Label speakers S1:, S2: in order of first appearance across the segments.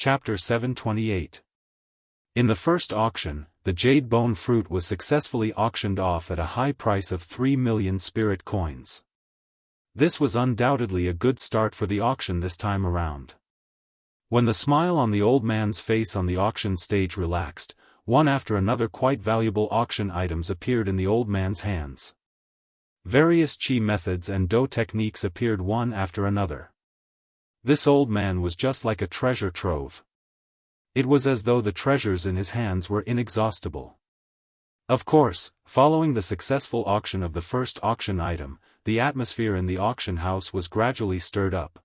S1: Chapter 728. In the first auction, the jade bone fruit was successfully auctioned off at a high price of 3 million spirit coins. This was undoubtedly a good start for the auction this time around. When the smile on the old man's face on the auction stage relaxed, one after another quite valuable auction items appeared in the old man's hands. Various chi methods and do techniques appeared one after another. This old man was just like a treasure trove. It was as though the treasures in his hands were inexhaustible. Of course, following the successful auction of the first auction item, the atmosphere in the auction house was gradually stirred up.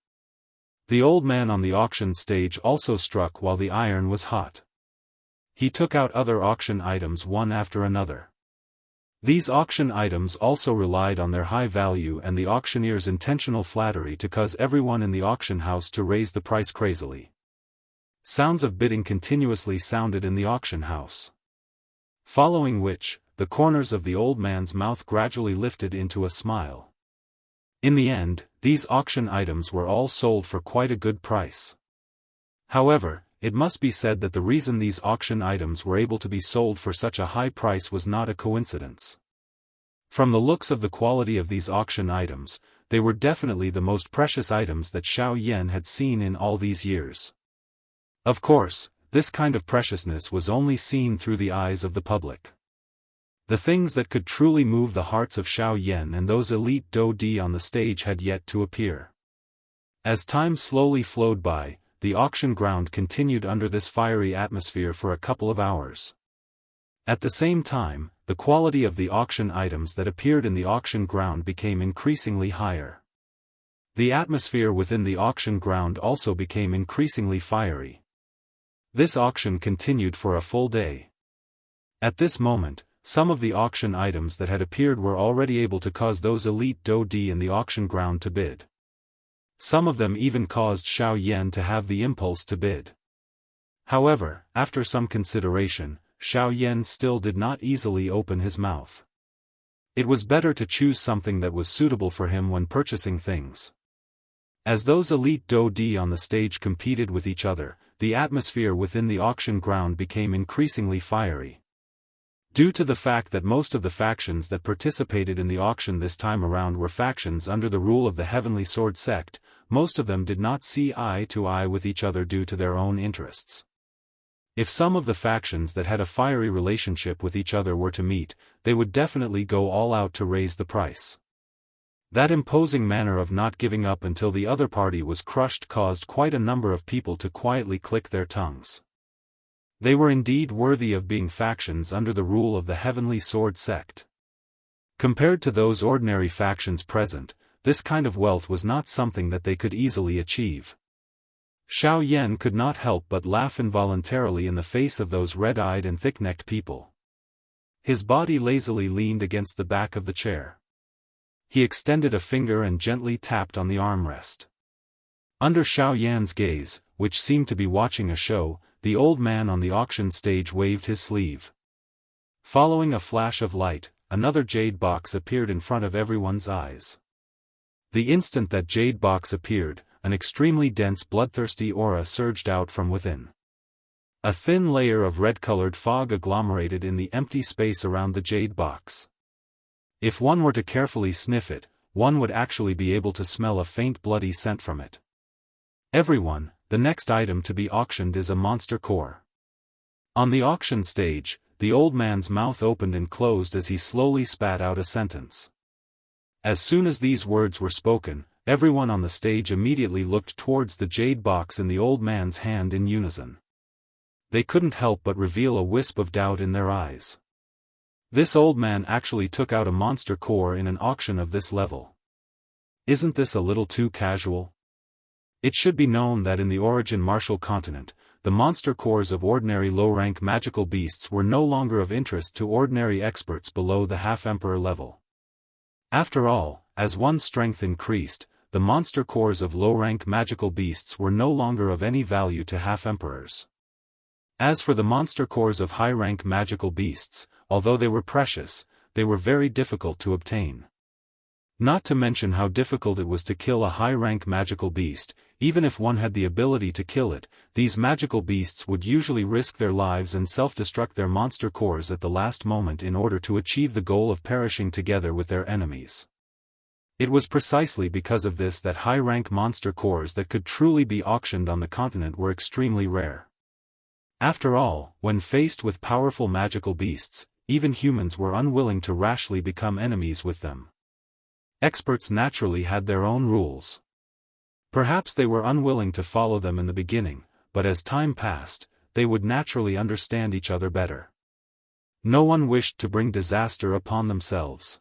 S1: The old man on the auction stage also struck while the iron was hot. He took out other auction items one after another. These auction items also relied on their high value and the auctioneer's intentional flattery to cause everyone in the auction house to raise the price crazily. Sounds of bidding continuously sounded in the auction house. Following which, the corners of the old man's mouth gradually lifted into a smile. In the end, these auction items were all sold for quite a good price. However, it must be said that the reason these auction items were able to be sold for such a high price was not a coincidence. From the looks of the quality of these auction items, they were definitely the most precious items that Xiao Yan had seen in all these years. Of course, this kind of preciousness was only seen through the eyes of the public. The things that could truly move the hearts of Xiao Yan and those elite Do-di on the stage had yet to appear. As time slowly flowed by, the auction ground continued under this fiery atmosphere for a couple of hours. At the same time, the quality of the auction items that appeared in the auction ground became increasingly higher. The atmosphere within the auction ground also became increasingly fiery. This auction continued for a full day. At this moment, some of the auction items that had appeared were already able to cause those elite Do-di in the auction ground to bid. Some of them even caused Xiao Yan to have the impulse to bid. However, after some consideration, Xiao Yan still did not easily open his mouth. It was better to choose something that was suitable for him when purchasing things. As those elite Do-di on the stage competed with each other, the atmosphere within the auction ground became increasingly fiery. Due to the fact that most of the factions that participated in the auction this time around were factions under the rule of the Heavenly Sword sect, most of them did not see eye to eye with each other due to their own interests. If some of the factions that had a fiery relationship with each other were to meet, they would definitely go all out to raise the price. That imposing manner of not giving up until the other party was crushed caused quite a number of people to quietly click their tongues. They were indeed worthy of being factions under the rule of the Heavenly Sword sect. Compared to those ordinary factions present, this kind of wealth was not something that they could easily achieve. Xiao Yan could not help but laugh involuntarily in the face of those red-eyed and thick-necked people. His body lazily leaned against the back of the chair. He extended a finger and gently tapped on the armrest. Under Xiao Yan's gaze, which seemed to be watching a show, the old man on the auction stage waved his sleeve. Following a flash of light, another jade box appeared in front of everyone's eyes. The instant that jade box appeared, an extremely dense bloodthirsty aura surged out from within. A thin layer of red-colored fog agglomerated in the empty space around the jade box. If one were to carefully sniff it, one would actually be able to smell a faint bloody scent from it. Everyone, the next item to be auctioned is a monster core. On the auction stage, the old man's mouth opened and closed as he slowly spat out a sentence. As soon as these words were spoken, everyone on the stage immediately looked towards the jade box in the old man's hand in unison. They couldn't help but reveal a wisp of doubt in their eyes. This old man actually took out a monster core in an auction of this level. Isn't this a little too casual? It should be known that in the origin martial continent, the monster cores of ordinary low-rank magical beasts were no longer of interest to ordinary experts below the half-emperor level. After all, as one's strength increased, the monster cores of low-rank magical beasts were no longer of any value to half-emperors. As for the monster cores of high-rank magical beasts, although they were precious, they were very difficult to obtain. Not to mention how difficult it was to kill a high-rank magical beast. Even if one had the ability to kill it, these magical beasts would usually risk their lives and self-destruct their monster cores at the last moment in order to achieve the goal of perishing together with their enemies. It was precisely because of this that high-rank monster cores that could truly be auctioned on the continent were extremely rare. After all, when faced with powerful magical beasts, even humans were unwilling to rashly become enemies with them. Experts naturally had their own rules. Perhaps they were unwilling to follow them in the beginning, but as time passed, they would naturally understand each other better. No one wished to bring disaster upon themselves.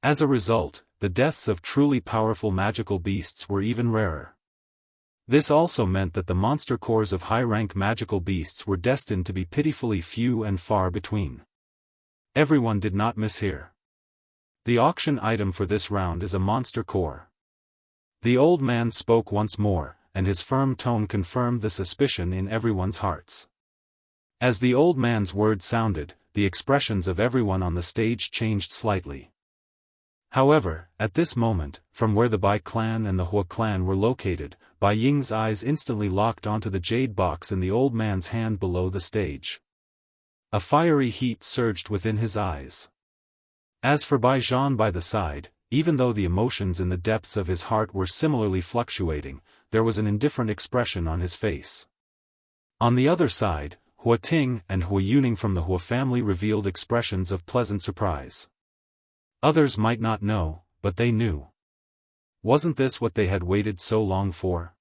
S1: As a result, the deaths of truly powerful magical beasts were even rarer. This also meant that the monster cores of high-rank magical beasts were destined to be pitifully few and far between. Everyone did not miss here. The auction item for this round is a monster core. The old man spoke once more, and his firm tone confirmed the suspicion in everyone's hearts. As the old man's words sounded, the expressions of everyone on the stage changed slightly. However, at this moment, from where the Bai clan and the Hua clan were located, Bai Ying's eyes instantly locked onto the jade box in the old man's hand below the stage. A fiery heat surged within his eyes. As for Bai Zhan by the side, even though the emotions in the depths of his heart were similarly fluctuating, there was an indifferent expression on his face. On the other side, Hua Ting and Hua Yuning from the Hua family revealed expressions of pleasant surprise. Others might not know, but they knew. Wasn't this what they had waited so long for?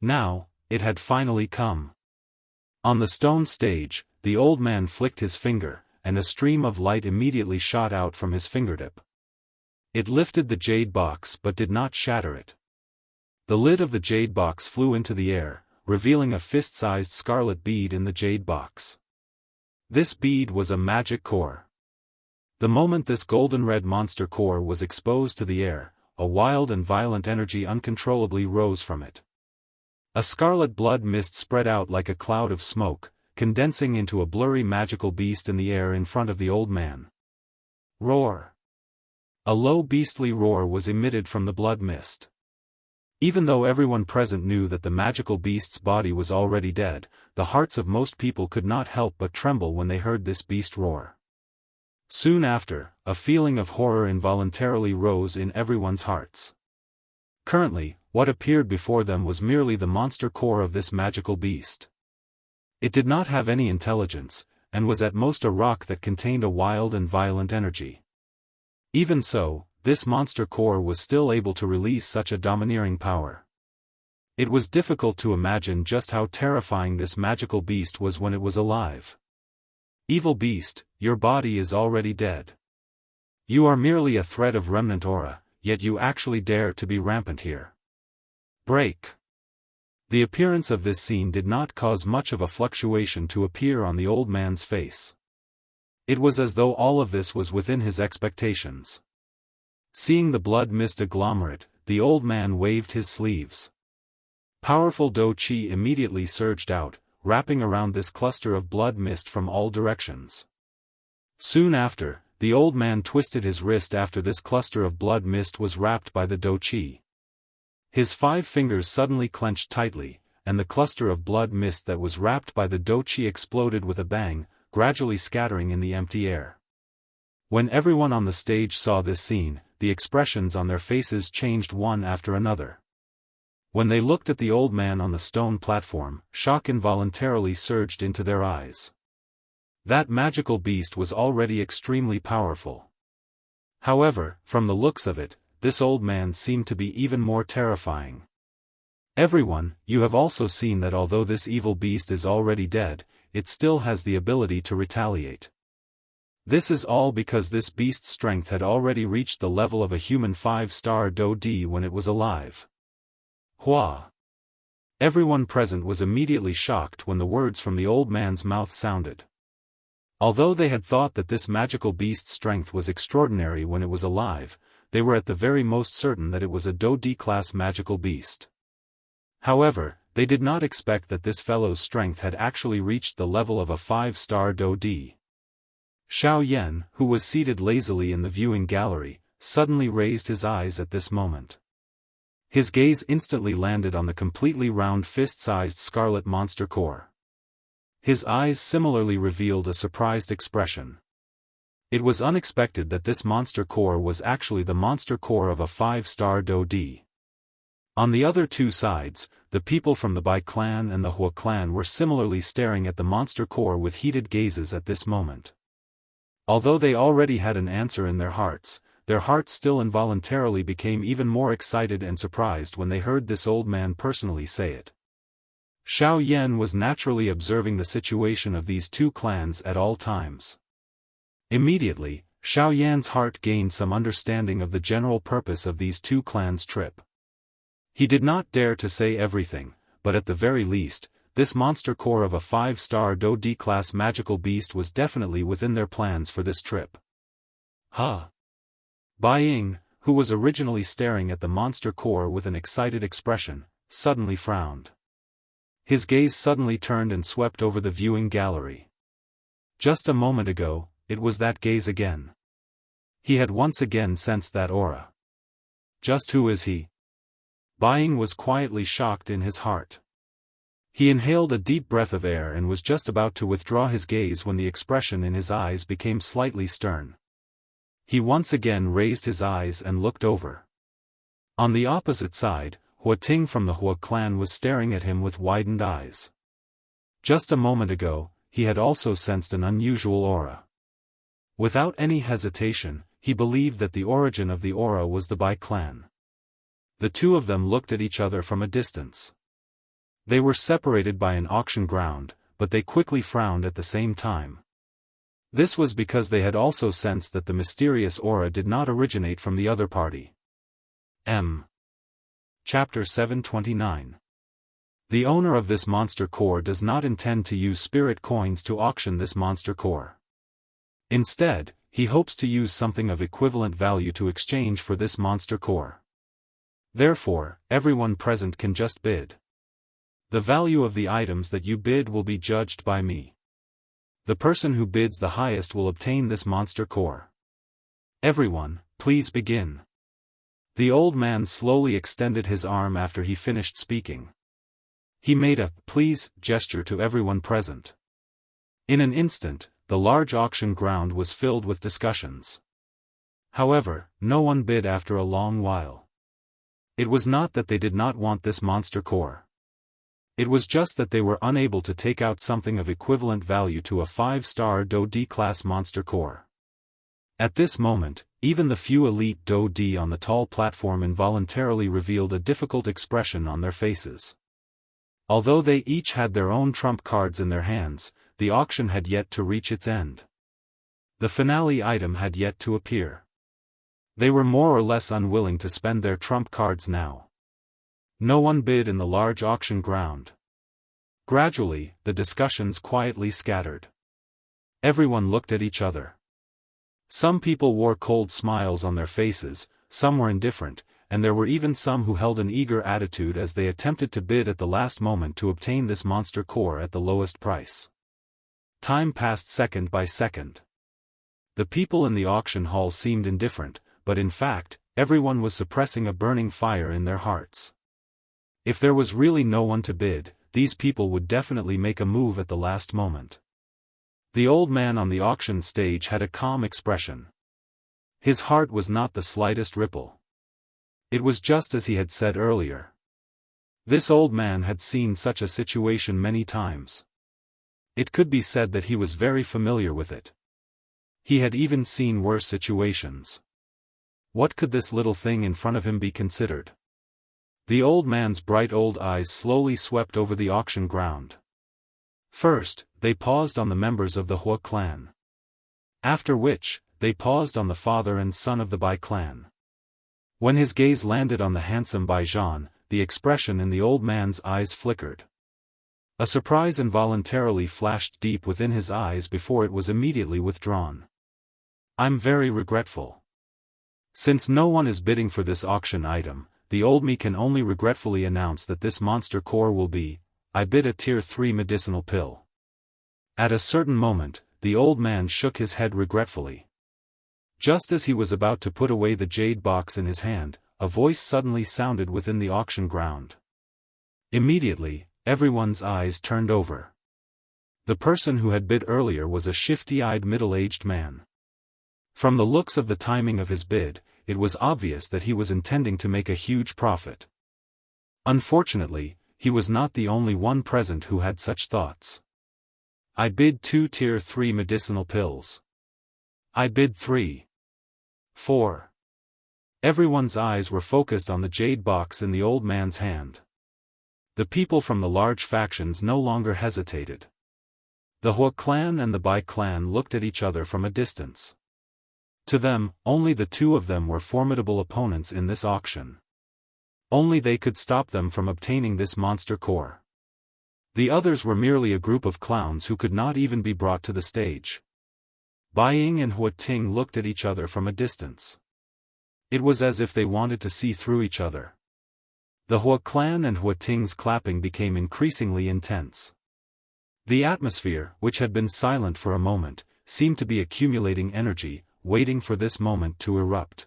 S1: Now, it had finally come. On the stone stage, the old man flicked his finger, and a stream of light immediately shot out from his fingertip. It lifted the jade box but did not shatter it. The lid of the jade box flew into the air, revealing a fist-sized scarlet bead in the jade box. This bead was a magic core. The moment this golden-red monster core was exposed to the air, a wild and violent energy uncontrollably rose from it. A scarlet blood mist spread out like a cloud of smoke, condensing into a blurry magical beast in the air in front of the old man. Roar! A low beastly roar was emitted from the blood mist. Even though everyone present knew that the magical beast's body was already dead, the hearts of most people could not help but tremble when they heard this beast roar. Soon after, a feeling of horror involuntarily rose in everyone's hearts. Currently, what appeared before them was merely the monster core of this magical beast. It did not have any intelligence, and was at most a rock that contained a wild and violent energy. Even so, this monster core was still able to release such a domineering power. It was difficult to imagine just how terrifying this magical beast was when it was alive. Evil beast, your body is already dead. You are merely a thread of remnant aura, yet you actually dare to be rampant here. Break. The appearance of this scene did not cause much of a fluctuation to appear on the old man's face. It was as though all of this was within his expectations. Seeing the blood mist agglomerate, the old man waved his sleeves. Powerful Do Qi immediately surged out, wrapping around this cluster of blood mist from all directions. Soon after, the old man twisted his wrist after this cluster of blood mist was wrapped by the Do Qi. His 5 fingers suddenly clenched tightly, and the cluster of blood mist that was wrapped by the Do Qi exploded with a bang, gradually scattering in the empty air. When everyone on the stage saw this scene, the expressions on their faces changed one after another. When they looked at the old man on the stone platform, shock involuntarily surged into their eyes. That magical beast was already extremely powerful. However, from the looks of it, this old man seemed to be even more terrifying. Everyone, you have also seen that although this evil beast is already dead, it still has the ability to retaliate. This is all because this beast's strength had already reached the level of a human 5-star Do Di when it was alive. Hua! Everyone present was immediately shocked when the words from the old man's mouth sounded. Although they had thought that this magical beast's strength was extraordinary when it was alive, they were at the very most certain that it was a Do Di-class magical beast. However, they did not expect that this fellow's strength had actually reached the level of a 5-star Do Di. Xiao Yan, who was seated lazily in the viewing gallery, suddenly raised his eyes at this moment. His gaze instantly landed on the completely round fist-sized scarlet monster core. His eyes similarly revealed a surprised expression. It was unexpected that this monster core was actually the monster core of a 5-star Do-di. On the other two sides, the people from the Bai clan and the Hua clan were similarly staring at the monster core with heated gazes at this moment. Although they already had an answer in their hearts still involuntarily became even more excited and surprised when they heard this old man personally say it. Xiao Yan was naturally observing the situation of these two clans at all times. Immediately, Xiao Yan's heart gained some understanding of the general purpose of these two clans' trip. He did not dare to say everything, but at the very least, this monster core of a 5-star Do-di class magical beast was definitely within their plans for this trip. Huh? Bai Ying, who was originally staring at the monster core with an excited expression, suddenly frowned. His gaze suddenly turned and swept over the viewing gallery. Just a moment ago, it was that gaze again. He had once again sensed that aura. Just who is he? Bai Ying was quietly shocked in his heart. He inhaled a deep breath of air and was just about to withdraw his gaze when the expression in his eyes became slightly stern. He once again raised his eyes and looked over. On the opposite side, Hua Ting from the Hua clan was staring at him with widened eyes. Just a moment ago, he had also sensed an unusual aura. Without any hesitation, he believed that the origin of the aura was the Bai clan. The two of them looked at each other from a distance. They were separated by an auction ground, but they quickly frowned at the same time. This was because they had also sensed that the mysterious aura did not originate from the other party. Chapter 729. The owner of this monster core does not intend to use spirit coins to auction this monster core. Instead, he hopes to use something of equivalent value to exchange for this monster core. Therefore, everyone present can just bid. The value of the items that you bid will be judged by me. The person who bids the highest will obtain this monster core. Everyone, please begin. The old man slowly extended his arm after he finished speaking. He made a "please" gesture to everyone present. In an instant, the large auction ground was filled with discussions. However, no one bid after a long while. It was not that they did not want this monster core. It was just that they were unable to take out something of equivalent value to a 5-star Do-di class monster core. At this moment, even the few elite Do-di on the tall platform involuntarily revealed a difficult expression on their faces. Although they each had their own trump cards in their hands, the auction had yet to reach its end. The finale item had yet to appear. They were more or less unwilling to spend their trump cards now. No one bid in the large auction ground. Gradually, the discussions quietly scattered. Everyone looked at each other. Some people wore cold smiles on their faces, some were indifferent, and there were even some who held an eager attitude as they attempted to bid at the last moment to obtain this monster core at the lowest price. Time passed second by second. The people in the auction hall seemed indifferent, but in fact, everyone was suppressing a burning fire in their hearts. If there was really no one to bid, these people would definitely make a move at the last moment. The old man on the auction stage had a calm expression. His heart was not the slightest ripple. It was just as he had said earlier. This old man had seen such a situation many times. It could be said that he was very familiar with it. He had even seen worse situations. What could this little thing in front of him be considered? The old man's bright old eyes slowly swept over the auction ground. First, they paused on the members of the Hua clan. After which, they paused on the father and son of the Bai clan. When his gaze landed on the handsome Bai Zhan, the expression in the old man's eyes flickered. A surprise involuntarily flashed deep within his eyes before it was immediately withdrawn. I'm very regretful. Since no one is bidding for this auction item, the old me can only regretfully announce that this monster core will be, I bid a tier 3 medicinal pill. At a certain moment, the old man shook his head regretfully. Just as he was about to put away the jade box in his hand, a voice suddenly sounded within the auction ground. Immediately, everyone's eyes turned over. The person who had bid earlier was a shifty-eyed middle-aged man. From the looks of the timing of his bid, it was obvious that he was intending to make a huge profit. Unfortunately, he was not the only one present who had such thoughts. I bid 2 tier 3 medicinal pills. I bid 3. 4. Everyone's eyes were focused on the jade box in the old man's hand. The people from the large factions no longer hesitated. The Hua clan and the Bai clan looked at each other from a distance. To them, only the two of them were formidable opponents in this auction. Only they could stop them from obtaining this monster core. The others were merely a group of clowns who could not even be brought to the stage. Bai Ying and Hua Ting looked at each other from a distance. It was as if they wanted to see through each other. The Hua clan and Hua Ting's clapping became increasingly intense. The atmosphere, which had been silent for a moment, seemed to be accumulating energy, waiting for this moment to erupt.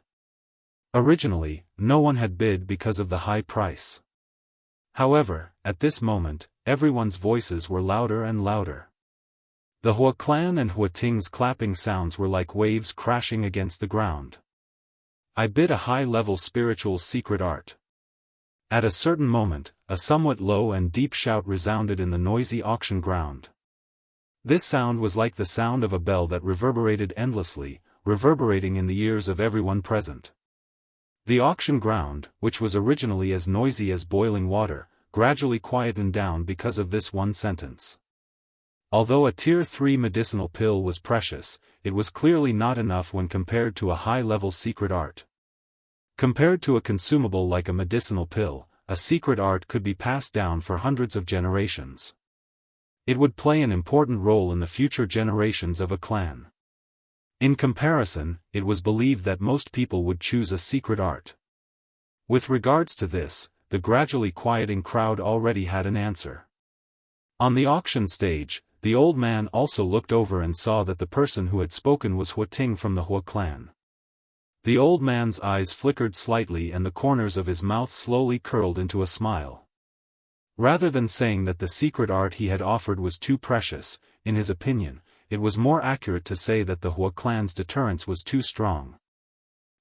S1: Originally, no one had bid because of the high price. However, at this moment, everyone's voices were louder and louder. The Hua clan and Hua Ting's clapping sounds were like waves crashing against the ground. I bid a high-level spiritual secret art. At a certain moment, a somewhat low and deep shout resounded in the noisy auction ground. This sound was like the sound of a bell that reverberated endlessly, reverberating in the ears of everyone present. The auction ground, which was originally as noisy as boiling water, gradually quietened down because of this one sentence. Although a tier 3 medicinal pill was precious, it was clearly not enough when compared to a high-level secret art. Compared to a consumable like a medicinal pill, a secret art could be passed down for hundreds of generations. It would play an important role in the future generations of a clan. In comparison, it was believed that most people would choose a secret art. With regards to this, the gradually quieting crowd already had an answer. On the auction stage, the old man also looked over and saw that the person who had spoken was Hua Ting from the Hua clan. The old man's eyes flickered slightly and the corners of his mouth slowly curled into a smile. Rather than saying that the secret art he had offered was too precious, in his opinion, it was more accurate to say that the Hua clan's deterrence was too strong.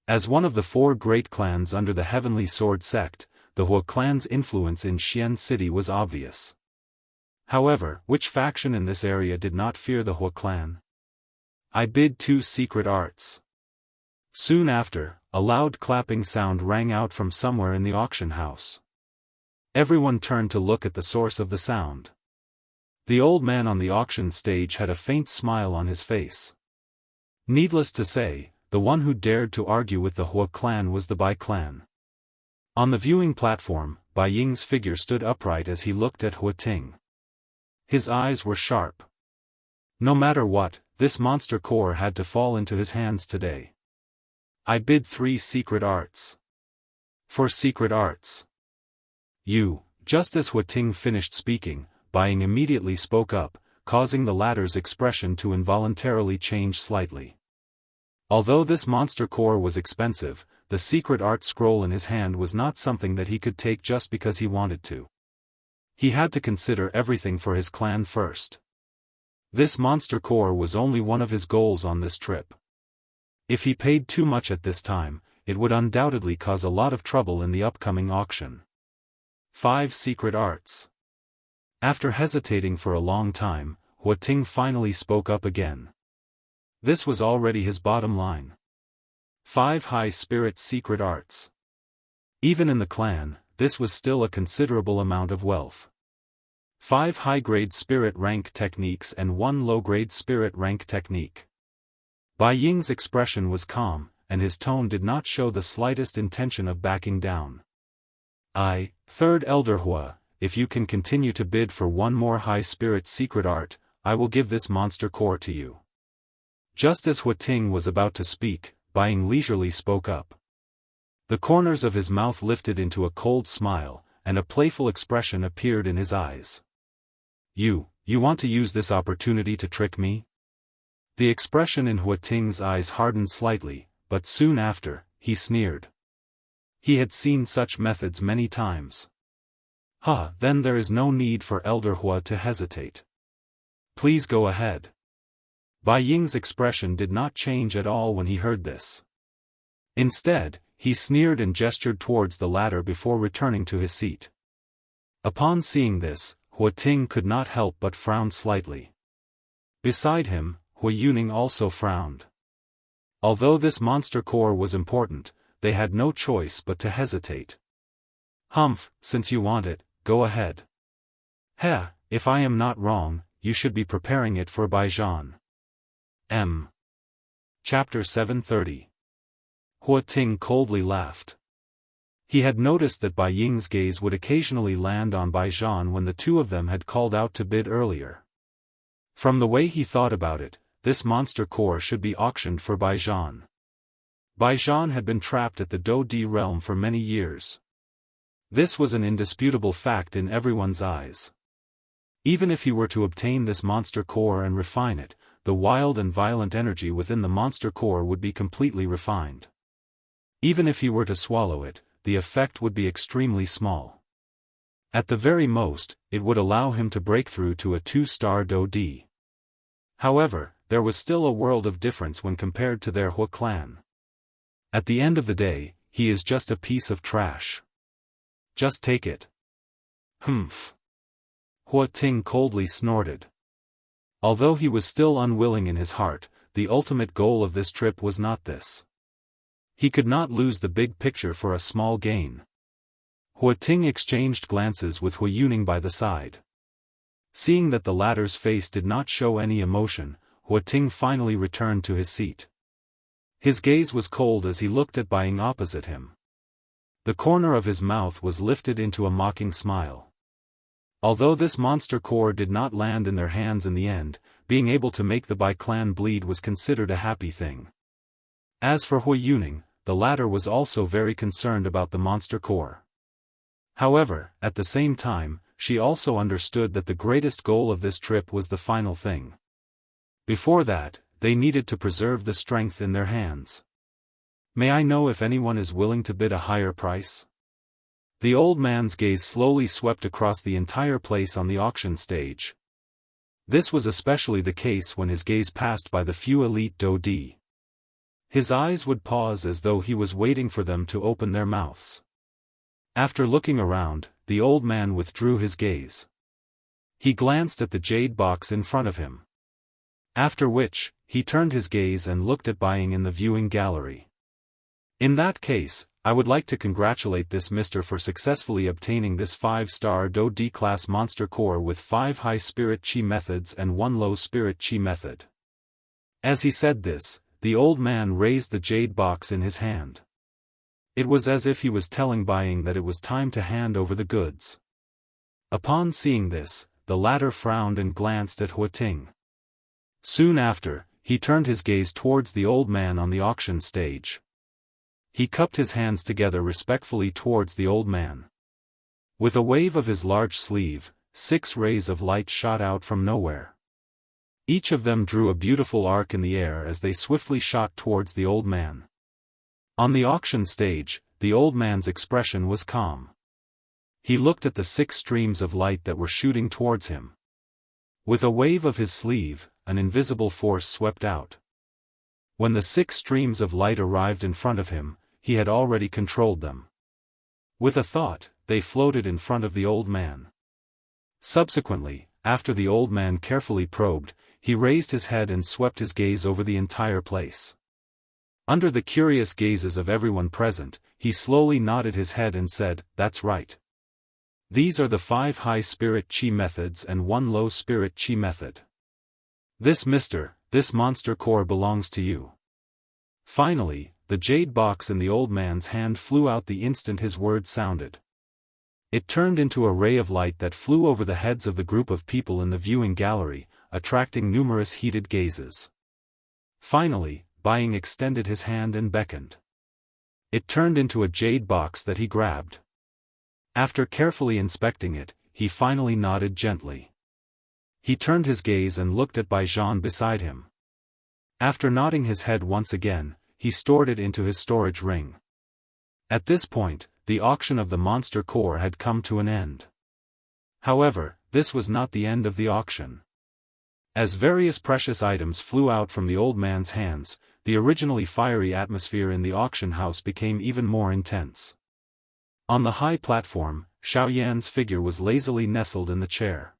S1: As one of the 4 great clans under the Heavenly Sword sect, the Hua clan's influence in Xian City was obvious. However, which faction in this area did not fear the Hua clan? I bid 2 secret arts. Soon after, a loud clapping sound rang out from somewhere in the auction house. Everyone turned to look at the source of the sound. The old man on the auction stage had a faint smile on his face. Needless to say, the one who dared to argue with the Hua clan was the Bai clan. On the viewing platform, Bai Ying's figure stood upright as he looked at Hua Ting. His eyes were sharp. No matter what, this monster core had to fall into his hands today. I bid 3 secret arts. For secret arts. Just as Hua Ting finished speaking, Bai Ying immediately spoke up, causing the latter's expression to involuntarily change slightly. Although this monster core was expensive, the secret art scroll in his hand was not something that he could take just because he wanted to. He had to consider everything for his clan first. This monster core was only one of his goals on this trip. If he paid too much at this time, it would undoubtedly cause a lot of trouble in the upcoming auction. 5 secret arts. After hesitating for a long time, Hua Ting finally spoke up again. This was already his bottom line. 5 high-spirit secret arts. Even in the clan, this was still a considerable amount of wealth. 5 high-grade spirit rank techniques and 1 low-grade spirit rank technique. Bai Ying's expression was calm, and his tone did not show the slightest intention of backing down. Third Elder Hua, if you can continue to bid for 1 more high-spirit secret art, I will give this monster core to you. Just as Hua Ting was about to speak, Bai Ying leisurely spoke up. The corners of his mouth lifted into a cold smile, and a playful expression appeared in his eyes. You want to use this opportunity to trick me? The expression in Hua Ting's eyes hardened slightly, but soon after, he sneered. He had seen such methods many times. Then there is no need for Elder Hua to hesitate. Please go ahead. Bai Ying's expression did not change at all when he heard this. Instead, he sneered and gestured towards the ladder before returning to his seat. Upon seeing this, Hua Ting could not help but frown slightly. Beside him, Hua Yuning also frowned. Although this monster core was important, they had no choice but to hesitate. Humph, since you want it, go ahead. If I am not wrong, you should be preparing it for Baijian. Chapter 730. Hua Ting coldly laughed. He had noticed that Bai Ying's gaze would occasionally land on Baijian when the two of them had called out to bid earlier. From the way he thought about it, this monster core should be auctioned for Baijian. Baijian had been trapped at the Do-Di realm for many years. This was an indisputable fact in everyone's eyes. Even if he were to obtain this monster core and refine it, the wild and violent energy within the monster core would be completely refined. Even if he were to swallow it, the effect would be extremely small. At the very most, it would allow him to break through to a 2-star Do-Di. However, there was still a world of difference when compared to their Hua clan. At the end of the day, he is just a piece of trash. Just take it. Humph. Hua Ting coldly snorted. Although he was still unwilling in his heart, the ultimate goal of this trip was not this. He could not lose the big picture for a small gain. Hua Ting exchanged glances with Hua Yuning by the side. Seeing that the latter's face did not show any emotion, Hua Ting finally returned to his seat. His gaze was cold as he looked at Bai Ying opposite him. The corner of his mouth was lifted into a mocking smile. Although this monster core did not land in their hands in the end, being able to make the Bai clan bleed was considered a happy thing. As for Hua Yuning, the latter was also very concerned about the monster core. However, at the same time, she also understood that the greatest goal of this trip was the final thing. Before that, they needed to preserve the strength in their hands. May I know if anyone is willing to bid a higher price? The old man's gaze slowly swept across the entire place on the auction stage. This was especially the case when his gaze passed by the few elite Do-Di. His eyes would pause as though he was waiting for them to open their mouths. After looking around, the old man withdrew his gaze. He glanced at the jade box in front of him. After which, he turned his gaze and looked at Bai Ying in the viewing gallery. In that case, I would like to congratulate this mister for successfully obtaining this 5-star Do-Di class monster core with 5 high spirit chi methods and 1 low spirit chi method. As he said this, the old man raised the jade box in his hand. It was as if he was telling Bai Ying that it was time to hand over the goods. Upon seeing this, the latter frowned and glanced at Hua Ting. Soon after, he turned his gaze towards the old man on the auction stage. He cupped his hands together respectfully towards the old man. With a wave of his large sleeve, 6 rays of light shot out from nowhere. Each of them drew a beautiful arc in the air as they swiftly shot towards the old man. On the auction stage, the old man's expression was calm. He looked at the 6 streams of light that were shooting towards him. With a wave of his sleeve, an invisible force swept out. When the 6 streams of light arrived in front of him, he had already controlled them. With a thought, they floated in front of the old man. Subsequently, after the old man carefully probed, he raised his head and swept his gaze over the entire place. Under the curious gazes of everyone present, he slowly nodded his head and said, "That's right. These are the 5 high spirit chi methods and 1 low spirit chi method. This monster core belongs to you." Finally, the jade box in the old man's hand flew out the instant his words sounded. It turned into a ray of light that flew over the heads of the group of people in the viewing gallery, attracting numerous heated gazes. Finally, Bai Ying extended his hand and beckoned. It turned into a jade box that he grabbed. After carefully inspecting it, he finally nodded gently. He turned his gaze and looked at Baijian beside him. After nodding his head once again, he stored it into his storage ring. At this point, the auction of the monster core had come to an end. However, this was not the end of the auction. As various precious items flew out from the old man's hands, the originally fiery atmosphere in the auction house became even more intense. On the high platform, Xiaoyan's figure was lazily nestled in the chair.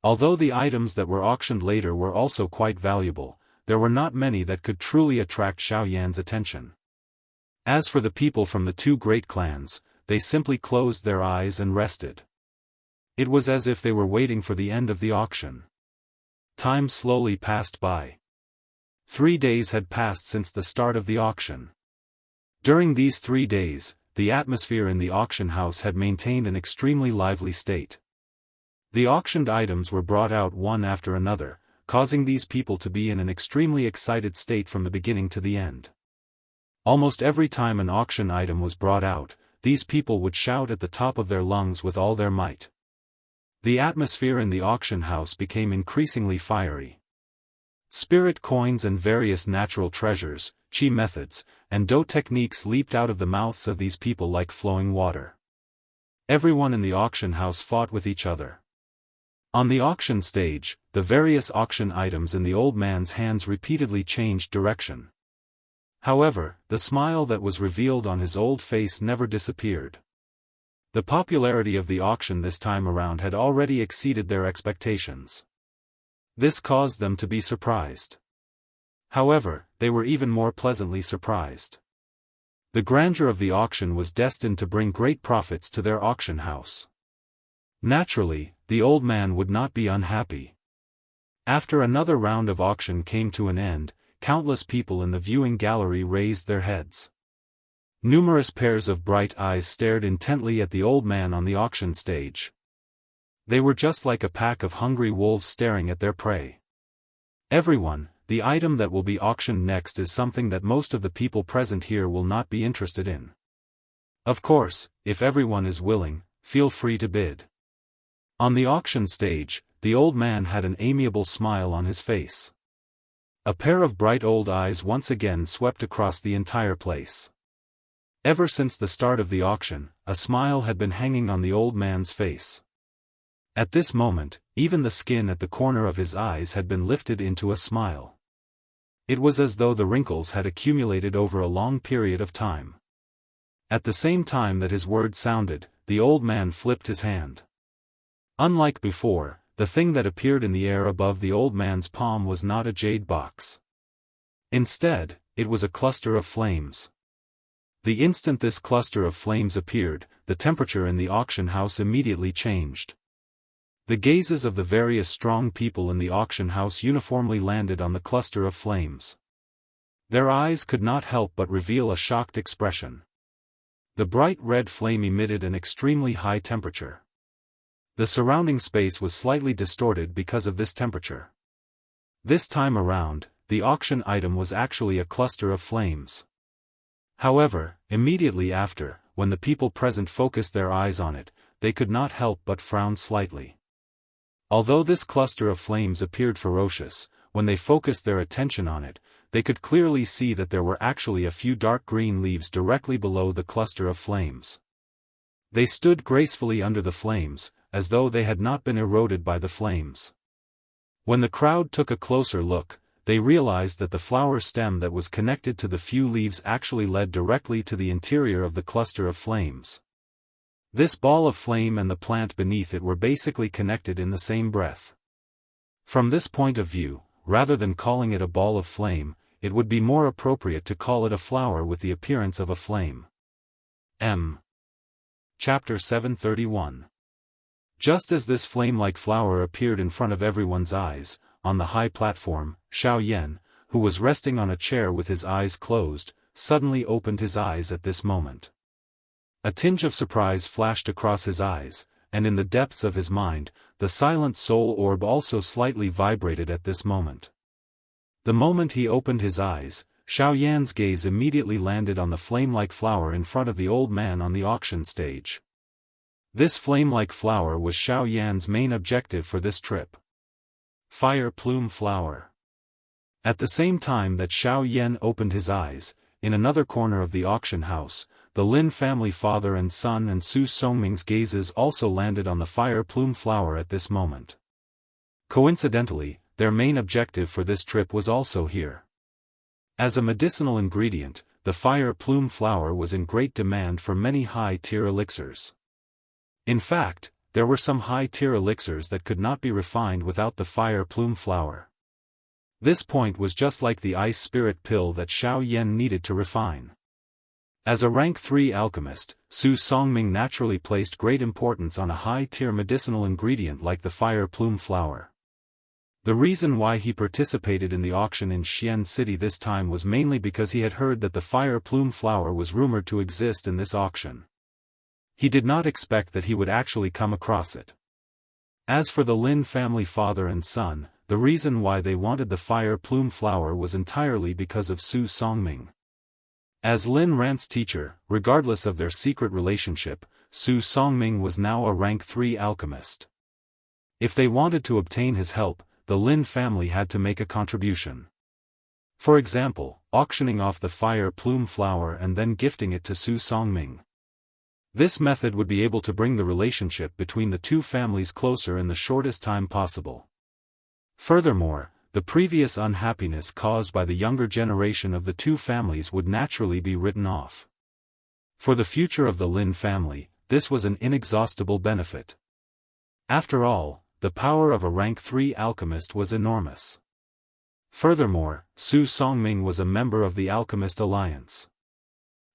S1: Although the items that were auctioned later were also quite valuable, there were not many that could truly attract Xiaoyan's attention. As for the people from the two great clans, they simply closed their eyes and rested. It was as if they were waiting for the end of the auction. Time slowly passed by. 3 days had passed since the start of the auction. During these 3 days, the atmosphere in the auction house had maintained an extremely lively state. The auctioned items were brought out one after another, causing these people to be in an extremely excited state from the beginning to the end. Almost every time an auction item was brought out, these people would shout at the top of their lungs with all their might. The atmosphere in the auction house became increasingly fiery. Spirit coins and various natural treasures, qi methods, and dou techniques leaped out of the mouths of these people like flowing water. Everyone in the auction house fought with each other. On the auction stage, the various auction items in the old man's hands repeatedly changed direction. However, the smile that was revealed on his old face never disappeared. The popularity of the auction this time around had already exceeded their expectations. This caused them to be surprised. However, they were even more pleasantly surprised. The grandeur of the auction was destined to bring great profits to their auction house. Naturally, the old man would not be unhappy. After another round of auction came to an end, countless people in the viewing gallery raised their heads. Numerous pairs of bright eyes stared intently at the old man on the auction stage. They were just like a pack of hungry wolves staring at their prey. Everyone, the item that will be auctioned next is something that most of the people present here will not be interested in. Of course, if everyone is willing, feel free to bid. On the auction stage, the old man had an amiable smile on his face. A pair of bright old eyes once again swept across the entire place. Ever since the start of the auction, a smile had been hanging on the old man's face. At this moment, even the skin at the corner of his eyes had been lifted into a smile. It was as though the wrinkles had accumulated over a long period of time. At the same time that his words sounded, the old man flipped his hand. Unlike before, the thing that appeared in the air above the old man's palm was not a jade box. Instead, it was a cluster of flames. The instant this cluster of flames appeared, the temperature in the auction house immediately changed. The gazes of the various strong people in the auction house uniformly landed on the cluster of flames. Their eyes could not help but reveal a shocked expression. The bright red flame emitted an extremely high temperature. The surrounding space was slightly distorted because of this temperature. This time around, the auction item was actually a cluster of flames. However, immediately after, when the people present focused their eyes on it, they could not help but frown slightly. Although this cluster of flames appeared ferocious, when they focused their attention on it, they could clearly see that there were actually a few dark green leaves directly below the cluster of flames. They stood gracefully under the flames, as though they had not been eroded by the flames. When the crowd took a closer look, they realized that the flower stem that was connected to the few leaves actually led directly to the interior of the cluster of flames. This ball of flame and the plant beneath it were basically connected in the same breath. From this point of view, rather than calling it a ball of flame, it would be more appropriate to call it a flower with the appearance of a flame. Chapter 731. Just as this flame-like flower appeared in front of everyone's eyes, on the high platform, Xiaoyan, who was resting on a chair with his eyes closed, suddenly opened his eyes at this moment. A tinge of surprise flashed across his eyes, and in the depths of his mind, the silent soul orb also slightly vibrated at this moment. The moment he opened his eyes, Xiaoyan's gaze immediately landed on the flame-like flower in front of the old man on the auction stage. This flame-like flower was Xiaoyan's main objective for this trip. Fire plume flower. At the same time that Xiao Yan opened his eyes, in another corner of the auction house, the Lin family father and son and Su Songming's gazes also landed on the fire plume flower at this moment. Coincidentally, their main objective for this trip was also here. As a medicinal ingredient, the fire plume flower was in great demand for many high-tier elixirs. In fact, there were some high-tier elixirs that could not be refined without the fire plume flower. This point was just like the ice spirit pill that Xiao Yan needed to refine. As a rank 3 alchemist, Su Songming naturally placed great importance on a high-tier medicinal ingredient like the fire plume flower. The reason why he participated in the auction in Xian City this time was mainly because he had heard that the fire plume flower was rumored to exist in this auction. He did not expect that he would actually come across it. As for the Lin family father and son, the reason why they wanted the fire plume flower was entirely because of Su Songming. As Lin Rant's teacher, regardless of their secret relationship, Su Songming was now a rank 3 alchemist. If they wanted to obtain his help, the Lin family had to make a contribution. For example, auctioning off the fire plume flower and then gifting it to Su Songming. This method would be able to bring the relationship between the two families closer in the shortest time possible. Furthermore, the previous unhappiness caused by the younger generation of the two families would naturally be written off. For the future of the Lin family, this was an inexhaustible benefit. After all, the power of a rank 3 alchemist was enormous. Furthermore, Su Songming was a member of the Alchemist Alliance.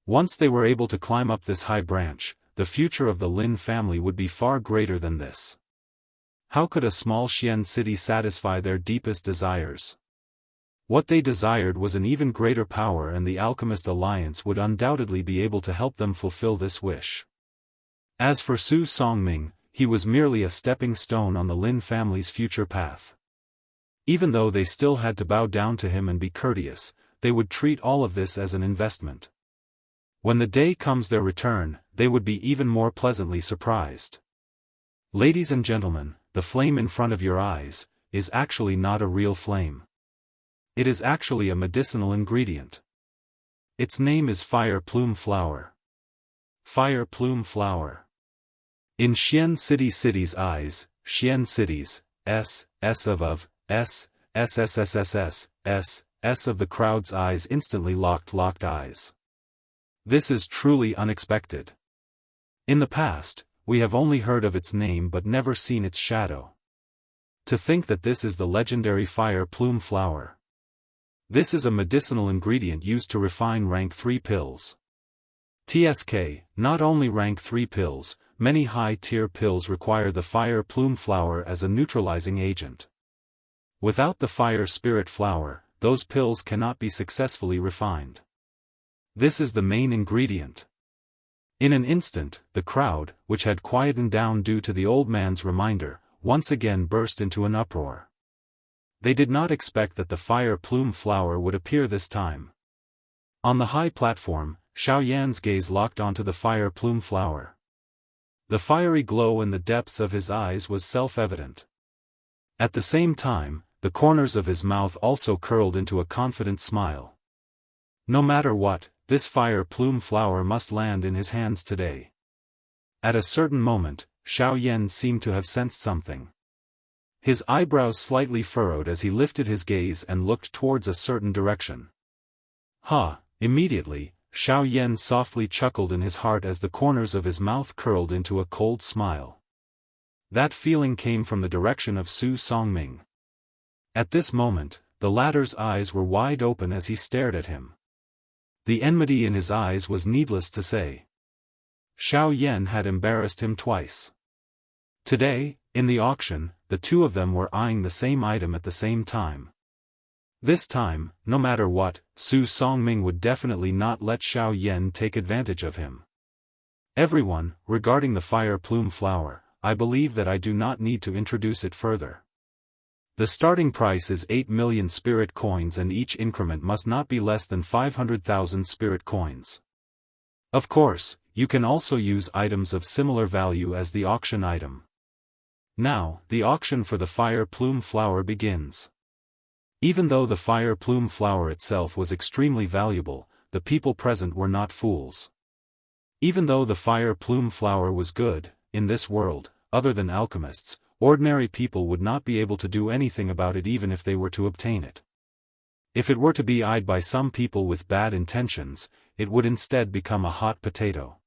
S1: Once they were able to climb up this high branch, the future of the Lin family would be far greater than this. How could a small Xian city satisfy their deepest desires? What they desired was an even greater power, and the Alchemist Alliance would undoubtedly be able to help them fulfill this wish. As for Su Songming, he was merely a stepping stone on the Lin family's future path. Even though they still had to bow down to him and be courteous, they would treat all of this as an investment. When the day comes their return, they would be even more pleasantly surprised. Ladies and gentlemen, the flame in front of your eyes is actually not a real flame. It is actually a medicinal ingredient. Its name is fire plume flower. Fire plume flower. In Xian City's eyes, Xian City's, S of, S of the crowd's eyes instantly locked eyes. This is truly unexpected. In the past, we have only heard of its name but never seen its shadow. To think that this is the legendary fire plume flower. This is a medicinal ingredient used to refine rank 3 pills. TSK, not only rank 3 pills, many high-tier pills require the fire plume flower as a neutralizing agent. Without the fire spirit flower, those pills cannot be successfully refined. This is the main ingredient. In an instant, the crowd, which had quietened down due to the old man's reminder, once again burst into an uproar. They did not expect that the fire plume flower would appear this time. On the high platform, Xiao Yan's gaze locked onto the fire plume flower. The fiery glow in the depths of his eyes was self-evident. At the same time, the corners of his mouth also curled into a confident smile. No matter what, this fire plume flower must land in his hands today. At a certain moment, Xiao Yan seemed to have sensed something. His eyebrows slightly furrowed as he lifted his gaze and looked towards a certain direction. Immediately, Xiao Yan softly chuckled in his heart as the corners of his mouth curled into a cold smile. That feeling came from the direction of Su Songming. At this moment, the latter's eyes were wide open as he stared at him. The enmity in his eyes was needless to say. Xiao Yan had embarrassed him twice. Today, in the auction, the two of them were eyeing the same item at the same time. This time, no matter what, Su Songming would definitely not let Xiao Yan take advantage of him. Everyone, regarding the fire plume flower, I believe that I do not need to introduce it further. The starting price is 8 million spirit coins, and each increment must not be less than 500,000 spirit coins. Of course, you can also use items of similar value as the auction item. Now, the auction for the fire plume flower begins. Even though the fire plume flower itself was extremely valuable, the people present were not fools. Even though the fire plume flower was good, in this world, other than alchemists, ordinary people would not be able to do anything about it even if they were to obtain it. If it were to be eyed by some people with bad intentions, it would instead become a hot potato.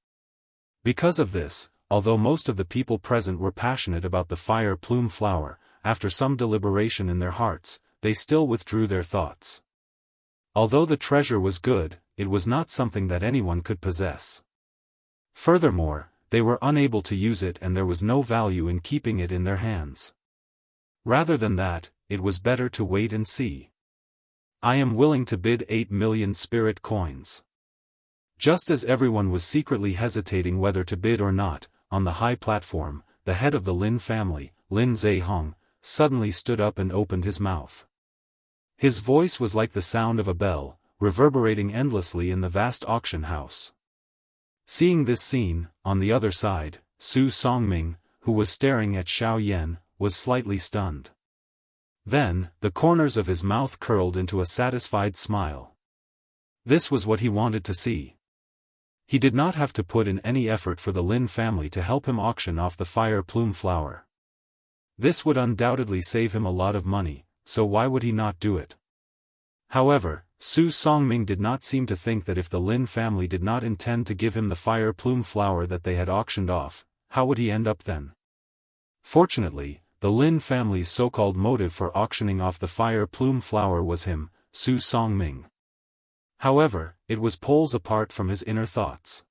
S1: Because of this, although most of the people present were passionate about the fire plume flower, after some deliberation in their hearts, they still withdrew their thoughts. Although the treasure was good, it was not something that anyone could possess. Furthermore, they were unable to use it and there was no value in keeping it in their hands. Rather than that, it was better to wait and see. I am willing to bid 8 million spirit coins. Just as everyone was secretly hesitating whether to bid or not, on the high platform, the head of the Lin family, Lin Zehong, suddenly stood up and opened his mouth. His voice was like the sound of a bell, reverberating endlessly in the vast auction house. Seeing this scene, on the other side, Su Songming, who was staring at Xiao Yan, was slightly stunned. Then, the corners of his mouth curled into a satisfied smile. This was what he wanted to see. He did not have to put in any effort for the Lin family to help him auction off the fire plume flower. This would undoubtedly save him a lot of money, so why would he not do it? However, Su Songming did not seem to think that if the Lin family did not intend to give him the fire plume flower that they had auctioned off, how would he end up then? Fortunately, the Lin family's so-called motive for auctioning off the fire plume flower was him, Su Songming. However, it was poles apart from his inner thoughts.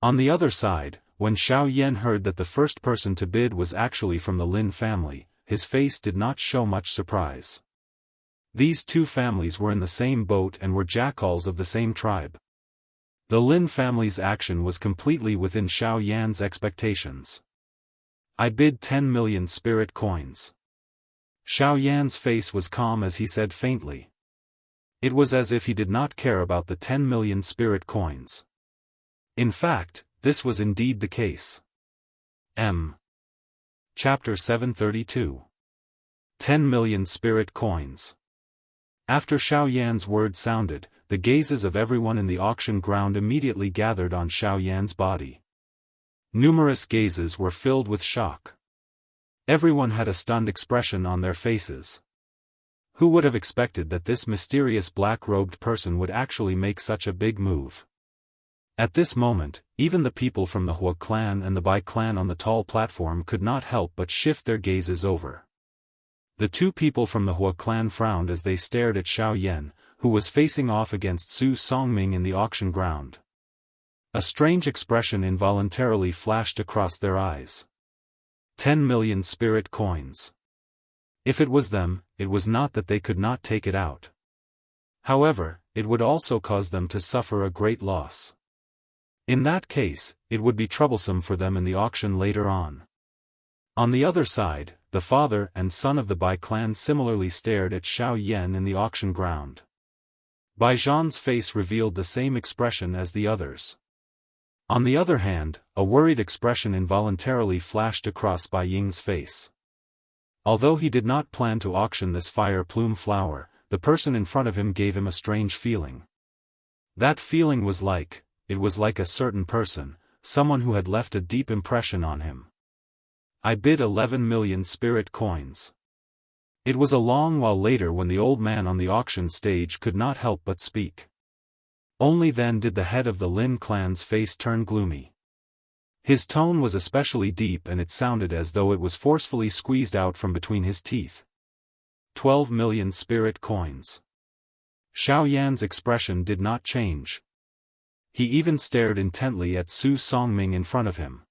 S1: On the other side, when Xiao Yan heard that the first person to bid was actually from the Lin family, his face did not show much surprise. These two families were in the same boat and were jackals of the same tribe. The Lin family's action was completely within Xiao Yan's expectations. I bid 10 million spirit coins. Xiao Yan's face was calm as he said faintly. It was as if he did not care about the 10 million spirit coins. In fact, this was indeed the case. Chapter 732. 10 million spirit coins. After Xiao Yan's word sounded, the gazes of everyone in the auction ground immediately gathered on Xiao Yan's body. Numerous gazes were filled with shock. Everyone had a stunned expression on their faces. Who would have expected that this mysterious black-robed person would actually make such a big move? At this moment, even the people from the Hua clan and the Bai clan on the tall platform could not help but shift their gazes over. The two people from the Hua clan frowned as they stared at Xiao Yan, who was facing off against Su Songming in the auction ground. A strange expression involuntarily flashed across their eyes. 10 million spirit coins. If it was them, it was not that they could not take it out. However, it would also cause them to suffer a great loss. In that case, it would be troublesome for them in the auction later on. On the other side, the father and son of the Bai clan similarly stared at Xiao Yan in the auction ground. Bai Zhan's face revealed the same expression as the others. On the other hand, a worried expression involuntarily flashed across Bai Ying's face. Although he did not plan to auction this fire plume flower, the person in front of him gave him a strange feeling. That feeling was like, it was like a certain person, someone who had left a deep impression on him. I bid 11 million spirit coins. It was a long while later when the old man on the auction stage could not help but speak. Only then did the head of the Lin clan's face turn gloomy. His tone was especially deep and it sounded as though it was forcefully squeezed out from between his teeth. 12 million spirit coins. Xiao Yan's expression did not change. He even stared intently at Su Songming in front of him.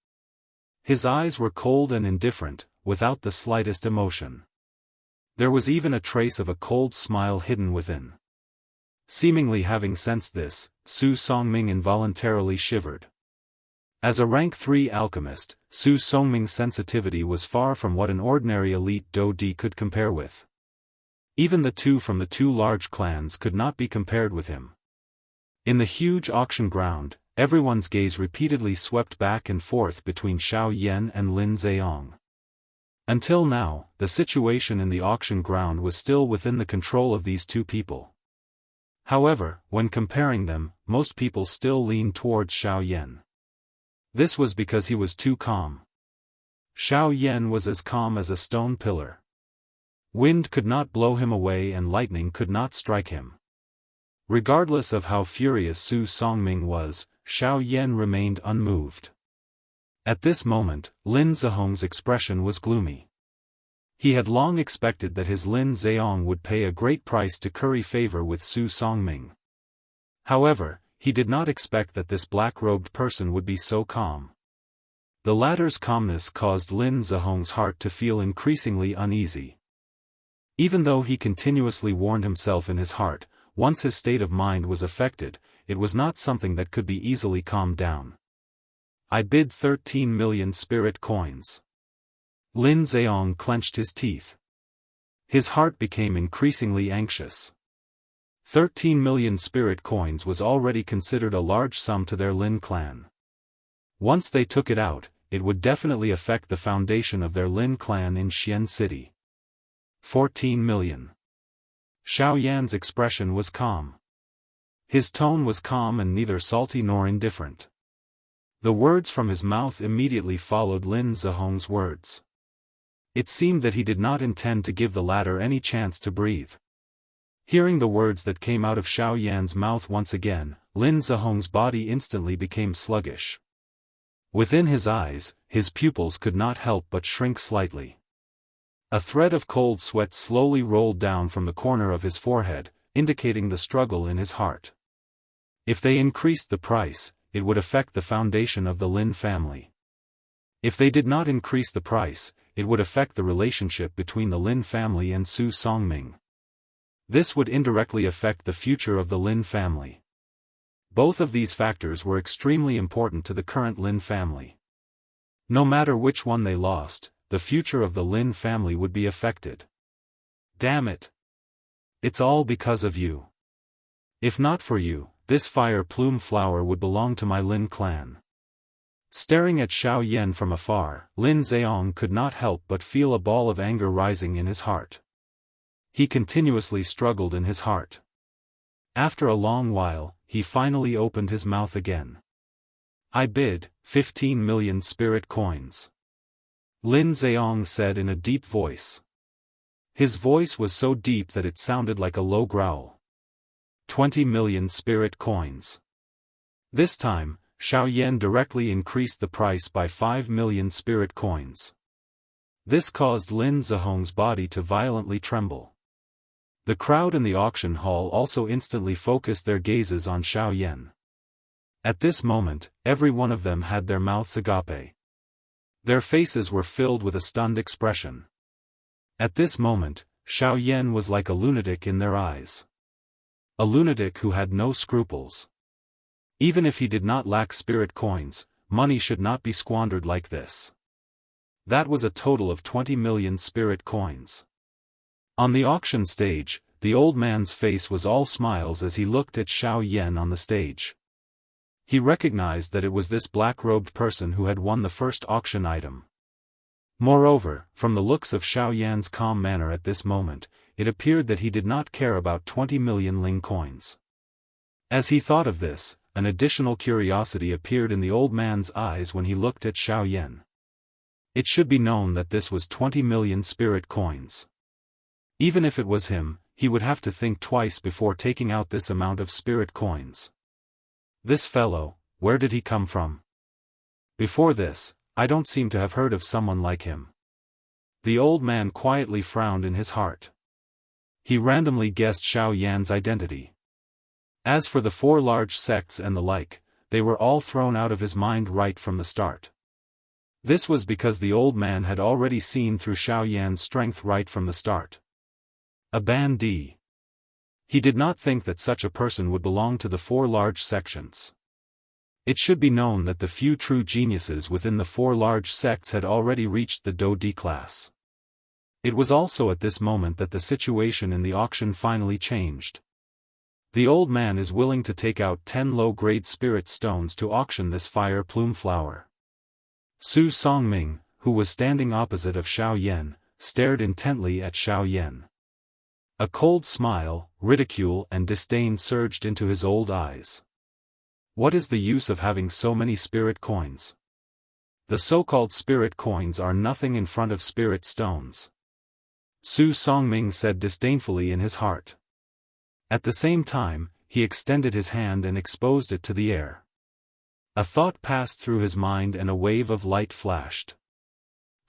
S1: His eyes were cold and indifferent, without the slightest emotion. There was even a trace of a cold smile hidden within. Seemingly having sensed this, Su Songming involuntarily shivered. As a rank 3 alchemist, Su Songming's sensitivity was far from what an ordinary elite Do Di could compare with. Even the two from the two large clans could not be compared with him. In the huge auction ground, everyone's gaze repeatedly swept back and forth between Xiao Yan and Lin Zehong. Until now, the situation in the auction ground was still within the control of these two people. However, when comparing them, most people still leaned towards Xiao Yan. This was because he was too calm. Xiao Yan was as calm as a stone pillar. Wind could not blow him away and lightning could not strike him. Regardless of how furious Su Songming was, Xiao Yan remained unmoved. At this moment, Lin Zihong's expression was gloomy. He had long expected that his Lin Zheong would pay a great price to curry favor with Su Songming. However, he did not expect that this black-robed person would be so calm. The latter's calmness caused Lin Zihong's heart to feel increasingly uneasy. Even though he continuously warned himself in his heart, once his state of mind was affected, it was not something that could be easily calmed down. I bid 13 million spirit coins. Lin Zheong clenched his teeth. His heart became increasingly anxious. 13 million spirit coins was already considered a large sum to their Lin clan. Once they took it out, it would definitely affect the foundation of their Lin clan in Xian City. 14 million. Xiao Yan's expression was calm. His tone was calm and neither salty nor indifferent. The words from his mouth immediately followed Lin Zihong's words. It seemed that he did not intend to give the latter any chance to breathe. Hearing the words that came out of Xiao Yan's mouth once again, Lin Zihong's body instantly became sluggish. Within his eyes, his pupils could not help but shrink slightly. A thread of cold sweat slowly rolled down from the corner of his forehead, indicating the struggle in his heart. If they increased the price, it would affect the foundation of the Lin family. If they did not increase the price, it would affect the relationship between the Lin family and Su Songming. This would indirectly affect the future of the Lin family. Both of these factors were extremely important to the current Lin family. No matter which one they lost, the future of the Lin family would be affected. Damn it! It's all because of you. If not for you, this fire plume flower would belong to my Lin clan. Staring at Xiao Yan from afar, Lin Zheong could not help but feel a ball of anger rising in his heart. He continuously struggled in his heart. After a long while, he finally opened his mouth again. I bid 15 million spirit coins. Lin Zheong said in a deep voice. His voice was so deep that it sounded like a low growl. 20 million spirit coins. This time, Xiao Yan directly increased the price by 5 million spirit coins. This caused Lin Zihong's body to violently tremble. The crowd in the auction hall also instantly focused their gazes on Xiao Yan. At this moment, every one of them had their mouths agape. Their faces were filled with a stunned expression. At this moment, Xiao Yan was like a lunatic in their eyes. A lunatic who had no scruples. Even if he did not lack spirit coins, money should not be squandered like this. That was a total of 20 million spirit coins. On the auction stage, the old man's face was all smiles as he looked at Xiao Yan on the stage. He recognized that it was this black-robed person who had won the first auction item. Moreover, from the looks of Xiao Yan's calm manner at this moment, it appeared that he did not care about 20 million Ling coins. As he thought of this, an additional curiosity appeared in the old man's eyes when he looked at Xiao Yan. It should be known that this was 20 million spirit coins. Even if it was him, he would have to think twice before taking out this amount of spirit coins. This fellow, where did he come from? Before this, I don't seem to have heard of someone like him. The old man quietly frowned in his heart. He randomly guessed Xiao Yan's identity. As for the 4 large sects and the like, they were all thrown out of his mind right from the start. This was because the old man had already seen through Xiao Yan's strength right from the start. A bandit. He did not think that such a person would belong to the 4 large sections. It should be known that the few true geniuses within the 4 large sects had already reached the Do D class. It was also at this moment that the situation in the auction finally changed. The old man is willing to take out 10 low-grade spirit stones to auction this fire plume flower. Su Songming, who was standing opposite of Xiao Yan, stared intently at Xiao Yan. A cold smile, ridicule and disdain surged into his old eyes. What is the use of having so many spirit coins? The so-called spirit coins are nothing in front of spirit stones. Su Songming said disdainfully in his heart. At the same time, he extended his hand and exposed it to the air. A thought passed through his mind and a wave of light flashed.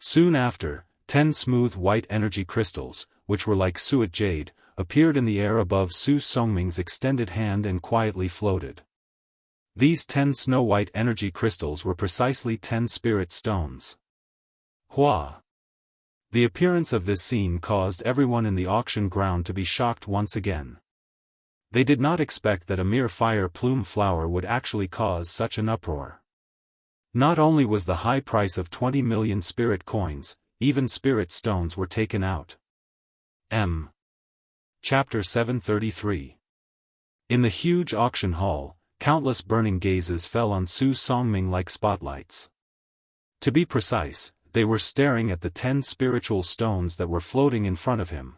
S1: Soon after, 10 smooth white energy crystals, which were like suet jade, appeared in the air above Su Songming's extended hand and quietly floated. These 10 snow-white energy crystals were precisely 10 spirit stones. Hua! The appearance of this scene caused everyone in the auction ground to be shocked once again. They did not expect that a mere fire plume flower would actually cause such an uproar. Not only was the high price of 20 million spirit coins, even spirit stones were taken out. Chapter 733. In the huge auction hall, countless burning gazes fell on Su Songming like spotlights. To be precise, they were staring at the 10 spiritual stones that were floating in front of him.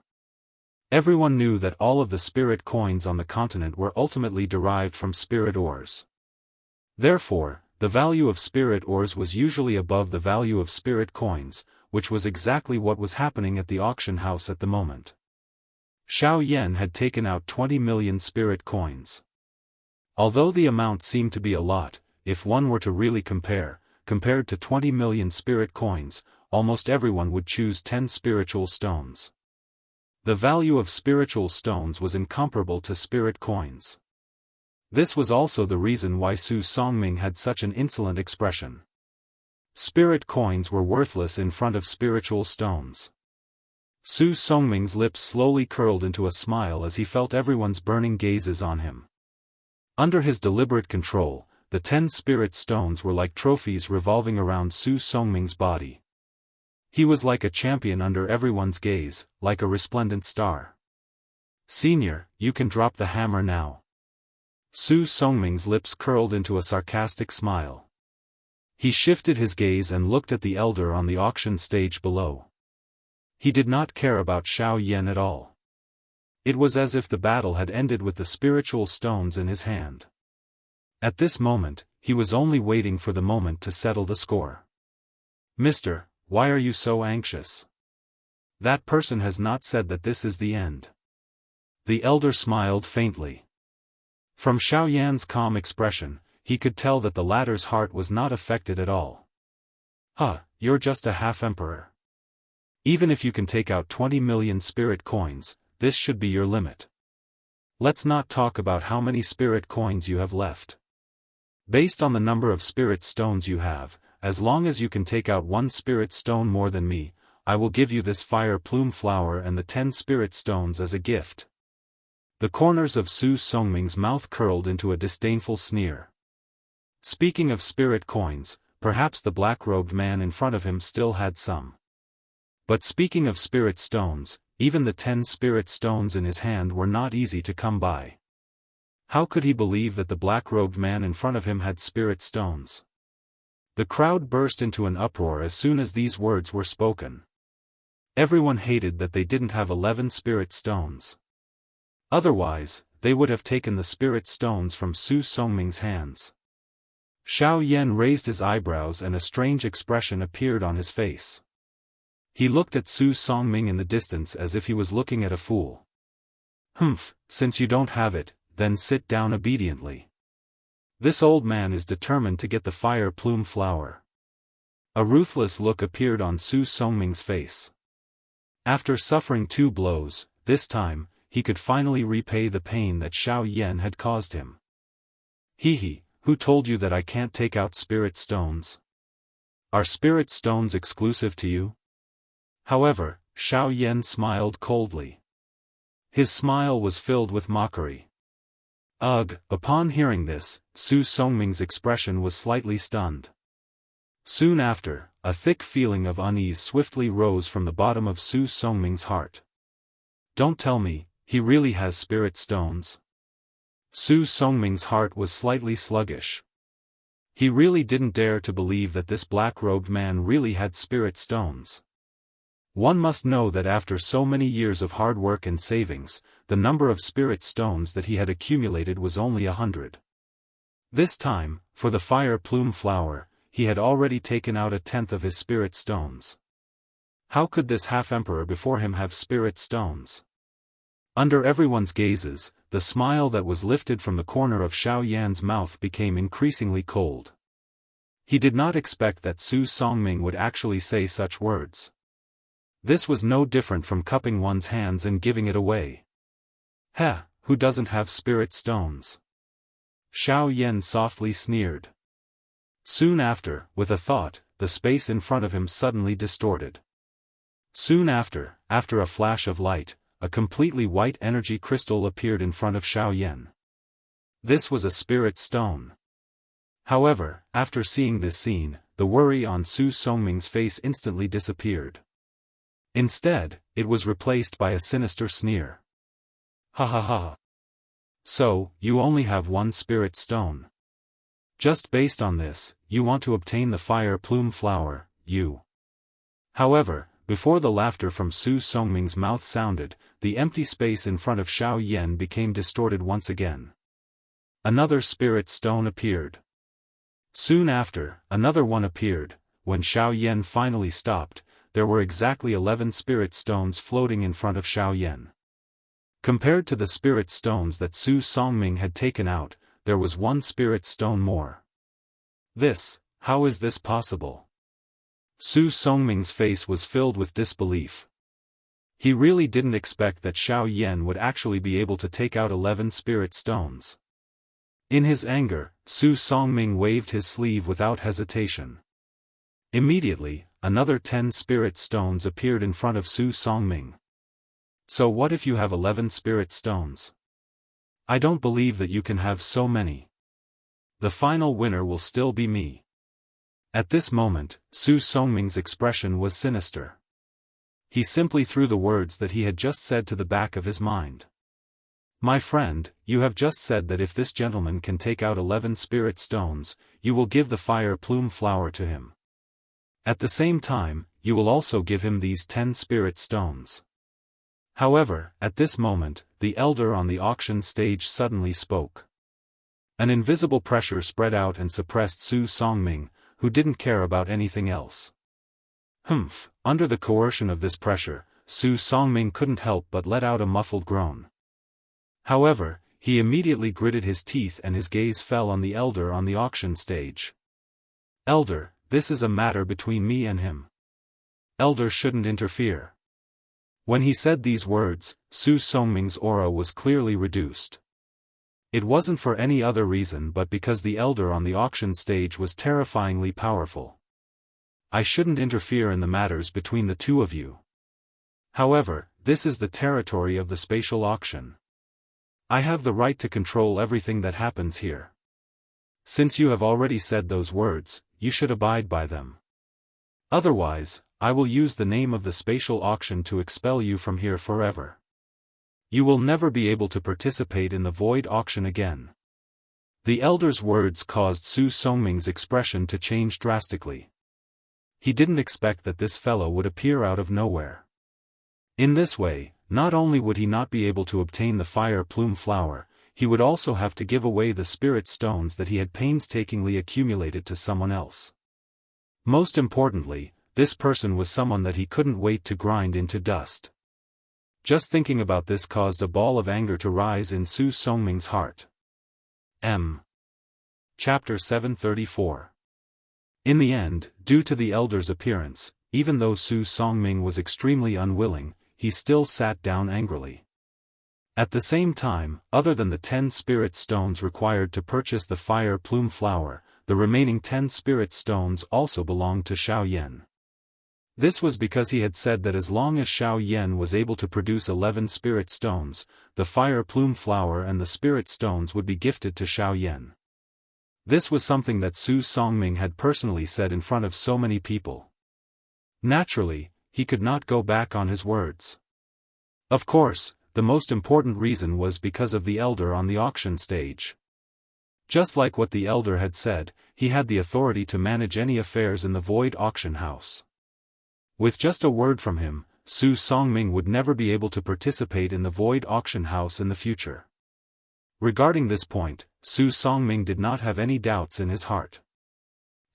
S1: Everyone knew that all of the spirit coins on the continent were ultimately derived from spirit ores. Therefore, the value of spirit ores was usually above the value of spirit coins, which was exactly what was happening at the auction house at the moment. Xiao Yan had taken out 20 million spirit coins. Although the amount seemed to be a lot, if one were to really compared to 20 million spirit coins, almost everyone would choose 10 spiritual stones. The value of spiritual stones was incomparable to spirit coins. This was also the reason why Su Songming had such an insolent expression. Spirit coins were worthless in front of spiritual stones. Su Songming's lips slowly curled into a smile as he felt everyone's burning gazes on him. Under his deliberate control, the 10 spirit stones were like trophies revolving around Su Songming's body. He was like a champion under everyone's gaze, like a resplendent star. "Senior, you can drop the hammer now." Su Songming's lips curled into a sarcastic smile. He shifted his gaze and looked at the elder on the auction stage below. He did not care about Xiao Yan at all. It was as if the battle had ended with the spiritual stones in his hand. At this moment, he was only waiting for the moment to settle the score. "Mister, why are you so anxious? That person has not said that this is the end." The elder smiled faintly. From Xiao Yan's calm expression, he could tell that the latter's heart was not affected at all. You're just a half-emperor. Even if you can take out 20 million spirit coins, this should be your limit. Let's not talk about how many spirit coins you have left. Based on the number of spirit stones you have, as long as you can take out 1 spirit stone more than me, I will give you this fire plume flower and the 10 spirit stones as a gift. The corners of Su Songming's mouth curled into a disdainful sneer. Speaking of spirit coins, perhaps the black-robed man in front of him still had some. But speaking of spirit stones, even the 10 spirit stones in his hand were not easy to come by. How could he believe that the black-robed man in front of him had spirit stones? The crowd burst into an uproar as soon as these words were spoken. Everyone hated that they didn't have 11 spirit stones. Otherwise, they would have taken the spirit stones from Su Songming's hands. Xiao Yan raised his eyebrows and a strange expression appeared on his face. He looked at Su Songming in the distance as if he was looking at a fool. Since you don't have it, then sit down obediently. This old man is determined to get the fire plume flower. A ruthless look appeared on Su Songming's face. After suffering 2 blows, this time, he could finally repay the pain that Xiao Yan had caused him. Who told you that I can't take out spirit stones? Are spirit stones exclusive to you? However, Xiao Yan smiled coldly. His smile was filled with mockery. Upon hearing this, Su Songming's expression was slightly stunned. Soon after, a thick feeling of unease swiftly rose from the bottom of Su Songming's heart. Don't tell me, he really has spirit stones? Su Songming's heart was slightly sluggish. He really didn't dare to believe that this black-robed man really had spirit stones. One must know that after so many years of hard work and savings, the number of spirit stones that he had accumulated was only 100. This time, for the fire plume flower, he had already taken out 1/10 of his spirit stones. How could this half-emperor before him have spirit stones? Under everyone's gazes, the smile that was lifted from the corner of Xiao Yan's mouth became increasingly cold. He did not expect that Su Songming would actually say such words. This was no different from cupping one's hands and giving it away. Heh, who doesn't have spirit stones? Xiao Yan softly sneered. Soon after, with a thought, the space in front of him suddenly distorted. Soon after a flash of light, a completely white energy crystal appeared in front of Xiao Yan. This was a spirit stone. However, after seeing this scene, the worry on Su Songming's face instantly disappeared. Instead, it was replaced by a sinister sneer. Ha ha ha. So, you only have one spirit stone. Just based on this, you want to obtain the fire plume flower, you. However, before the laughter from Su Songming's mouth sounded, the empty space in front of Xiao Yan became distorted once again. Another spirit stone appeared. Soon after, another one appeared. When Xiao Yan finally stopped, there were exactly 11 spirit stones floating in front of Xiao Yan. Compared to the spirit stones that Su Songming had taken out, there was one spirit stone more. How is this possible? Su Songming's face was filled with disbelief. He really didn't expect that Xiao Yan would actually be able to take out 11 spirit stones. In his anger, Su Songming waved his sleeve without hesitation. Immediately, another 10 spirit stones appeared in front of Su Songming. So what if you have 11 spirit stones? I don't believe that you can have so many. The final winner will still be me. At this moment, Su Songming's expression was sinister. He simply threw the words that he had just said to the back of his mind. My friend, you have just said that if this gentleman can take out 11 spirit stones, you will give the fire plume flower to him. At the same time, you will also give him these 10 spirit stones. However, at this moment, the elder on the auction stage suddenly spoke. An invisible pressure spread out and suppressed Su Songming, who didn't care about anything else. Under the coercion of this pressure, Su Songming couldn't help but let out a muffled groan. However, he immediately gritted his teeth and his gaze fell on the elder on the auction stage. Elder, this is a matter between me and him. Elder shouldn't interfere. When he said these words, Su Songming's aura was clearly reduced. It wasn't for any other reason but because the elder on the auction stage was terrifyingly powerful. I shouldn't interfere in the matters between the two of you. However, this is the territory of the spatial auction. I have the right to control everything that happens here. Since you have already said those words, you should abide by them. Otherwise, I will use the name of the spatial auction to expel you from here forever. You will never be able to participate in the void auction again. The elder's words caused Su Songming's expression to change drastically. He didn't expect that this fellow would appear out of nowhere. In this way, not only would he not be able to obtain the fire plume flower, he would also have to give away the spirit stones that he had painstakingly accumulated to someone else. Most importantly, this person was someone that he couldn't wait to grind into dust. Just thinking about this caused a ball of anger to rise in Su Songming's heart. Chapter 734. In the end, due to the elder's appearance, even though Su Songming was extremely unwilling, he still sat down angrily. At the same time, other than the 10 spirit stones required to purchase the fire plume flower, the remaining 10 spirit stones also belonged to Xiao Yan. This was because he had said that as long as Xiao Yan was able to produce 11 spirit stones, the fire plume flower and the spirit stones would be gifted to Xiao Yan. This was something that Su Songming had personally said in front of so many people. Naturally, he could not go back on his words. Of course, the most important reason was because of the elder on the auction stage. Just like what the elder had said, he had the authority to manage any affairs in the Void Auction House. With just a word from him, Su Songming would never be able to participate in the Void Auction House in the future. Regarding this point, Su Songming did not have any doubts in his heart.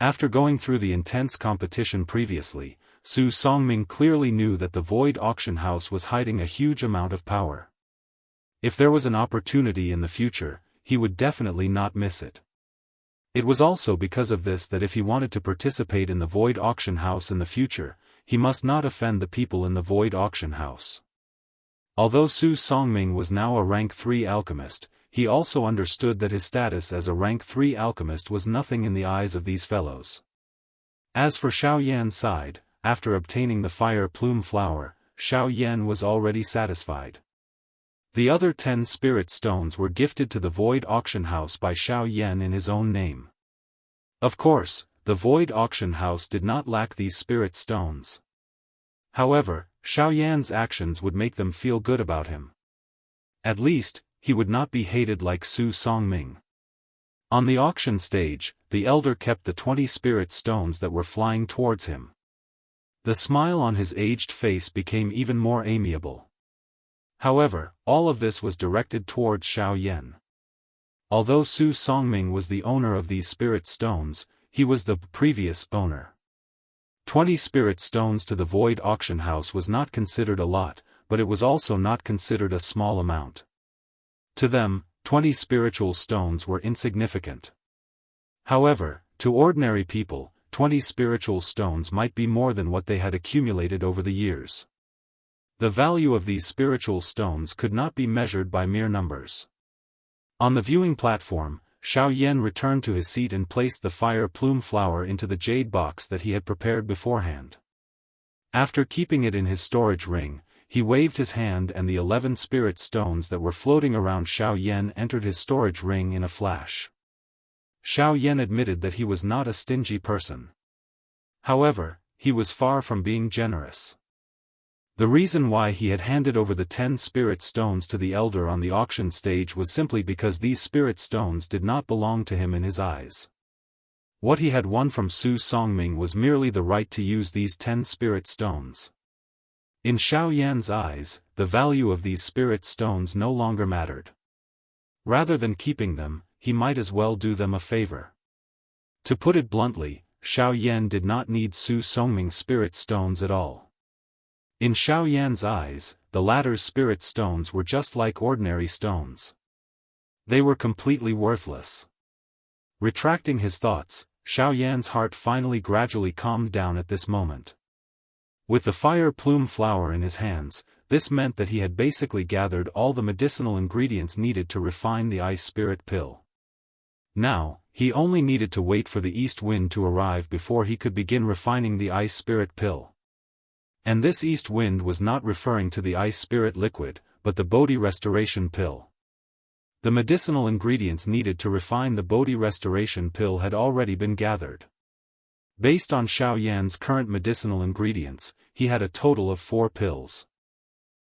S1: After going through the intense competition previously, Su Songming clearly knew that the Void Auction House was hiding a huge amount of power. If there was an opportunity in the future, he would definitely not miss it. It was also because of this that if he wanted to participate in the Void Auction House in the future, he must not offend the people in the Void Auction House. Although Su Songming was now a rank 3 alchemist, he also understood that his status as a rank 3 alchemist was nothing in the eyes of these fellows. As for Xiao Yan's side, after obtaining the fire plume flower, Xiao Yan was already satisfied. The other 10 spirit stones were gifted to the Void Auction House by Xiao Yan in his own name. Of course, the Void Auction House did not lack these spirit stones. However, Xiao Yan's actions would make them feel good about him. At least, he would not be hated like Su Songming. On the auction stage, the elder kept the 20 spirit stones that were flying towards him. The smile on his aged face became even more amiable. However, all of this was directed towards Xiao Yan. Although Su Songming was the owner of these spirit stones, he was the previous owner. 20 spirit stones to the Void Auction House was not considered a lot, but it was also not considered a small amount. To them, 20 spiritual stones were insignificant. However, to ordinary people, 20 spiritual stones might be more than what they had accumulated over the years. The value of these spiritual stones could not be measured by mere numbers. On the viewing platform, Xiao Yan returned to his seat and placed the fire plume flower into the jade box that he had prepared beforehand. After keeping it in his storage ring, he waved his hand and the 11 spirit stones that were floating around Xiao Yan entered his storage ring in a flash. Xiao Yan admitted that he was not a stingy person. However, he was far from being generous. The reason why he had handed over the 10 spirit stones to the elder on the auction stage was simply because these spirit stones did not belong to him in his eyes. What he had won from Su Songming was merely the right to use these 10 spirit stones. In Xiao Yan's eyes, the value of these spirit stones no longer mattered. Rather than keeping them, he might as well do them a favor. To put it bluntly, Xiao Yan did not need Su Songming's spirit stones at all. In Xiao Yan's eyes, the latter's spirit stones were just like ordinary stones. They were completely worthless. Retracting his thoughts, Xiao Yan's heart finally gradually calmed down at this moment. With the fire plume flower in his hands, this meant that he had basically gathered all the medicinal ingredients needed to refine the ice spirit pill. Now, he only needed to wait for the east wind to arrive before he could begin refining the ice spirit pill. And this east wind was not referring to the ice spirit liquid, but the Bodhi restoration pill. The medicinal ingredients needed to refine the Bodhi restoration pill had already been gathered. Based on Xiao Yan's current medicinal ingredients, he had a total of 4 pills.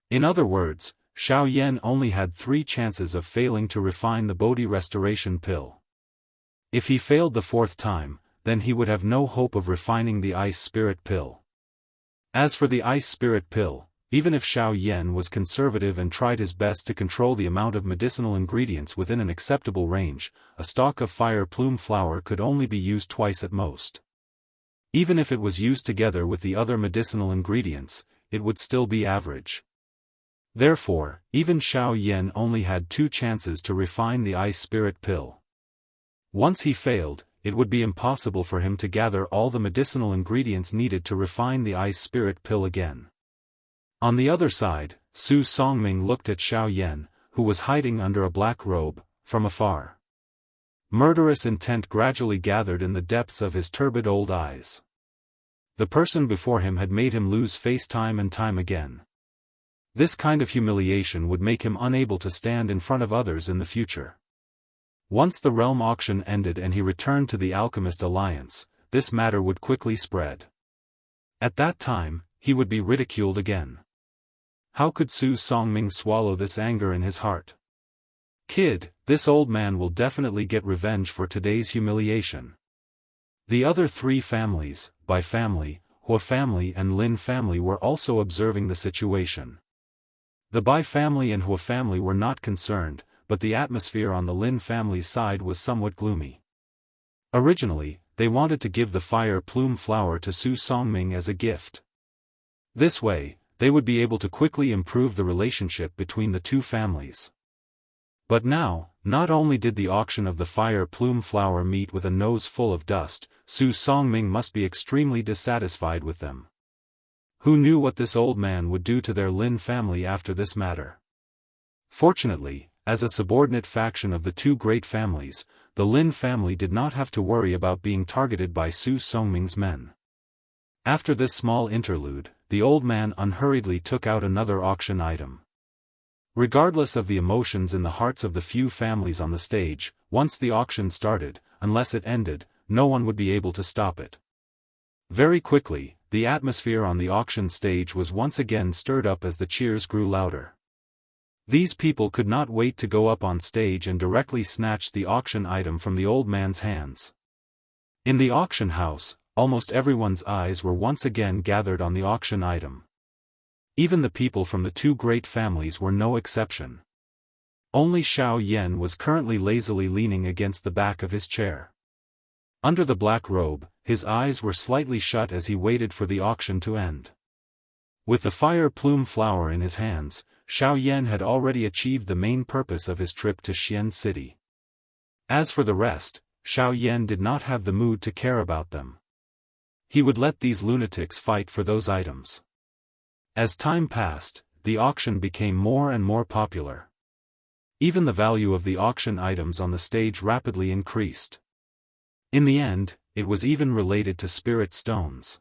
S1: In other words, Xiao Yan only had 3 chances of failing to refine the Bodhi restoration pill. If he failed the 4th time, then he would have no hope of refining the ice spirit pill. As for the ice spirit pill, even if Xiao Yan was conservative and tried his best to control the amount of medicinal ingredients within an acceptable range, a stalk of fire plume flower could only be used twice at most. Even if it was used together with the other medicinal ingredients, it would still be average. Therefore, even Xiao Yan only had 2 chances to refine the ice spirit pill. Once he failed, it would be impossible for him to gather all the medicinal ingredients needed to refine the ice spirit pill again. On the other side, Su Songming looked at Xiao Yan, who was hiding under a black robe, from afar. Murderous intent gradually gathered in the depths of his turbid old eyes. The person before him had made him lose face time and time again. This kind of humiliation would make him unable to stand in front of others in the future. Once the realm auction ended and he returned to the Alchemist Alliance, this matter would quickly spread. At that time, he would be ridiculed again. How could Su Songming swallow this anger in his heart? Kid, this old man will definitely get revenge for today's humiliation. The other three families, Bai family, Hua family and Lin family were also observing the situation. The Bai family and Hua family were not concerned, but the atmosphere on the Lin family's side was somewhat gloomy. Originally, they wanted to give the fire plume flower to Su Songming as a gift. This way, they would be able to quickly improve the relationship between the two families. But now, not only did the auction of the fire plume flower meet with a nose full of dust, Su Songming must be extremely dissatisfied with them. Who knew what this old man would do to their Lin family after this matter? Fortunately, as a subordinate faction of the two great families, the Lin family did not have to worry about being targeted by Su Songming's men. After this small interlude, the old man unhurriedly took out another auction item. Regardless of the emotions in the hearts of the few families on the stage, once the auction started, unless it ended, no one would be able to stop it. Very quickly, the atmosphere on the auction stage was once again stirred up as the cheers grew louder. These people could not wait to go up on stage and directly snatch the auction item from the old man's hands. In the auction house, almost everyone's eyes were once again gathered on the auction item. Even the people from the two great families were no exception. Only Xiao Yan was currently lazily leaning against the back of his chair. Under the black robe, his eyes were slightly shut as he waited for the auction to end. With the fire plume flower in his hands, Xiao Yan had already achieved the main purpose of his trip to Xian City. As for the rest, Xiao Yan did not have the mood to care about them. He would let these lunatics fight for those items. As time passed, the auction became more and more popular. Even the value of the auction items on the stage rapidly increased. In the end, it was even related to spirit stones.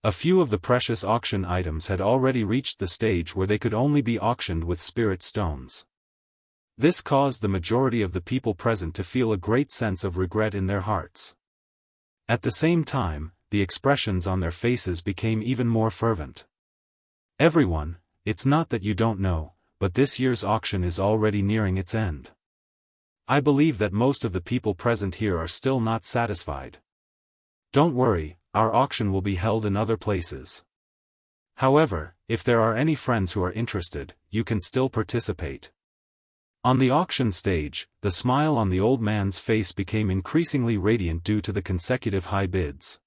S1: A few of the precious auction items had already reached the stage where they could only be auctioned with spirit stones. This caused the majority of the people present to feel a great sense of regret in their hearts. At the same time, the expressions on their faces became even more fervent. Everyone, it's not that you don't know, but this year's auction is already nearing its end. I believe that most of the people present here are still not satisfied. Don't worry, our auction will be held in other places. However, if there are any friends who are interested, you can still participate. On the auction stage, the smile on the old man's face became increasingly radiant due to the consecutive high bids.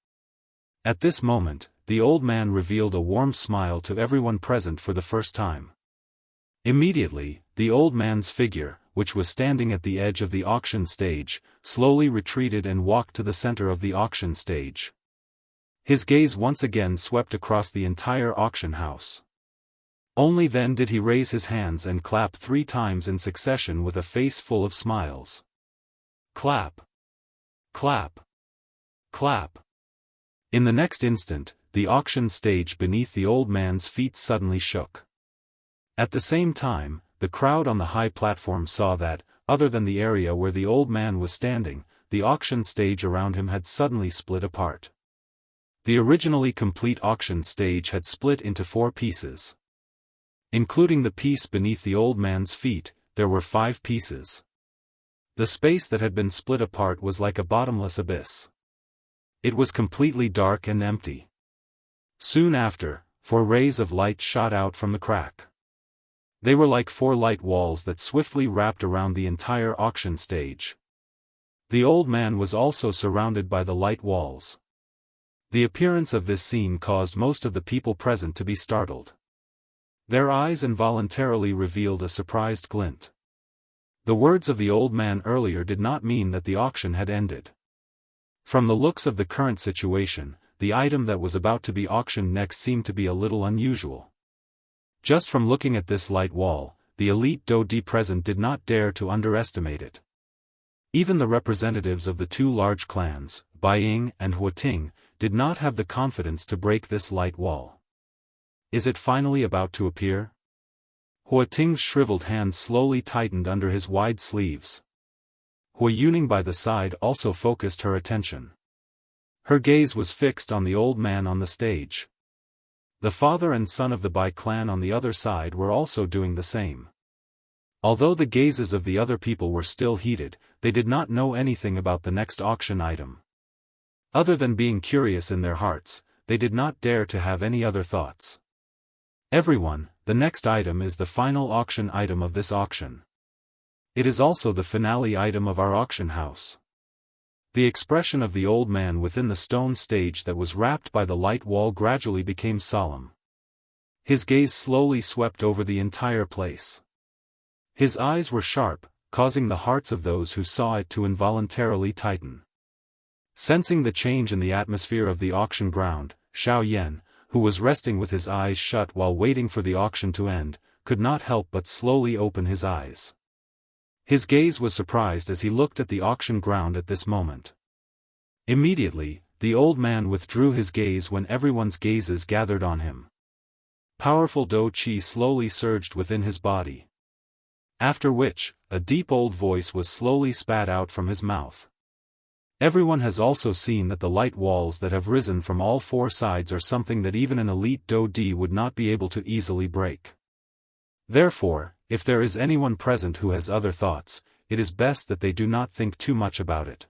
S1: At this moment, the old man revealed a warm smile to everyone present for the first time. Immediately, the old man's figure, which was standing at the edge of the auction stage, slowly retreated and walked to the center of the auction stage. His gaze once again swept across the entire auction house. Only then did he raise his hands and clap 3 times in succession with a face full of smiles. Clap. Clap. Clap. In the next instant, the auction stage beneath the old man's feet suddenly shook. At the same time, the crowd on the high platform saw that, other than the area where the old man was standing, the auction stage around him had suddenly split apart. The originally complete auction stage had split into 4 pieces. Including the piece beneath the old man's feet, there were 5 pieces. The space that had been split apart was like a bottomless abyss. It was completely dark and empty. Soon after, 4 rays of light shot out from the crack. They were like 4 light walls that swiftly wrapped around the entire auction stage. The old man was also surrounded by the light walls. The appearance of this scene caused most of the people present to be startled. Their eyes involuntarily revealed a surprised glint. The words of the old man earlier did not mean that the auction had ended. From the looks of the current situation, the item that was about to be auctioned next seemed to be a little unusual. Just from looking at this light wall, the elite Dou present did not dare to underestimate it. Even the representatives of the 2 large clans, Baiying and Huating, did not have the confidence to break this light wall. Is it finally about to appear? Huating's shriveled hands slowly tightened under his wide sleeves. Hua Yuning by the side also focused her attention. Her gaze was fixed on the old man on the stage. The father and son of the Bai clan on the other side were also doing the same. Although the gazes of the other people were still heated, they did not know anything about the next auction item. Other than being curious in their hearts, they did not dare to have any other thoughts. Everyone, the next item is the final auction item of this auction. It is also the finale item of our auction house. The expression of the old man within the stone stage that was wrapped by the light wall gradually became solemn. His gaze slowly swept over the entire place. His eyes were sharp, causing the hearts of those who saw it to involuntarily tighten. Sensing the change in the atmosphere of the auction ground, Xiao Yan, who was resting with his eyes shut while waiting for the auction to end, could not help but slowly open his eyes. His gaze was surprised as he looked at the auction ground at this moment. Immediately, the old man withdrew his gaze when everyone's gazes gathered on him. Powerful Dou Qi slowly surged within his body. After which, a deep old voice was slowly spat out from his mouth. Everyone has also seen that the light walls that have risen from all four sides are something that even an elite Dou Di would not be able to easily break. Therefore, if there is anyone present who has other thoughts, it is best that they do not think too much about it.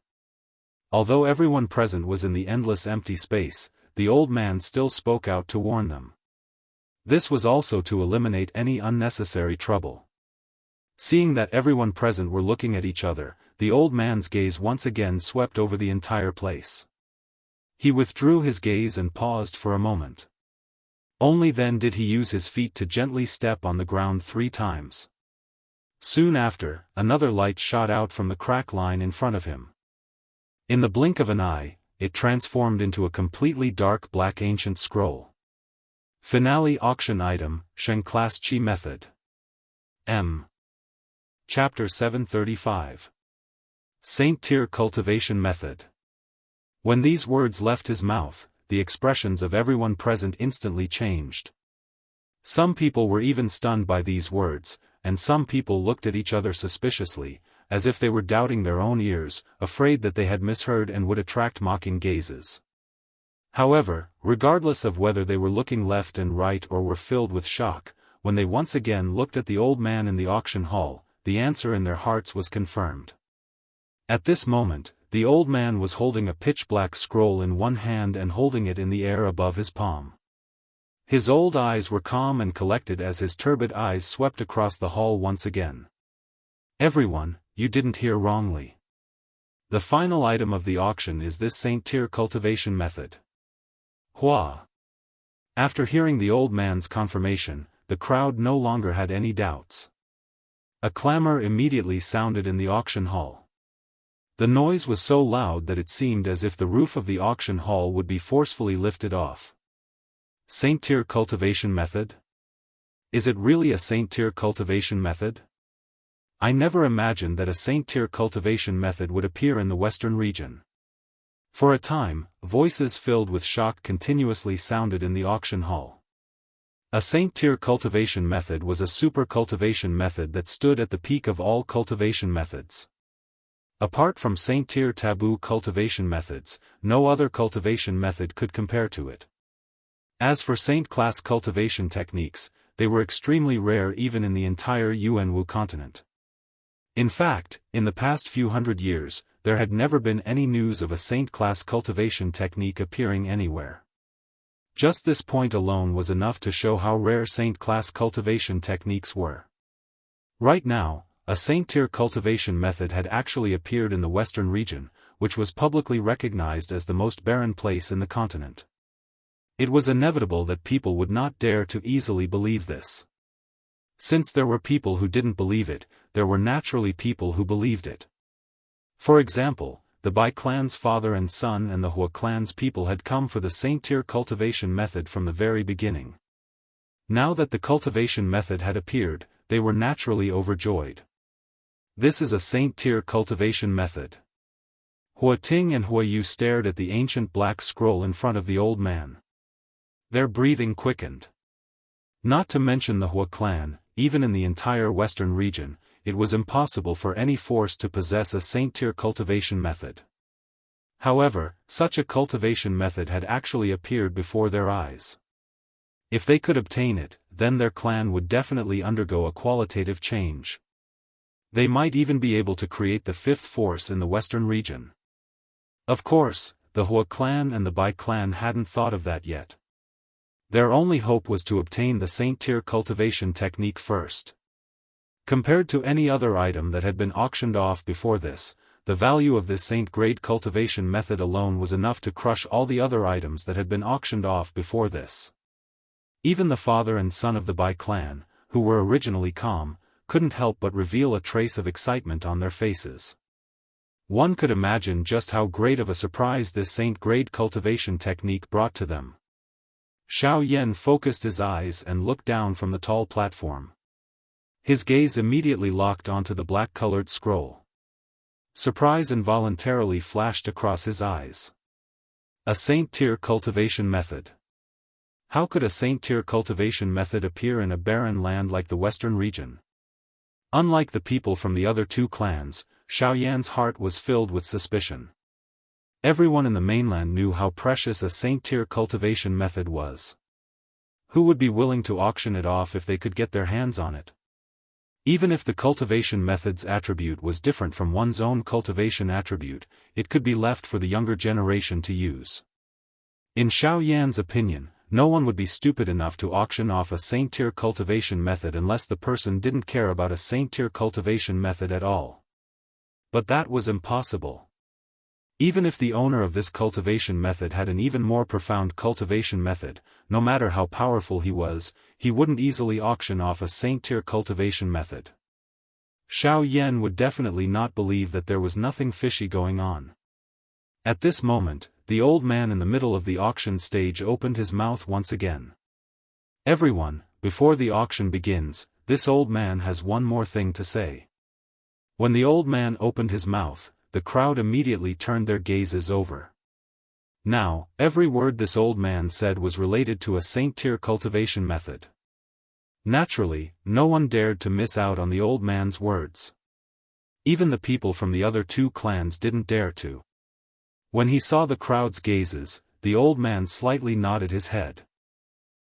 S1: Although everyone present was in the endless empty space, the old man still spoke out to warn them. This was also to eliminate any unnecessary trouble. Seeing that everyone present were looking at each other, the old man's gaze once again swept over the entire place. He withdrew his gaze and paused for a moment. Only then did he use his feet to gently step on the ground 3 times. Soon after, another light shot out from the crack line in front of him. In the blink of an eye, it transformed into a completely dark black ancient scroll. Finale auction item, Shen Class Chi Method. M. Chapter 735. Saint Tier Cultivation Method. When these words left his mouth, the expressions of everyone present instantly changed. Some people were even stunned by these words, and some people looked at each other suspiciously, as if they were doubting their own ears, afraid that they had misheard and would attract mocking gazes. However, regardless of whether they were looking left and right or were filled with shock, when they once again looked at the old man in the auction hall, the answer in their hearts was confirmed. At this moment, the old man was holding a pitch-black scroll in one hand and holding it in the air above his palm. His old eyes were calm and collected as his turbid eyes swept across the hall once again. Everyone, you didn't hear wrongly. The final item of the auction is this Saint Tier Cultivation Method. Hua. After hearing the old man's confirmation, the crowd no longer had any doubts. A clamor immediately sounded in the auction hall. The noise was so loud that it seemed as if the roof of the auction hall would be forcefully lifted off. Saint Tier Cultivation Method? Is it really a Saint Tier Cultivation Method? I never imagined that a Saint Tier Cultivation Method would appear in the Western region. For a time, voices filled with shock continuously sounded in the auction hall. A Saint Tier Cultivation Method was a super cultivation method that stood at the peak of all cultivation methods. Apart from Saint Tier taboo cultivation methods, no other cultivation method could compare to it. As for Saint class cultivation techniques, they were extremely rare even in the entire Yuanwu continent. In fact, in the past few hundred years, there had never been any news of a Saint class cultivation technique appearing anywhere. Just this point alone was enough to show how rare Saint class cultivation techniques were. Right now, a Saint Tier cultivation method had actually appeared in the Western region, which was publicly recognized as the most barren place in the continent. It was inevitable that people would not dare to easily believe this. Since there were people who didn't believe it, there were naturally people who believed it. For example, the Bai clan's father and son and the Hua clan's people had come for the Saint Tier cultivation method from the very beginning. Now that the cultivation method had appeared, they were naturally overjoyed. This is a Saint Tier cultivation method. Hua Ting and Hua Yu stared at the ancient black scroll in front of the old man. Their breathing quickened. Not to mention the Hua clan, even in the entire Western region, it was impossible for any force to possess a Saint Tier cultivation method. However, such a cultivation method had actually appeared before their eyes. If they could obtain it, then their clan would definitely undergo a qualitative change. They might even be able to create the fifth force in the western region. Of course, the Hua clan and the Bai clan hadn't thought of that yet. Their only hope was to obtain the Saint-tier cultivation technique first. Compared to any other item that had been auctioned off before this, the value of this Saint-grade cultivation method alone was enough to crush all the other items that had been auctioned off before this. Even the father and son of the Bai clan, who were originally calm, couldn't help but reveal a trace of excitement on their faces. One could imagine just how great of a surprise this Saint-grade cultivation technique brought to them. Xiao Yan focused his eyes and looked down from the tall platform. His gaze immediately locked onto the black-colored scroll. Surprise involuntarily flashed across his eyes. A Saint-tier cultivation method. How could a Saint-tier cultivation method appear in a barren land like the western region? Unlike the people from the other two clans, Xiao Yan's heart was filled with suspicion. Everyone in the mainland knew how precious a Saint-tier cultivation method was. Who would be willing to auction it off if they could get their hands on it? Even if the cultivation method's attribute was different from one's own cultivation attribute, it could be left for the younger generation to use. In Xiao Yan's opinion, no one would be stupid enough to auction off a Saint-tier cultivation method unless the person didn't care about a Saint-tier cultivation method at all. But that was impossible. Even if the owner of this cultivation method had an even more profound cultivation method, no matter how powerful he wouldn't easily auction off a Saint-tier cultivation method. Xiao Yan would definitely not believe that there was nothing fishy going on. At this moment, the old man in the middle of the auction stage opened his mouth once again. Everyone, before the auction begins, this old man has one more thing to say. When the old man opened his mouth, the crowd immediately turned their gazes over. Now, every word this old man said was related to a Saint-tier cultivation method. Naturally, no one dared to miss out on the old man's words. Even the people from the other two clans didn't dare to. When he saw the crowd's gazes, the old man slightly nodded his head.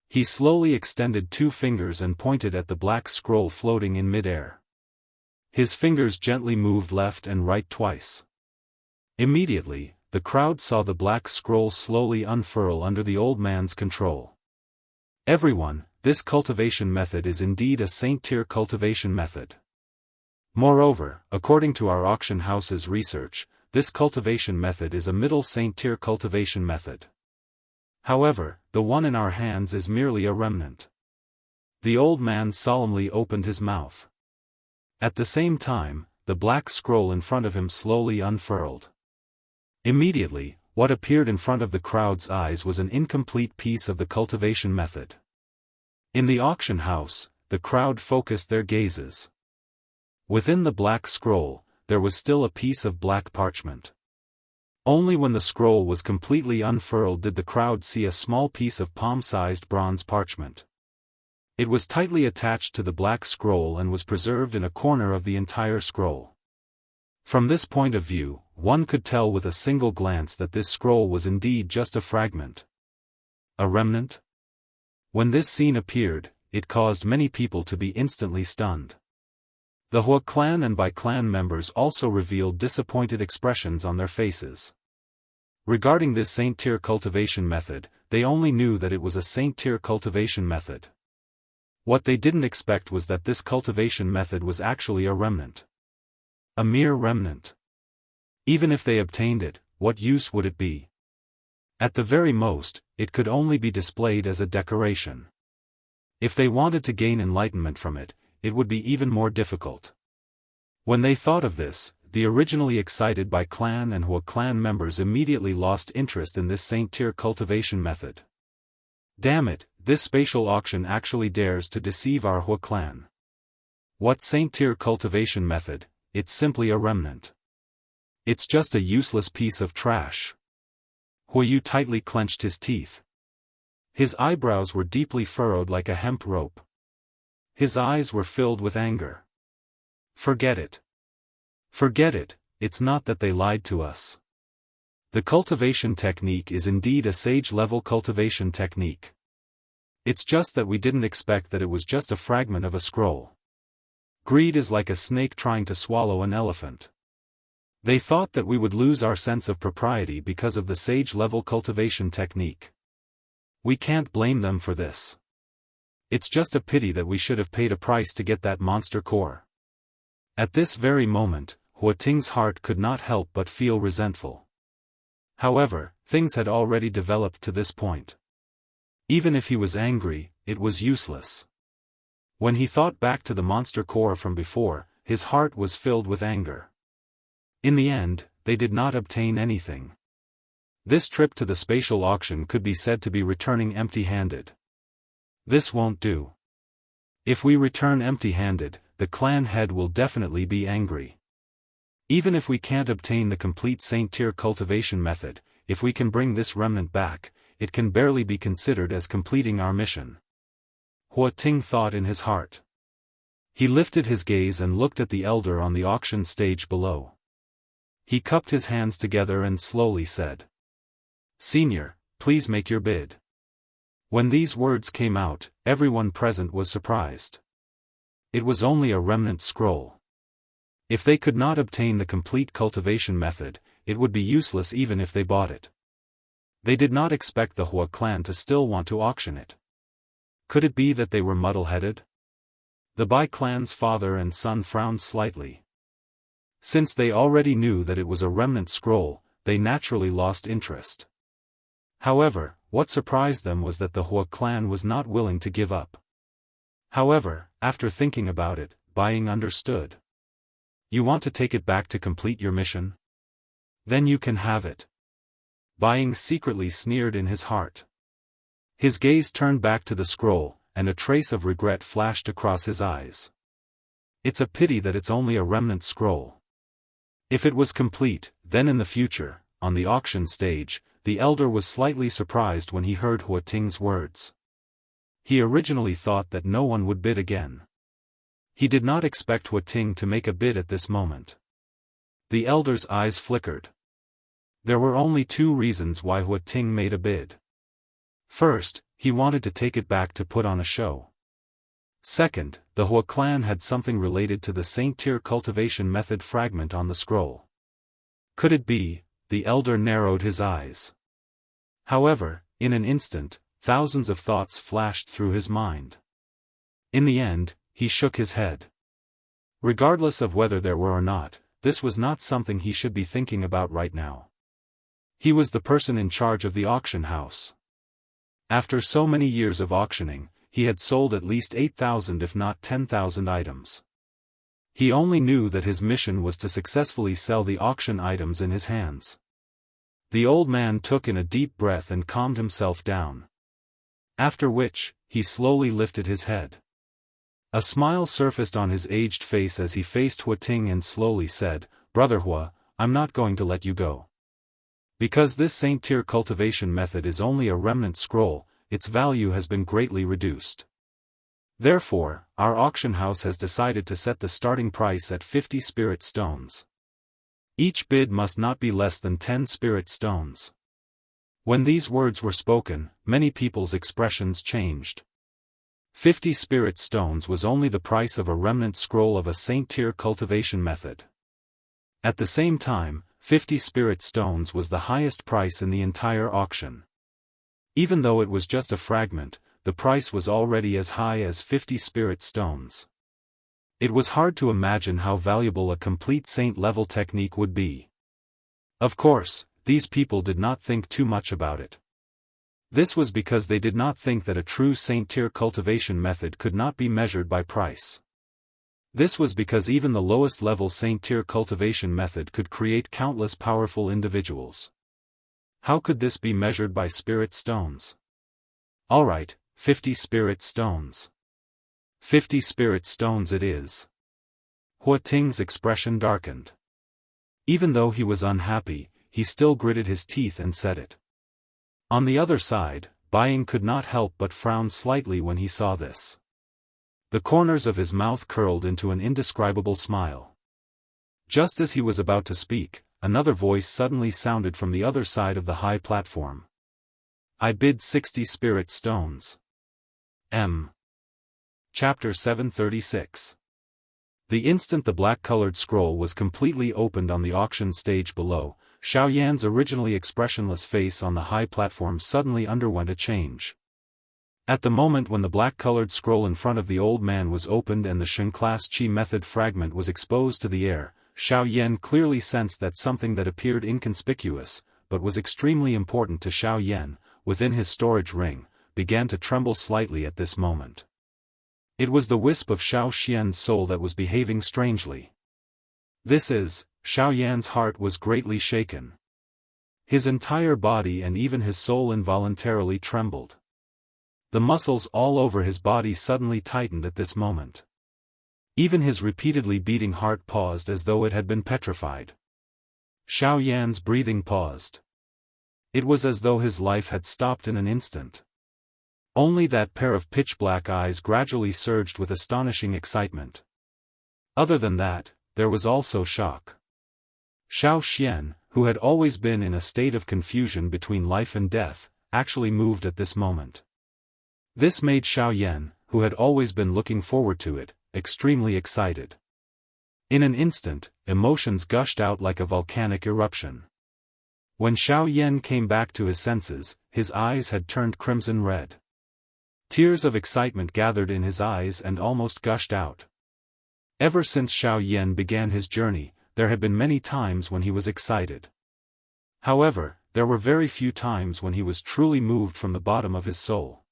S1: He slowly extended two fingers and pointed at the black scroll floating in mid-air. His fingers gently moved left and right twice. Immediately, the crowd saw the black scroll slowly unfurl under the old man's control. Everyone, this cultivation method is indeed a Saint-tier cultivation method. Moreover, according to our auction house's research, this cultivation method is a middle Saint-tier cultivation method. However, the one in our hands is merely a remnant. The old man solemnly opened his mouth. At the same time, the black scroll in front of him slowly unfurled. Immediately, what appeared in front of the crowd's eyes was an incomplete piece of the cultivation method. In the auction house, the crowd focused their gazes. Within the black scroll, there was still a piece of black parchment. Only when the scroll was completely unfurled did the crowd see a small piece of palm-sized bronze parchment. It was tightly attached to the black scroll and was preserved in a corner of the entire scroll. From this point of view, one could tell with a single glance that this scroll was indeed just a fragment. A remnant? When this scene appeared, it caused many people to be instantly stunned. The Hua clan and Bai clan members also revealed disappointed expressions on their faces. Regarding this Saint-tier cultivation method, they only knew that it was a Saint-tier cultivation method. What they didn't expect was that this cultivation method was actually a remnant. A mere remnant. Even if they obtained it, what use would it be? At the very most, it could only be displayed as a decoration. If they wanted to gain enlightenment from it, it would be even more difficult. When they thought of this, the originally excited Bai clan and Hua clan members immediately lost interest in this Saint-tier cultivation method. Damn it, this spatial auction actually dares to deceive our Hua clan. What Saint-tier cultivation method? It's simply a remnant. It's just a useless piece of trash. Huiyu tightly clenched his teeth. His eyebrows were deeply furrowed like a hemp rope. His eyes were filled with anger. Forget it. Forget it, it's not that they lied to us. The cultivation technique is indeed a sage-level cultivation technique. It's just that we didn't expect that it was just a fragment of a scroll. Greed is like a snake trying to swallow an elephant. They thought that we would lose our sense of propriety because of the sage-level cultivation technique. We can't blame them for this. It's just a pity that we should have paid a price to get that monster core. At this very moment, Huating's heart could not help but feel resentful. However, things had already developed to this point. Even if he was angry, it was useless. When he thought back to the monster core from before, his heart was filled with anger. In the end, they did not obtain anything. This trip to the spatial auction could be said to be returning empty-handed. This won't do. If we return empty-handed, the clan head will definitely be angry. Even if we can't obtain the complete Saint-tier cultivation method, if we can bring this remnant back, it can barely be considered as completing our mission. Huating thought in his heart. He lifted his gaze and looked at the elder on the auction stage below. He cupped his hands together and slowly said, "Senior, please make your bid." When these words came out, everyone present was surprised. It was only a remnant scroll. If they could not obtain the complete cultivation method, it would be useless even if they bought it. They did not expect the Hua clan to still want to auction it. Could it be that they were muddle-headed? The Bai clan's father and son frowned slightly. Since they already knew that it was a remnant scroll, they naturally lost interest. However, what surprised them was that the Hua clan was not willing to give up. However, after thinking about it, Buying understood. You want to take it back to complete your mission? Then you can have it. Buying secretly sneered in his heart. His gaze turned back to the scroll, and a trace of regret flashed across his eyes. It's a pity that it's only a remnant scroll. If it was complete, then in the future, on the auction stage, the elder was slightly surprised when he heard Huating's words. He originally thought that no one would bid again. He did not expect Huating to make a bid at this moment. The elder's eyes flickered. There were only two reasons why Huating made a bid. First, he wanted to take it back to put on a show. Second, the Hua clan had something related to the Saint-tier cultivation method fragment on the scroll. Could it be? The elder narrowed his eyes. However, in an instant, thousands of thoughts flashed through his mind. In the end, he shook his head. Regardless of whether there were or not, this was not something he should be thinking about right now. He was the person in charge of the auction house. After so many years of auctioning, he had sold at least 8,000 if not 10,000 items. He only knew that his mission was to successfully sell the auction items in his hands. The old man took in a deep breath and calmed himself down. After which, he slowly lifted his head. A smile surfaced on his aged face as he faced Huating and slowly said, "Brother Hua, I'm not going to let you go. Because this Saint-tier cultivation method is only a remnant scroll, its value has been greatly reduced. Therefore, our auction house has decided to set the starting price at 50 spirit stones. Each bid must not be less than 10 spirit stones." When these words were spoken, many people's expressions changed. 50 spirit stones was only the price of a remnant scroll of a Saint-tier cultivation method. At the same time, 50 spirit stones was the highest price in the entire auction. Even though it was just a fragment, the price was already as high as 50 spirit stones. It was hard to imagine how valuable a complete saint-level technique would be. Of course, these people did not think too much about it. This was because they did not think that a true saint-tier cultivation method could not be measured by price. This was because even the lowest level saint-tier cultivation method could create countless powerful individuals. How could this be measured by spirit stones? Alright, 50 spirit stones. 50 spirit stones it is. Huating's expression darkened. Even though he was unhappy, he still gritted his teeth and said it. On the other side, Buying could not help but frown slightly when he saw this. The corners of his mouth curled into an indescribable smile. Just as he was about to speak, another voice suddenly sounded from the other side of the high platform. "I bid 60 spirit stones." Chapter 736. The instant the black-colored scroll was completely opened on the auction stage below, Xiao Yan's originally expressionless face on the high platform suddenly underwent a change. At the moment when the black-colored scroll in front of the old man was opened and the Shen-class Qi method fragment was exposed to the air, Xiao Yan clearly sensed that something that appeared inconspicuous, but was extremely important to Xiao Yan, within his storage ring, began to tremble slightly at this moment. It was the wisp of Xiao Xian's soul that was behaving strangely. Xiao Yan's heart was greatly shaken. His entire body and even his soul involuntarily trembled. The muscles all over his body suddenly tightened at this moment. Even his repeatedly beating heart paused as though it had been petrified. Xiao Yan's breathing paused. It was as though his life had stopped in an instant. Only that pair of pitch-black eyes gradually surged with astonishing excitement. Other than that, there was also shock. Xiao Xian, who had always been in a state of confusion between life and death, actually moved at this moment. This made Xiao Yan, who had always been looking forward to it, extremely excited. In an instant, emotions gushed out like a volcanic eruption. When Xiao Yan came back to his senses, his eyes had turned crimson red. Tears of excitement gathered in his eyes and almost gushed out. Ever since Xiao Yan began his journey, there had been many times when he was excited. However, there were very few times when he was truly moved from the bottom of his soul.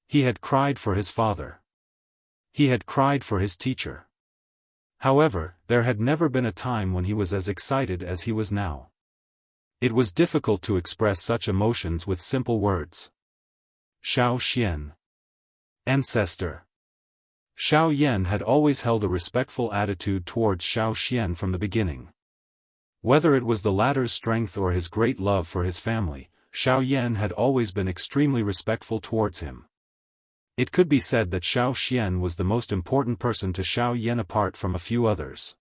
S1: He had cried for his father. He had cried for his teacher. However, there had never been a time when he was as excited as he was now. It was difficult to express such emotions with simple words. Xiao Xian. Ancestor. Xiao Yan had always held a respectful attitude towards Xiao Xian from the beginning. Whether it was the latter's strength or his great love for his family, Xiao Yan had always been extremely respectful towards him. It could be said that Xiao Xian was the most important person to Xiao Yan apart from a few others.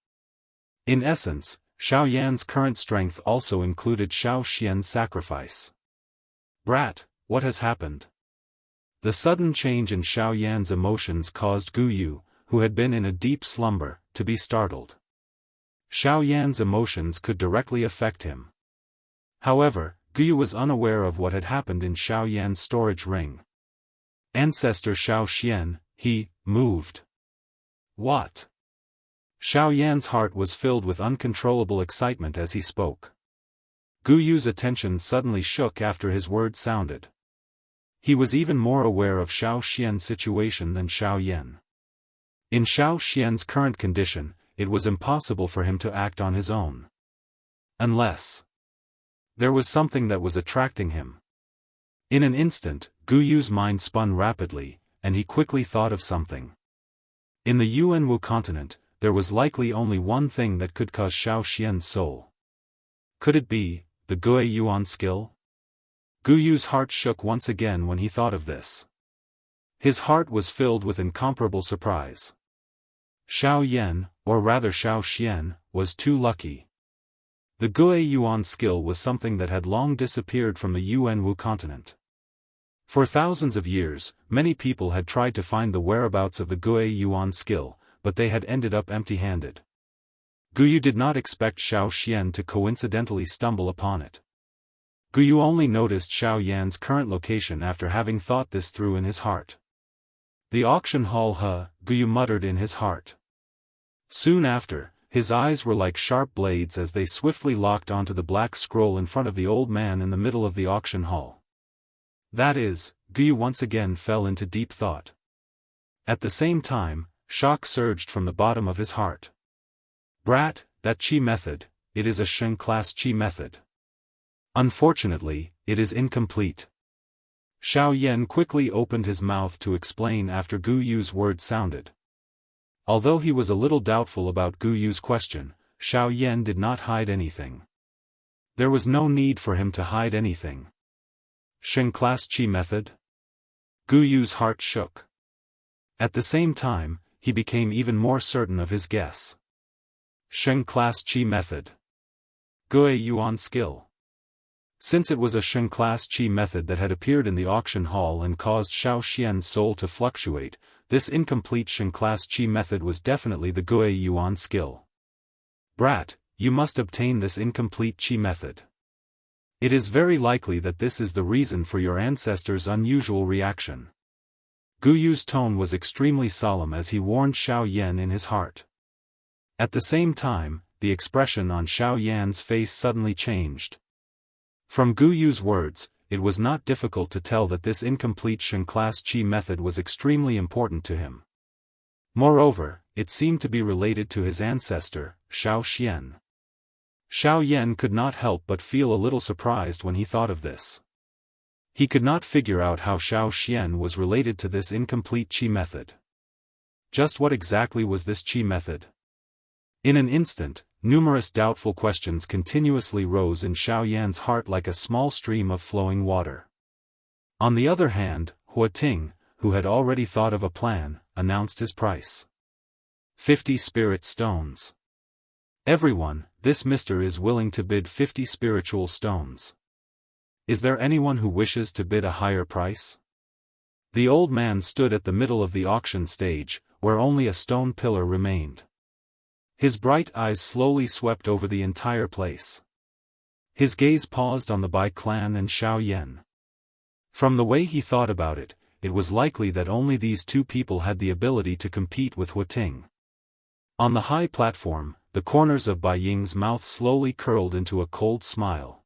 S1: In essence, Xiao Yan's current strength also included Xiao Xian's sacrifice. Brat, what has happened? The sudden change in Xiao Yan's emotions caused Gu Yu, who had been in a deep slumber, to be startled. Xiao Yan's emotions could directly affect him. However, Gu Yu was unaware of what had happened in Xiao Yan's storage ring. Ancestor Xiao Xian, he moved. What? Xiao Yan's heart was filled with uncontrollable excitement as he spoke. Gu Yu's attention suddenly shook after his words sounded. He was even more aware of Xiao Xian's situation than Xiao Yan. In Xiao Xian's current condition, it was impossible for him to act on his own. Unless there was something that was attracting him. In an instant, Gu Yu's mind spun rapidly, and he quickly thought of something. In the Yuanwu continent, there was likely only one thing that could cause Xiao Xian's soul. Could it be the Gue Yuan skill? Gu Yu's heart shook once again when he thought of this. His heart was filled with incomparable surprise. Xiao Yan, or rather Xiao Xian, was too lucky. The Gue Yuan skill was something that had long disappeared from the Yuanwu continent. For thousands of years, many people had tried to find the whereabouts of the Gue Yuan skill, but they had ended up empty-handed. Gu Yu did not expect Xiao Xian to coincidentally stumble upon it. Gu Yu only noticed Xiao Yan's current location after having thought this through in his heart. The auction hall Gu Yu muttered in his heart. Soon after, his eyes were like sharp blades as they swiftly locked onto the black scroll in front of the old man in the middle of the auction hall. That is, Gu Yu once again fell into deep thought. At the same time, shock surged from the bottom of his heart. Brat, that Qi method, it is a Shen-class Qi method. Unfortunately, it is incomplete. Xiao Yan quickly opened his mouth to explain after Gu Yu's words sounded. Although he was a little doubtful about Gu Yu's question, Xiao Yan did not hide anything. There was no need for him to hide anything. Shen-class Qi method? Gu Yu's heart shook. At the same time, he became even more certain of his guess. Shen-class Qi method. Gue Yuan skill. Since it was a Shen-class Qi method that had appeared in the auction hall and caused Xiao Xian's soul to fluctuate, this incomplete Shen class Qi method was definitely the Gui Yuan skill. Brat, you must obtain this incomplete Qi method. It is very likely that this is the reason for your ancestors' unusual reaction. Gu Yu's tone was extremely solemn as he warned Xiao Yan in his heart. At the same time, the expression on Xiao Yan's face suddenly changed. From Gu Yu's words, it was not difficult to tell that this incomplete Shen class Qi method was extremely important to him. Moreover, it seemed to be related to his ancestor, Xiao Xian. Xiao Yan could not help but feel a little surprised when he thought of this. He could not figure out how Xiao Xian was related to this incomplete Qi method. Just what exactly was this Qi method? In an instant, numerous doubtful questions continuously rose in Xiao Yan's heart like a small stream of flowing water. On the other hand, Hua Ting, who had already thought of a plan, announced his price. 50 spirit stones. Everyone, this mister is willing to bid 50 spiritual stones. Is there anyone who wishes to bid a higher price? The old man stood at the middle of the auction stage, where only a stone pillar remained. His bright eyes slowly swept over the entire place. His gaze paused on the Bai clan and Xiao Yan. From the way he thought about it, it was likely that only these two people had the ability to compete with Hua Ting. On the high platform, the corners of Bai Ying's mouth slowly curled into a cold smile.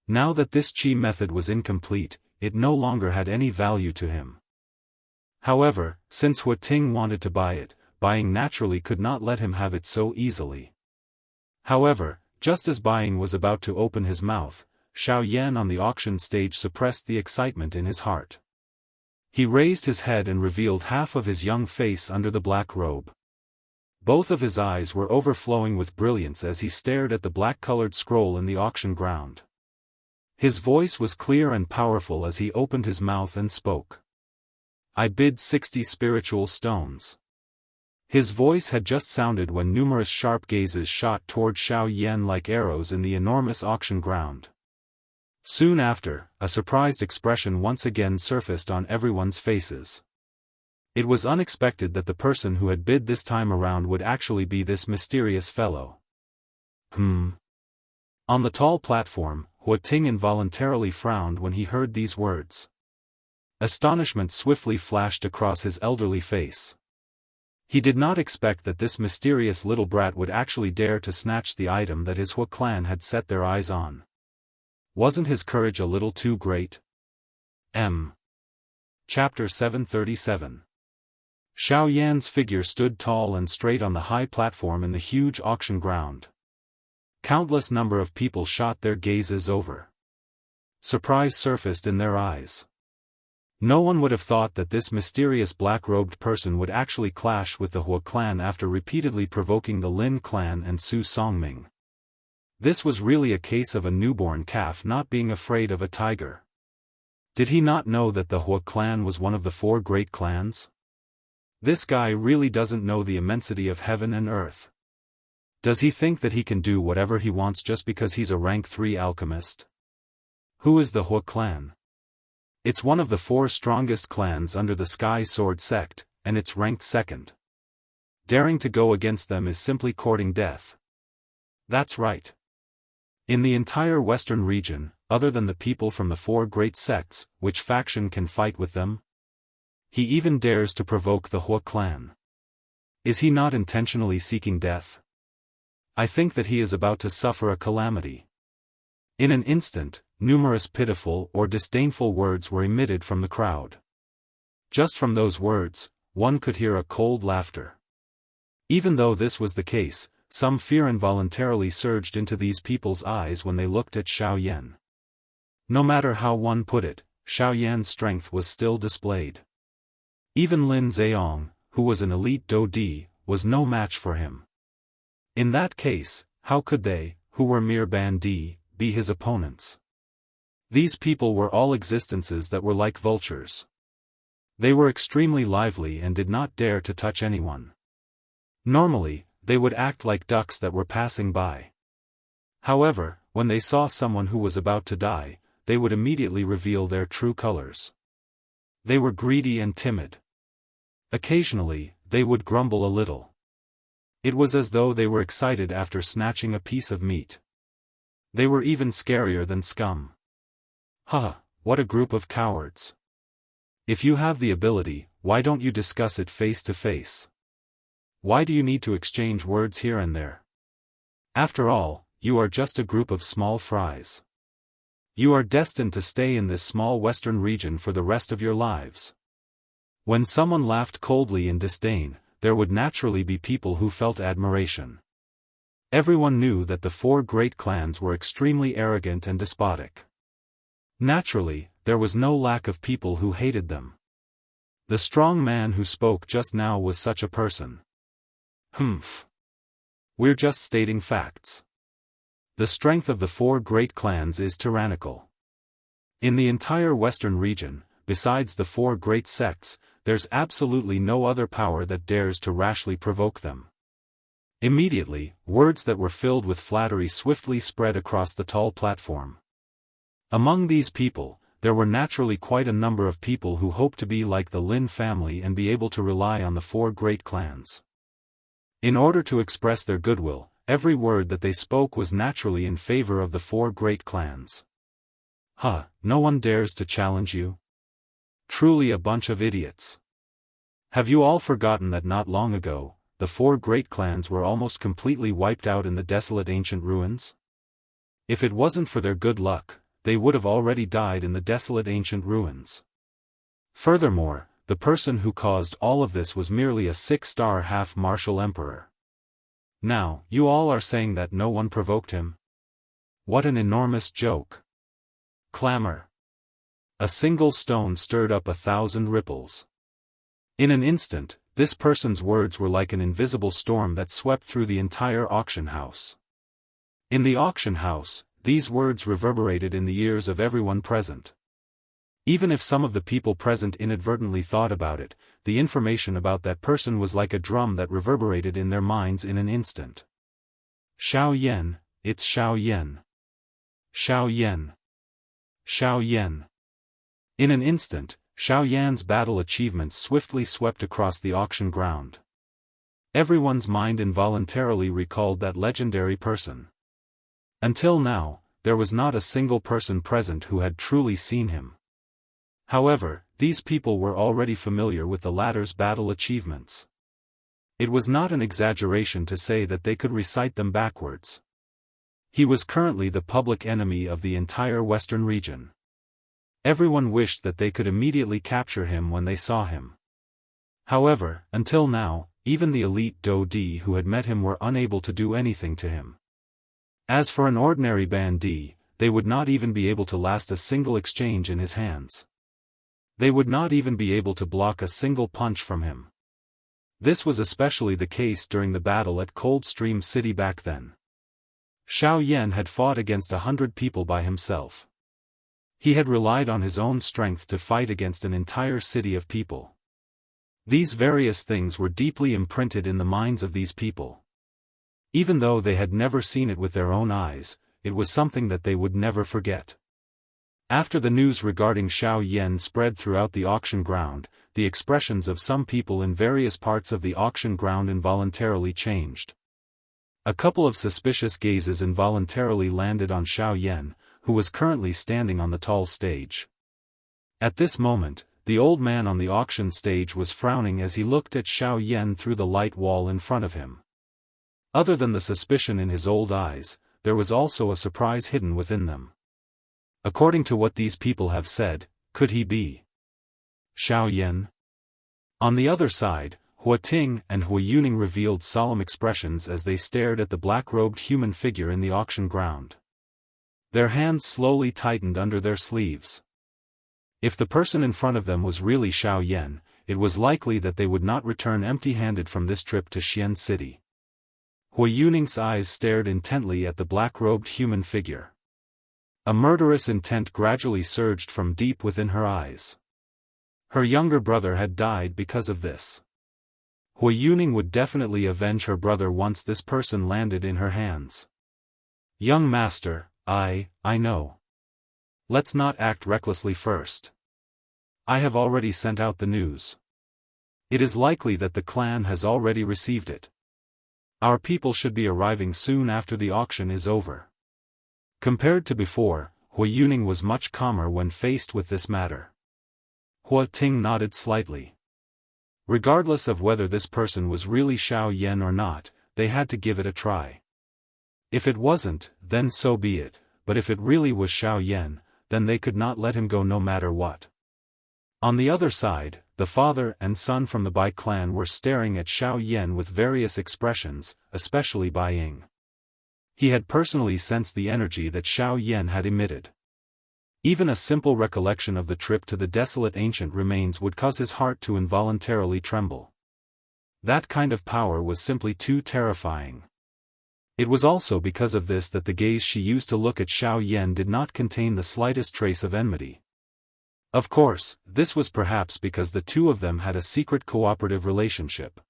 S1: Now that this Qi method was incomplete, it no longer had any value to him. However, since Hua Ting wanted to buy it, buying naturally could not let him have it so easily. However, just as buying was about to open his mouth, Xiao Yan on the auction stage suppressed the excitement in his heart. He raised his head and revealed half of his young face under the black robe. Both of his eyes were overflowing with brilliance as he stared at the black-colored scroll in the auction ground. His voice was clear and powerful as he opened his mouth and spoke. I bid 60 spiritual stones. His voice had just sounded when numerous sharp gazes shot toward Xiao Yan like arrows in the enormous auction ground. Soon after, a surprised expression once again surfaced on everyone's faces. It was unexpected that the person who had bid this time around would actually be this mysterious fellow. On the tall platform, Hua Ting involuntarily frowned when he heard these words. Astonishment swiftly flashed across his elderly face. He did not expect that this mysterious little brat would actually dare to snatch the item that his Hua clan had set their eyes on. Wasn't his courage a little too great? Chapter 737. Xiao Yan's figure stood tall and straight on the high platform in the huge auction ground. Countless number of people shot their gazes over. Surprise surfaced in their eyes. No one would have thought that this mysterious black-robed person would actually clash with the Hua clan after repeatedly provoking the Lin clan and Su Songming. This was really a case of a newborn calf not being afraid of a tiger. Did he not know that the Hua clan was one of the 4 great clans? This guy really doesn't know the immensity of heaven and earth. Does he think that he can do whatever he wants just because he's a rank 3 alchemist? Who is the Hua clan? It's one of the 4 strongest clans under the Sky Sword sect, and it's ranked 2nd. Daring to go against them is simply courting death. That's right. In the entire western region, other than the people from the 4 great sects, which faction can fight with them? He even dares to provoke the Hua clan. Is he not intentionally seeking death? I think that he is about to suffer a calamity. In an instant, numerous pitiful or disdainful words were emitted from the crowd. Just from those words, one could hear a cold laughter. Even though this was the case, some fear involuntarily surged into these people's eyes when they looked at Xiao Yan. No matter how one put it, Xiao Yan's strength was still displayed. Even Lin Zheong, who was an elite Do Di, was no match for him. In that case, how could they, who were mere Ban Di, be his opponents? These people were all existences that were like vultures. They were extremely lively and did not dare to touch anyone. Normally, they would act like ducks that were passing by. However, when they saw someone who was about to die, they would immediately reveal their true colors. They were greedy and timid. Occasionally, they would grumble a little. It was as though they were excited after snatching a piece of meat. They were even scarier than scum. Huh, what a group of cowards. If you have the ability, why don't you discuss it face to face? Why do you need to exchange words here and there? After all, you are just a group of small fries. You are destined to stay in this small western region for the rest of your lives. When someone laughed coldly in disdain, there would naturally be people who felt admiration. Everyone knew that the four great clans were extremely arrogant and despotic. Naturally, there was no lack of people who hated them. The strong man who spoke just now was such a person. Humph. We're just stating facts. The strength of the four great clans is tyrannical. In the entire western region, besides the four great sects, there's absolutely no other power that dares to rashly provoke them. Immediately, words that were filled with flattery swiftly spread across the tall platform. Among these people, there were naturally quite a number of people who hoped to be like the Lin family and be able to rely on the four great clans. In order to express their goodwill, every word that they spoke was naturally in favor of the four great clans. Huh, no one dares to challenge you? Truly a bunch of idiots. Have you all forgotten that not long ago, the four great clans were almost completely wiped out in the desolate ancient ruins? If it wasn't for their good luck, they would have already died in the desolate ancient ruins. Furthermore, the person who caused all of this was merely a 6-star half-martial emperor. Now, you all are saying that no one provoked him? What an enormous joke. Clamor. A single stone stirred up 1,000 ripples. In an instant, this person's words were like an invisible storm that swept through the entire auction house. In the auction house, these words reverberated in the ears of everyone present. Even if some of the people present inadvertently thought about it, the information about that person was like a drum that reverberated in their minds in an instant. Xiao Yan, it's Xiao Yan. Xiao Yan. Xiao Yan. In an instant, Xiao Yan's battle achievements swiftly swept across the auction ground. Everyone's mind involuntarily recalled that legendary person. Until now, there was not a single person present who had truly seen him. However, these people were already familiar with the latter's battle achievements. It was not an exaggeration to say that they could recite them backwards. He was currently the public enemy of the entire western region. Everyone wished that they could immediately capture him when they saw him. However, until now, even the elite Do Di who had met him were unable to do anything to him. As for an ordinary bandit, they would not even be able to last a single exchange in his hands. They would not even be able to block a single punch from him. This was especially the case during the battle at Coldstream City back then. Xiao Yan had fought against 100 people by himself. He had relied on his own strength to fight against an entire city of people. These various things were deeply imprinted in the minds of these people. Even though they had never seen it with their own eyes, it was something that they would never forget. After the news regarding Xiao Yan spread throughout the auction ground, the expressions of some people in various parts of the auction ground involuntarily changed. A couple of suspicious gazes involuntarily landed on Xiao Yan, who was currently standing on the tall stage. At this moment, the old man on the auction stage was frowning as he looked at Xiao Yan through the light wall in front of him. Other than the suspicion in his old eyes, there was also a surprise hidden within them. According to what these people have said, could he be Xiao Yan? On the other side, Hua Ting and Hua Yuning revealed solemn expressions as they stared at the black-robed human figure in the auction ground. Their hands slowly tightened under their sleeves. If the person in front of them was really Xiao Yan, it was likely that they would not return empty-handed from this trip to Xian City. Hua Yuning's eyes stared intently at the black-robed human figure. A murderous intent gradually surged from deep within her eyes. Her younger brother had died because of this. Hua Yuning would definitely avenge her brother once this person landed in her hands. Young master, I know. Let's not act recklessly first. I have already sent out the news. It is likely that the clan has already received it. Our people should be arriving soon after the auction is over. Compared to before, Hu Yuning was much calmer when faced with this matter. Hua Ting nodded slightly. Regardless of whether this person was really Xiao Yan or not, they had to give it a try. If it wasn't, then so be it, but if it really was Xiao Yan, then they could not let him go no matter what. On the other side, the father and son from the Bai clan were staring at Xiao Yan with various expressions, especially Bai Ying. He had personally sensed the energy that Xiao Yan had emitted. Even a simple recollection of the trip to the desolate ancient remains would cause his heart to involuntarily tremble. That kind of power was simply too terrifying. It was also because of this that the gaze she used to look at Xiao Yan did not contain the slightest trace of enmity. Of course, this was perhaps because the two of them had a secret cooperative relationship.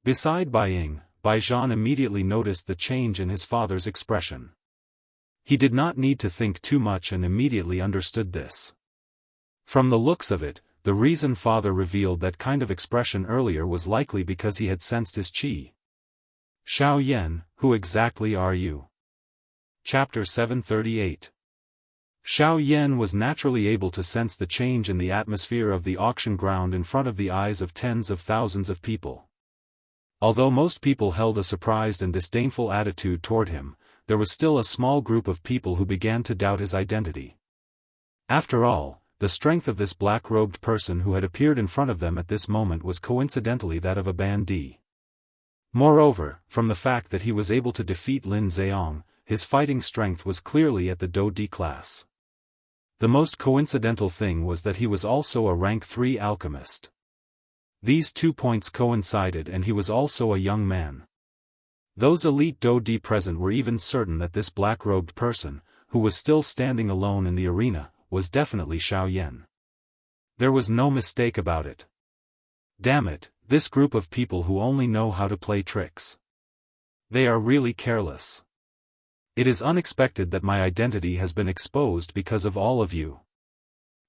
S1: Beside Bai Ying, Bai Zhan immediately noticed the change in his father's expression. He did not need to think too much and immediately understood this. From the looks of it, the reason father revealed that kind of expression earlier was likely because he had sensed his qi. Xiao Yan, who exactly are you? Chapter 738. Xiao Yan was naturally able to sense the change in the atmosphere of the auction ground in front of the eyes of tens of thousands of people. Although most people held a surprised and disdainful attitude toward him, there was still a small group of people who began to doubt his identity. After all, the strength of this black-robed person who had appeared in front of them at this moment was coincidentally that of a bandit. Moreover, from the fact that he was able to defeat Lin Zheong, his fighting strength was clearly at the Do D class. The most coincidental thing was that he was also a rank 3 alchemist. These 2 points coincided and he was also a young man. Those elite Do D present were even certain that this black-robed person, who was still standing alone in the arena, was definitely Xiao Yan. There was no mistake about it. Damn it, this group of people who only know how to play tricks. They are really careless. It is unexpected that my identity has been exposed because of all of you.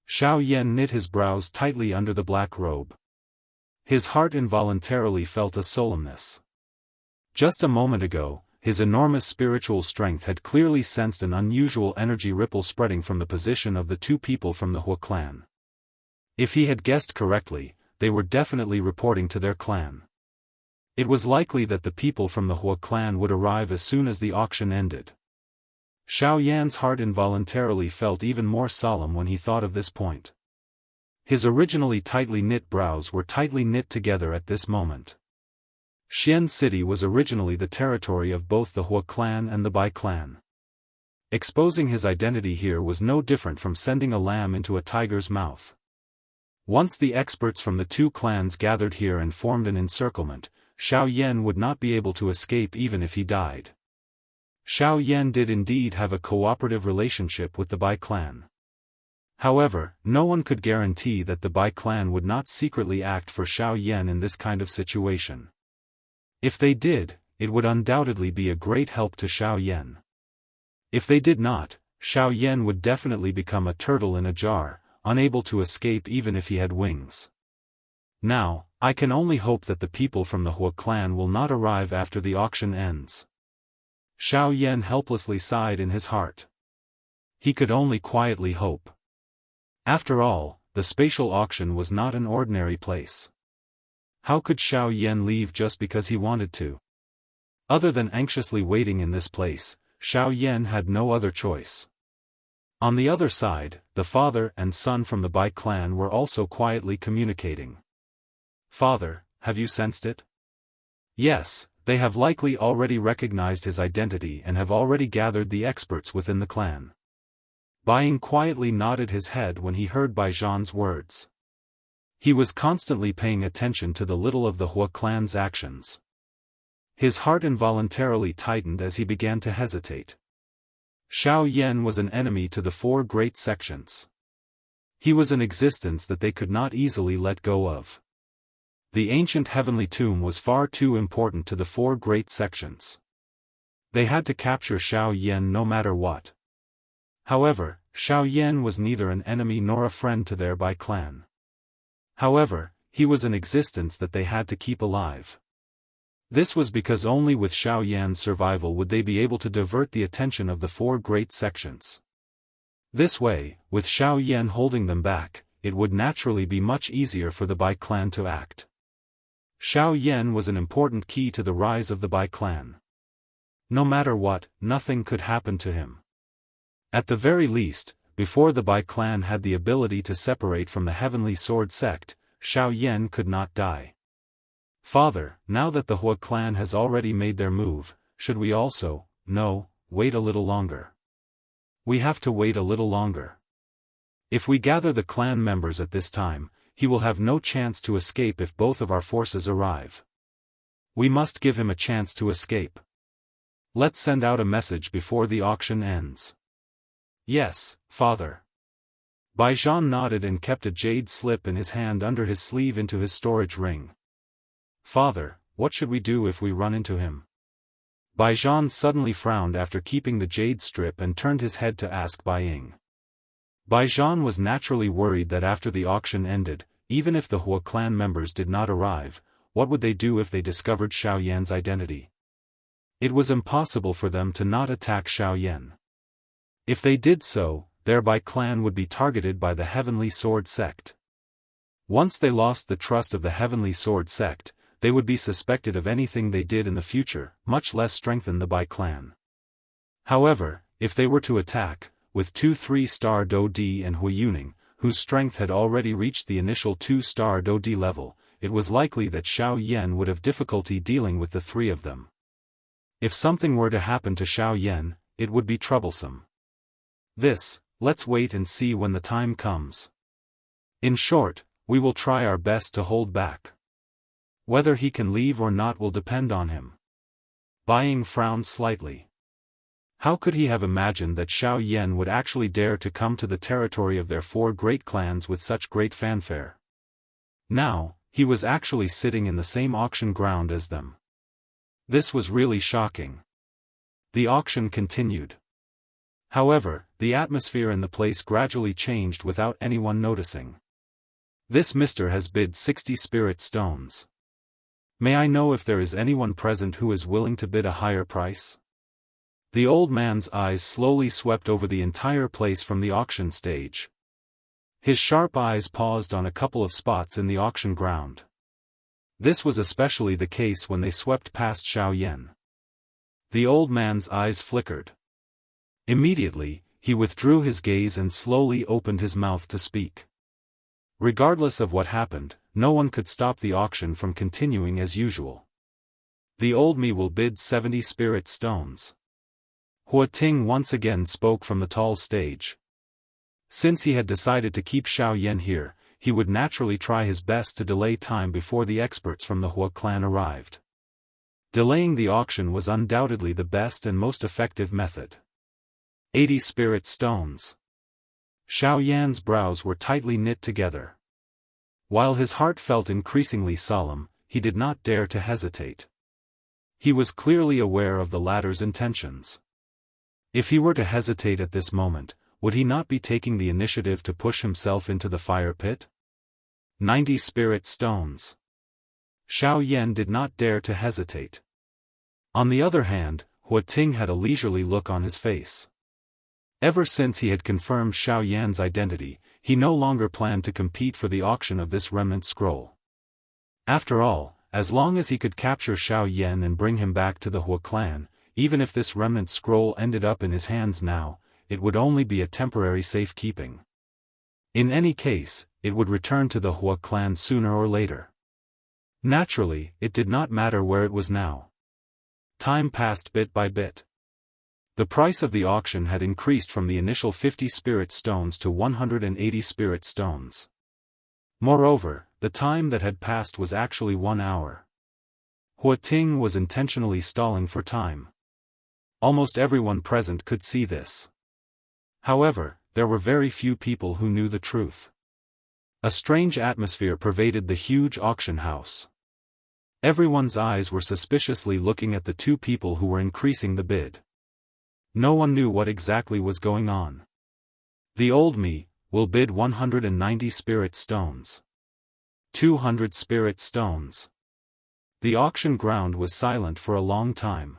S1: Xiao Yan knit his brows tightly under the black robe. His heart involuntarily felt a solemnness. Just a moment ago, his enormous spiritual strength had clearly sensed an unusual energy ripple spreading from the position of the two people from the Hua clan. If he had guessed correctly, they were definitely reporting to their clan. It was likely that the people from the Hua clan would arrive as soon as the auction ended. Xiao Yan's heart involuntarily felt even more solemn when he thought of this point. His originally tightly knit brows were tightly knit together at this moment. Xian City was originally the territory of both the Hua clan and the Bai clan. Exposing his identity here was no different from sending a lamb into a tiger's mouth. Once the experts from the two clans gathered here and formed an encirclement, Xiao Yan would not be able to escape even if he died. Xiao Yan did indeed have a cooperative relationship with the Bai clan. However, no one could guarantee that the Bai clan would not secretly act for Xiao Yan in this kind of situation. If they did, it would undoubtedly be a great help to Xiao Yan. If they did not, Xiao Yan would definitely become a turtle in a jar, unable to escape even if he had wings. Now, I can only hope that the people from the Hua clan will not arrive after the auction ends. Xiao Yan helplessly sighed in his heart. He could only quietly hope. After all, the spatial auction was not an ordinary place. How could Xiao Yan leave just because he wanted to? Other than anxiously waiting in this place, Xiao Yan had no other choice. On the other side, the father and son from the Bai clan were also quietly communicating. Father, have you sensed it? Yes, they have likely already recognized his identity and have already gathered the experts within the clan. Bai Ying quietly nodded his head when he heard Bai Zhan's words. He was constantly paying attention to the little of the Hua clan's actions. His heart involuntarily tightened as he began to hesitate. Xiao Yan was an enemy to the four great sections. He was an existence that they could not easily let go of. The ancient heavenly tomb was far too important to the four great sections. They had to capture Xiao Yan no matter what. However, Xiao Yan was neither an enemy nor a friend to their Bai clan. However, he was an existence that they had to keep alive. This was because only with Xiao Yan's survival would they be able to divert the attention of the four great sections. This way, with Xiao Yan holding them back, it would naturally be much easier for the Bai clan to act. Xiao Yan was an important key to the rise of the Bai clan. No matter what, nothing could happen to him. At the very least, before the Bai clan had the ability to separate from the Heavenly Sword sect, Xiao Yan could not die. Father, now that the Hua clan has already made their move, should we also, no, wait a little longer? We have to wait a little longer. If we gather the clan members at this time, he will have no chance to escape if both of our forces arrive. We must give him a chance to escape. Let's send out a message before the auction ends. Yes, father. Baijian nodded and kept a jade slip in his hand under his sleeve into his storage ring. Father, what should we do if we run into him? Baijian suddenly frowned after keeping the jade strip and turned his head to ask Bai Ying. Baijian was naturally worried that after the auction ended, even if the Hua clan members did not arrive, what would they do if they discovered Xiao Yan's identity? It was impossible for them to not attack Xiao Yan. If they did so, their Bai clan would be targeted by the Heavenly Sword sect. Once they lost the trust of the Heavenly Sword sect, they would be suspected of anything they did in the future, much less strengthen the Bai clan. However, if they were to attack, with 2 3-star Do Di and Hui Yuning, whose strength had already reached the initial 2-star Do Di level, it was likely that Xiao Yan would have difficulty dealing with the three of them. If something were to happen to Xiao Yan, it would be troublesome. Let's wait and see when the time comes. In short, we will try our best to hold back. Whether he can leave or not will depend on him. Bai Ying frowned slightly. How could he have imagined that Xiao Yan would actually dare to come to the territory of their 4 great clans with such great fanfare? Now, he was actually sitting in the same auction ground as them. This was really shocking. The auction continued. However, the atmosphere in the place gradually changed without anyone noticing. This mister has bid 60 spirit stones. May I know if there is anyone present who is willing to bid a higher price? The old man's eyes slowly swept over the entire place from the auction stage. His sharp eyes paused on a couple of spots in the auction ground. This was especially the case when they swept past Xiao Yan. The old man's eyes flickered. Immediately, he withdrew his gaze and slowly opened his mouth to speak. Regardless of what happened, no one could stop the auction from continuing as usual. The old me will bid 70 spirit stones. Hua Ting once again spoke from the tall stage. Since he had decided to keep Xiao Yan here, he would naturally try his best to delay time before the experts from the Hua clan arrived. Delaying the auction was undoubtedly the best and most effective method. 80 spirit stones. Xiao Yan's brows were tightly knit together. While his heart felt increasingly solemn, he did not dare to hesitate. He was clearly aware of the latter's intentions. If he were to hesitate at this moment, would he not be taking the initiative to push himself into the fire pit? 90 spirit stones. Xiao Yan did not dare to hesitate. On the other hand, Hua Ting had a leisurely look on his face. Ever since he had confirmed Xiao Yan's identity, he no longer planned to compete for the auction of this remnant scroll. After all, as long as he could capture Xiao Yan and bring him back to the Hua clan, even if this remnant scroll ended up in his hands now, it would only be a temporary safekeeping. In any case, it would return to the Hua clan sooner or later. Naturally, it did not matter where it was now. Time passed bit by bit. The price of the auction had increased from the initial 50 spirit stones to 180 spirit stones. Moreover, the time that had passed was actually 1 hour. Hua Ting was intentionally stalling for time. Almost everyone present could see this. However, there were very few people who knew the truth. A strange atmosphere pervaded the huge auction house. Everyone's eyes were suspiciously looking at the 2 people who were increasing the bid. No one knew what exactly was going on. The old me will bid 190 spirit stones. 200 spirit stones. The auction ground was silent for a long time.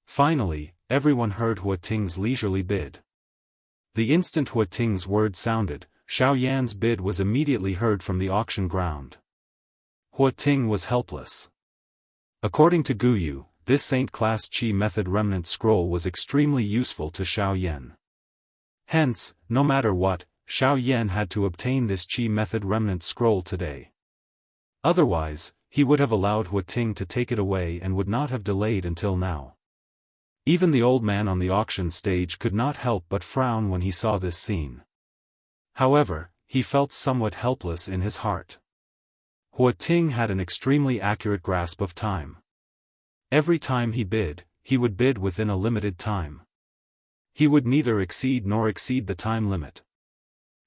S1: Finally, everyone heard Hua Ting's leisurely bid. The instant Hua Ting's word sounded, Xiao Yan's bid was immediately heard from the auction ground. Hua Ting was helpless. According to Guyu, this Saint-class Qi method remnant scroll was extremely useful to Xiao Yan. Hence, no matter what, Xiao Yan had to obtain this Qi method remnant scroll today. Otherwise, he would have allowed Hua Ting to take it away and would not have delayed until now. Even the old man on the auction stage could not help but frown when he saw this scene. However, he felt somewhat helpless in his heart. Hua Ting had an extremely accurate grasp of time. Every time he would bid within a limited time. He would neither exceed nor exceed the time limit.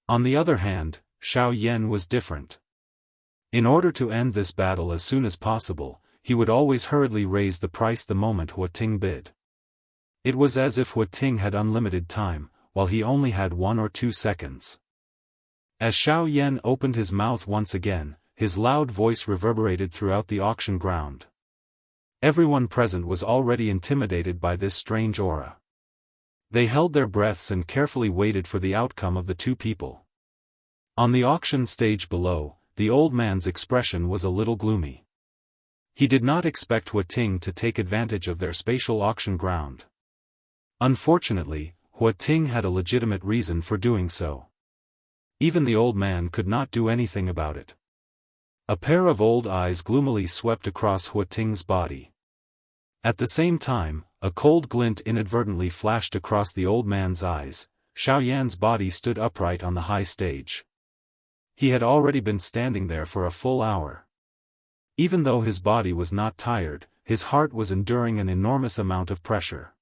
S1: On the other hand, Xiao Yan was different. In order to end this battle as soon as possible, he would always hurriedly raise the price the moment Hua Ting bid. It was as if Hua Ting had unlimited time, while he only had 1 or 2 seconds. As Xiao Yan opened his mouth once again, his loud voice reverberated throughout the auction ground. Everyone present was already intimidated by this strange aura. They held their breaths and carefully waited for the outcome of the two people. On the auction stage below, the old man's expression was a little gloomy. He did not expect Hua Ting to take advantage of their spatial auction ground. Unfortunately, Hua Ting had a legitimate reason for doing so. Even the old man could not do anything about it. A pair of old eyes gloomily swept across Hua Ting's body. At the same time, a cold glint inadvertently flashed across the old man's eyes. Xiao Yan's body stood upright on the high stage. He had already been standing there for a full hour. Even though his body was not tired, his heart was enduring an enormous amount of pressure.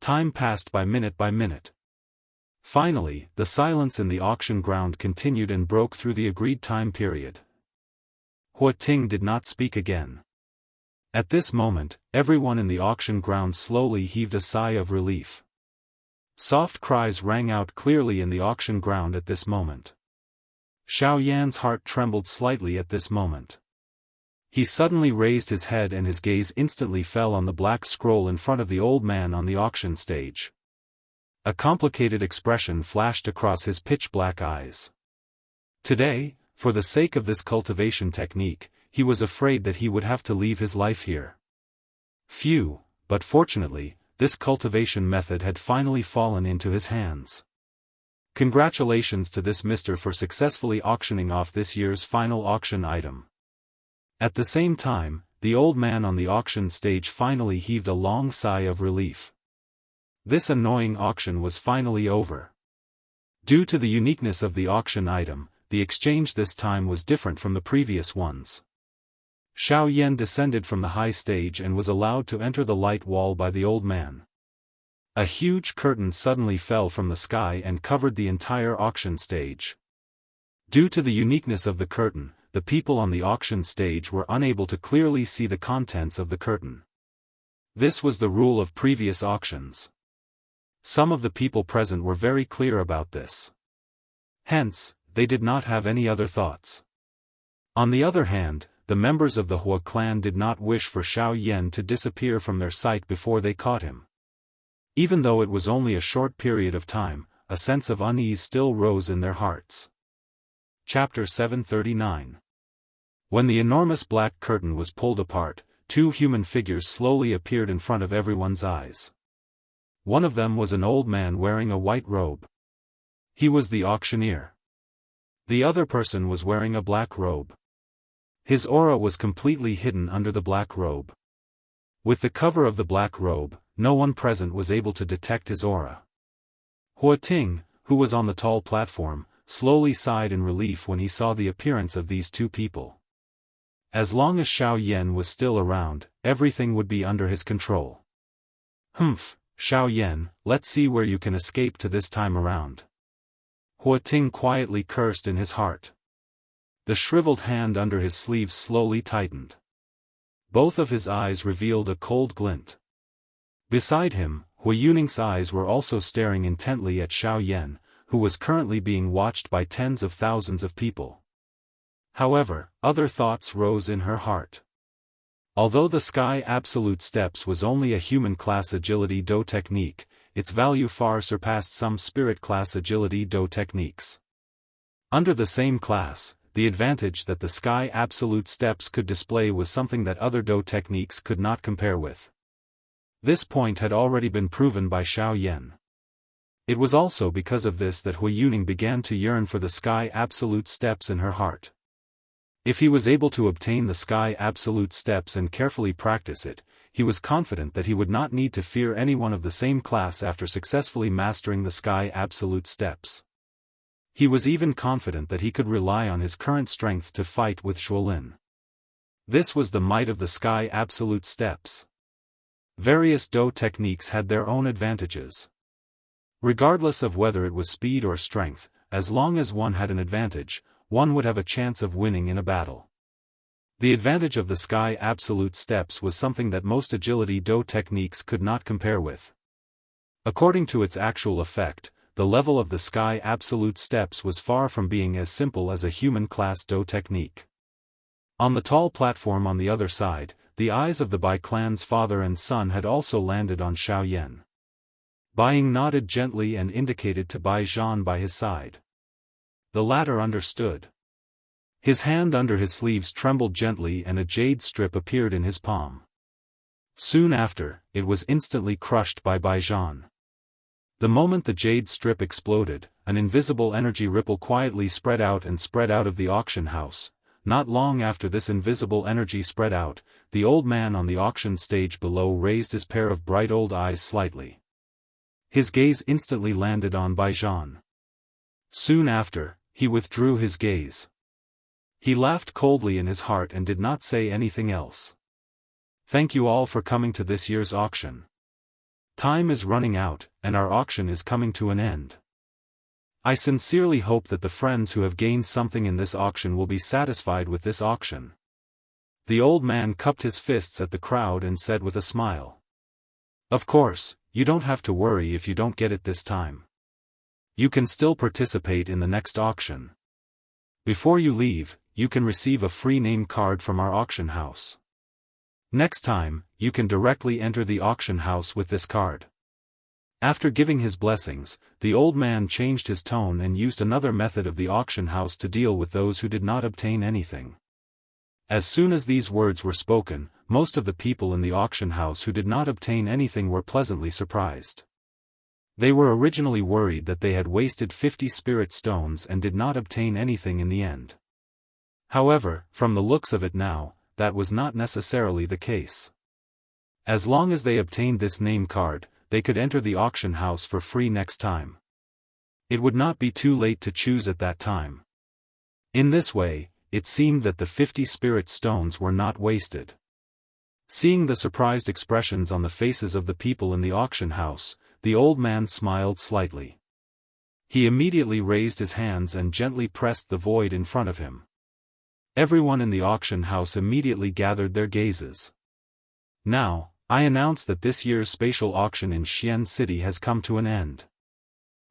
S1: Time passed by minute. Finally, the silence in the auction ground continued and broke through the agreed time period. Hua Ting did not speak again. At this moment, everyone in the auction ground slowly heaved a sigh of relief. Soft cries rang out clearly in the auction ground at this moment. Xiao Yan's heart trembled slightly at this moment. He suddenly raised his head and his gaze instantly fell on the black scroll in front of the old man on the auction stage. A complicated expression flashed across his pitch-black eyes. Today, for the sake of this cultivation technique, he was afraid that he would have to leave his life here. Phew, but fortunately, this cultivation method had finally fallen into his hands. Congratulations to this mister for successfully auctioning off this year's final auction item. At the same time, the old man on the auction stage finally heaved a long sigh of relief. This annoying auction was finally over. Due to the uniqueness of the auction item, the exchange this time was different from the previous ones. Xiao Yan descended from the high stage and was allowed to enter the light wall by the old man. A huge curtain suddenly fell from the sky and covered the entire auction stage. Due to the uniqueness of the curtain, the people on the auction stage were unable to clearly see the contents of the curtain. This was the rule of previous auctions. Some of the people present were very clear about this. Hence, they did not have any other thoughts. On the other hand, the members of the Hua clan did not wish for Xiao Yan to disappear from their sight before they caught him. Even though it was only a short period of time, a sense of unease still rose in their hearts. Chapter 739. When the enormous black curtain was pulled apart, 2 human figures slowly appeared in front of everyone's eyes. One of them was an old man wearing a white robe. He was the auctioneer. The other person was wearing a black robe. His aura was completely hidden under the black robe. With the cover of the black robe, no one present was able to detect his aura. Hua Ting, who was on the tall platform, slowly sighed in relief when he saw the appearance of these 2 people. As long as Xiao Yan was still around, everything would be under his control. Humph, Xiao Yan, let's see where you can escape to this time around. Hua Ting quietly cursed in his heart. The shriveled hand under his sleeve slowly tightened. Both of his eyes revealed a cold glint. Beside him, Hua Yuning's eyes were also staring intently at Xiao Yan, who was currently being watched by tens of thousands of people. However, other thoughts rose in her heart. Although the Sky Absolute Steps was only a human class agility Do technique, its value far surpassed some spirit class agility Do techniques. Under the same class, the advantage that the Sky Absolute Steps could display was something that other Do techniques could not compare with. This point had already been proven by Xiao Yan. It was also because of this that Hui Yuning began to yearn for the Sky Absolute Steps in her heart. If he was able to obtain the Sky Absolute Steps and carefully practice it, he was confident that he would not need to fear anyone of the same class after successfully mastering the Sky Absolute Steps. He was even confident that he could rely on his current strength to fight with Shuolin. This was the might of the Sky Absolute Steps. Various Do techniques had their own advantages. Regardless of whether it was speed or strength, as long as one had an advantage, one would have a chance of winning in a battle. The advantage of the Sky Absolute Steps was something that most agility Do techniques could not compare with. According to its actual effect, the level of the Sky Absolute Steps was far from being as simple as a human class Do technique. On the tall platform on the other side, the eyes of the Bai clan's father and son had also landed on Xiao Yan. Bai Ying nodded gently and indicated to Bai Zhan by his side. The latter understood. His hand under his sleeves trembled gently and a jade strip appeared in his palm. Soon after, it was instantly crushed by Bai Zhan. The moment the jade strip exploded, an invisible energy ripple quietly spread out of the auction house. Not long after this invisible energy spread out, the old man on the auction stage below raised his pair of bright old eyes slightly. His gaze instantly landed on Bai Zhan. Soon after, he withdrew his gaze. He laughed coldly in his heart and did not say anything else. Thank you all for coming to this year's auction. Time is running out, and our auction is coming to an end. I sincerely hope that the friends who have gained something in this auction will be satisfied with this auction. The old man cupped his fists at the crowd and said with a smile. Of course, you don't have to worry if you don't get it this time. You can still participate in the next auction. Before you leave, you can receive a free name card from our auction house. Next time, you can directly enter the auction house with this card. After giving his blessings, the old man changed his tone and used another method of the auction house to deal with those who did not obtain anything. As soon as these words were spoken, most of the people in the auction house who did not obtain anything were pleasantly surprised. They were originally worried that they had wasted 50 spirit stones and did not obtain anything in the end. However, from the looks of it now, that was not necessarily the case. As long as they obtained this name card, they could enter the auction house for free next time. It would not be too late to choose at that time. In this way, it seemed that the 50 spirit stones were not wasted. Seeing the surprised expressions on the faces of the people in the auction house, the old man smiled slightly. He immediately raised his hands and gently pressed the void in front of him. Everyone in the auction house immediately gathered their gazes. Now, I announce that this year's spatial auction in Xian City has come to an end.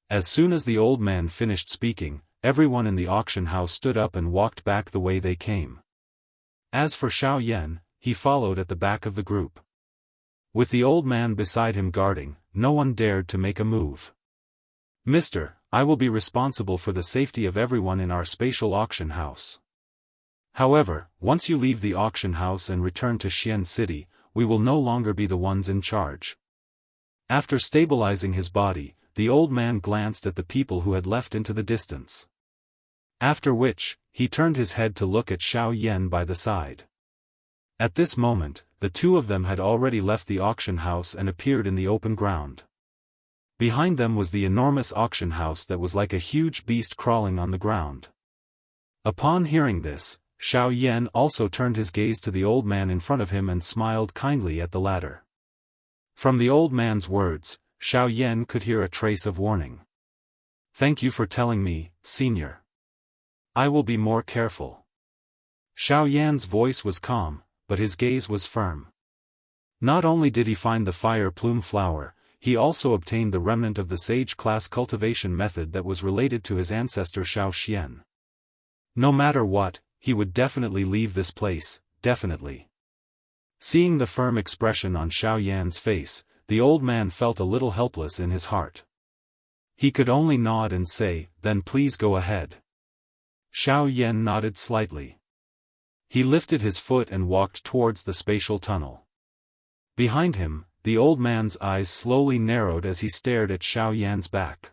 S1: As soon as the old man finished speaking, everyone in the auction house stood up and walked back the way they came. As for Xiao Yan, he followed at the back of the group. With the old man beside him guarding, no one dared to make a move. Mister, I will be responsible for the safety of everyone in our spatial auction house. However, once you leave the auction house and return to Xian City, we will no longer be the ones in charge. After stabilizing his body, the old man glanced at the people who had left into the distance. After which, he turned his head to look at Xiao Yan by the side. At this moment, the two of them had already left the auction house and appeared in the open ground. Behind them was the enormous auction house that was like a huge beast crawling on the ground. Upon hearing this, Xiao Yan also turned his gaze to the old man in front of him and smiled kindly at the latter. From the old man's words, Xiao Yan could hear a trace of warning. Thank you for telling me, senior. I will be more careful. Xiao Yan's voice was calm, but his gaze was firm. Not only did he find the fire plume flower, he also obtained the remnant of the sage class cultivation method that was related to his ancestor Xiao Xian. No matter what, he would definitely leave this place, definitely. Seeing the firm expression on Xiao Yan's face, the old man felt a little helpless in his heart. He could only nod and say, "Then please go ahead." Xiao Yan nodded slightly. He lifted his foot and walked towards the spatial tunnel. Behind him, the old man's eyes slowly narrowed as he stared at Xiao Yan's back.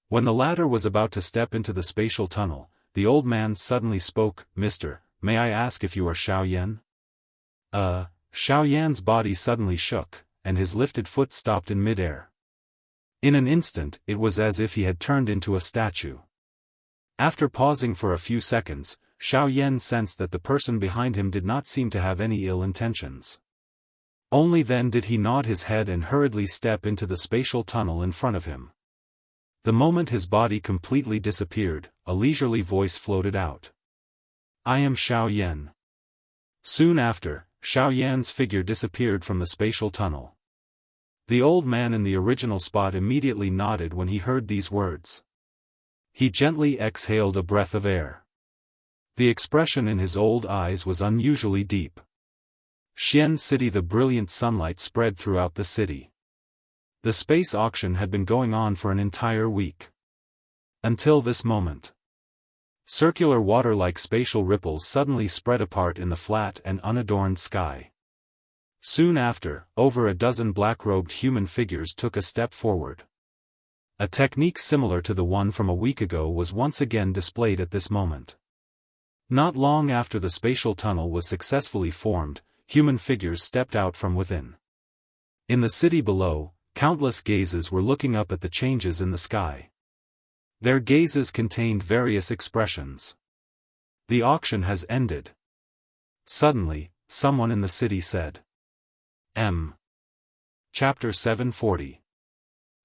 S1: When the latter was about to step into the spatial tunnel, the old man suddenly spoke, "Mister, may I ask if you are Xiao Yan?" Xiao Yan's body suddenly shook, and his lifted foot stopped in midair. In an instant, it was as if he had turned into a statue. After pausing for a few seconds, Xiao Yan sensed that the person behind him did not seem to have any ill intentions. Only then did he nod his head and hurriedly step into the spatial tunnel in front of him. The moment his body completely disappeared, a leisurely voice floated out. "I am Xiao Yan." Soon after, Xiao Yan's figure disappeared from the spatial tunnel. The old man in the original spot immediately nodded when he heard these words. He gently exhaled a breath of air. The expression in his old eyes was unusually deep. Xian City. The brilliant sunlight spread throughout the city. The space auction had been going on for an entire week. Until this moment. Circular water-like spatial ripples suddenly spread apart in the flat and unadorned sky. Soon after, over a dozen black-robed human figures took a step forward. A technique similar to the one from a week ago was once again displayed at this moment. Not long after the spatial tunnel was successfully formed, human figures stepped out from within. In the city below, countless gazes were looking up at the changes in the sky. Their gazes contained various expressions. The auction has ended. Suddenly, someone in the city said. Chapter 740.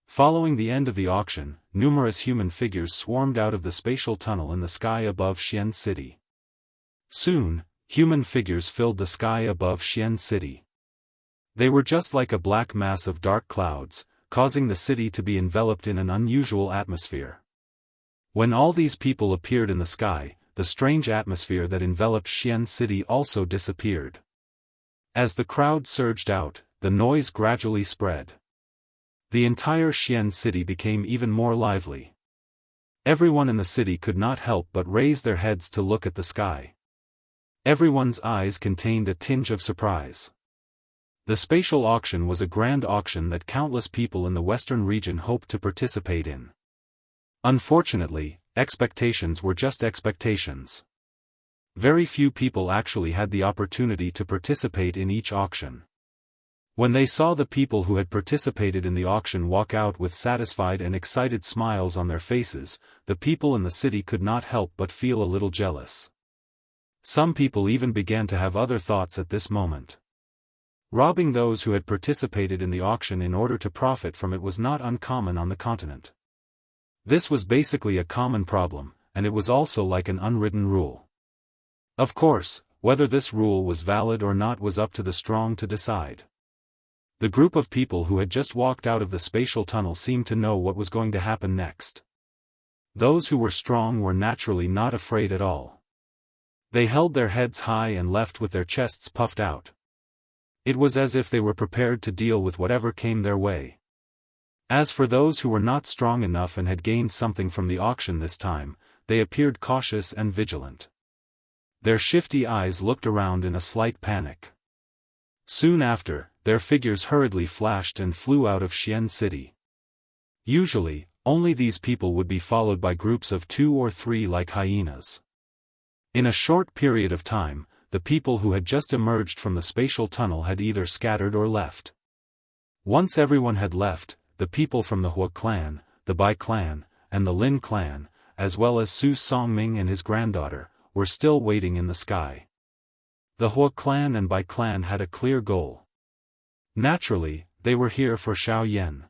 S1: Following the end of the auction, numerous human figures swarmed out of the spatial tunnel in the sky above Xian City. Soon, human figures filled the sky above Xian City. They were just like a black mass of dark clouds, causing the city to be enveloped in an unusual atmosphere. When all these people appeared in the sky, the strange atmosphere that enveloped Xian City also disappeared. As the crowd surged out, the noise gradually spread. The entire Xian City became even more lively. Everyone in the city could not help but raise their heads to look at the sky. Everyone's eyes contained a tinge of surprise. The spatial auction was a grand auction that countless people in the western region hoped to participate in. Unfortunately, expectations were just expectations. Very few people actually had the opportunity to participate in each auction. When they saw the people who had participated in the auction walk out with satisfied and excited smiles on their faces, the people in the city could not help but feel a little jealous. Some people even began to have other thoughts at this moment. Robbing those who had participated in the auction in order to profit from it was not uncommon on the continent. This was basically a common problem, and it was also like an unwritten rule. Of course, whether this rule was valid or not was up to the strong to decide. The group of people who had just walked out of the spatial tunnel seemed to know what was going to happen next. Those who were strong were naturally not afraid at all. They held their heads high and left with their chests puffed out. It was as if they were prepared to deal with whatever came their way. As for those who were not strong enough and had gained something from the auction this time, they appeared cautious and vigilant. Their shifty eyes looked around in a slight panic. Soon after, their figures hurriedly flashed and flew out of Xian City. Usually, only these people would be followed by groups of 2 or 3 like hyenas. In a short period of time, the people who had just emerged from the spatial tunnel had either scattered or left. Once everyone had left, the people from the Hua clan, the Bai clan, and the Lin clan, as well as Su Songming and his granddaughter, were still waiting in the sky. The Hua clan and Bai clan had a clear goal. Naturally, they were here for Xiao Yan.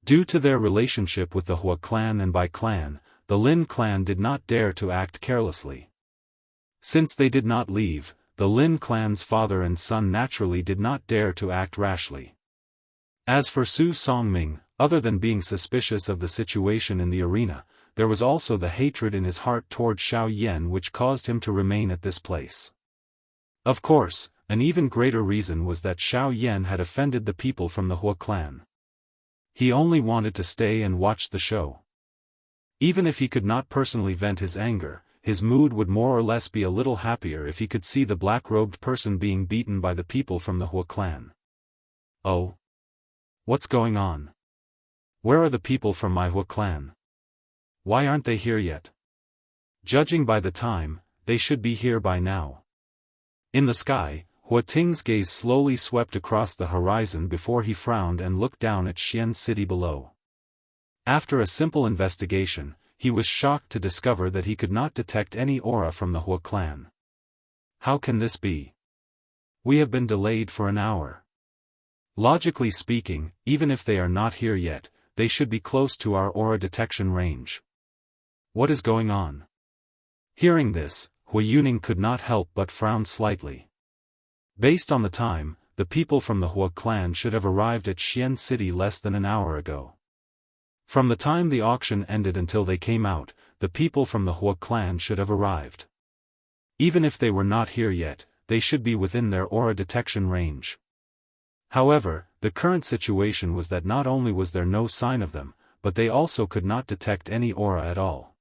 S1: Due to their relationship with the Hua clan and Bai clan, the Lin clan did not dare to act carelessly. Since they did not leave, the Lin clan's father and son naturally did not dare to act rashly. As for Su Songming, other than being suspicious of the situation in the arena, there was also the hatred in his heart toward Xiao Yan which caused him to remain at this place. Of course, an even greater reason was that Xiao Yan had offended the people from the Hua clan. He only wanted to stay and watch the show. Even if he could not personally vent his anger, his mood would more or less be a little happier if he could see the black-robed person being beaten by the people from the Hua clan. Oh? What's going on? Where are the people from my Hua clan? Why aren't they here yet? Judging by the time, they should be here by now. In the sky, Hua Ting's gaze slowly swept across the horizon before he frowned and looked down at Xian City below. After a simple investigation, he was shocked to discover that he could not detect any aura from the Hua clan. How can this be? We have been delayed for an hour. Logically speaking, even if they are not here yet, they should be close to our aura detection range. What is going on? Hearing this, Hua Yuning could not help but frown slightly. Based on the time, the people from the Hua clan should have arrived at Xian City less than an hour ago. From the time the auction ended until they came out, the people from the Hua clan should have arrived. Even if they were not here yet, they should be within their aura detection range. However, the current situation was that not only was there no sign of them, but they also could not detect any aura at all.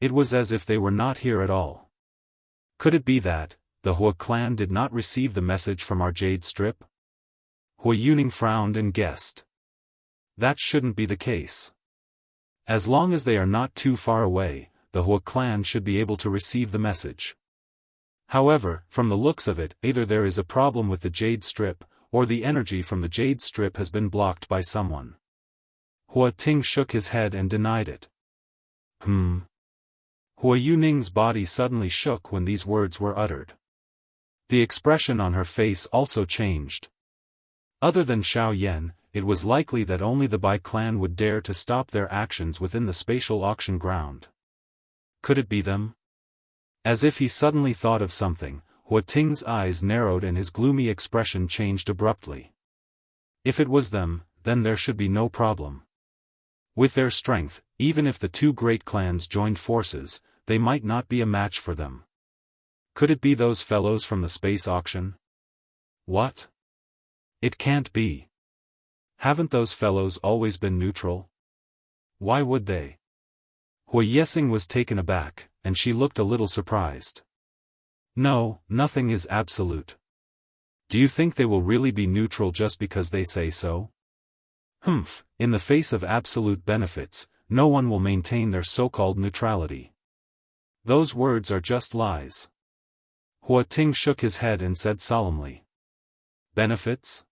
S1: It was as if they were not here at all. Could it be that the Hua clan did not receive the message from our jade strip? Hua Yuning frowned and guessed. That shouldn't be the case. As long as they are not too far away, the Hua clan should be able to receive the message. However, from the looks of it, either there is a problem with the jade strip, or the energy from the jade strip has been blocked by someone. Hua Ting shook his head and denied it. Hua Yuning's body suddenly shook when these words were uttered. The expression on her face also changed. Other than Xiao Yan, it was likely that only the Bai clan would dare to stop their actions within the spatial auction ground. Could it be them? As if he suddenly thought of something, Hua Ting's eyes narrowed and his gloomy expression changed abruptly. If it was them, then there should be no problem. With their strength, even if the two great clans joined forces, they might not be a match for them. Could it be those fellows from the space auction? What? It can't be. Haven't those fellows always been neutral? Why would they? Hua Yesing was taken aback, and she looked a little surprised. No, nothing is absolute. Do you think they will really be neutral just because they say so? In the face of absolute benefits, no one will maintain their so-called neutrality. Those words are just lies. Hua Ting shook his head and said solemnly. Benefits?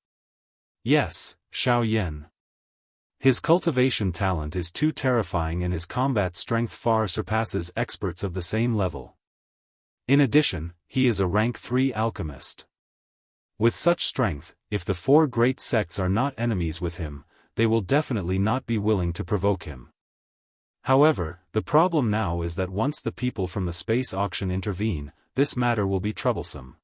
S1: Yes, Xiao Yan. His cultivation talent is too terrifying and his combat strength far surpasses experts of the same level. In addition, he is a rank 3 alchemist. With such strength, if the 4 great sects are not enemies with him, they will definitely not be willing to provoke him. However, the problem now is that once the people from the space auction intervene, this matter will be troublesome.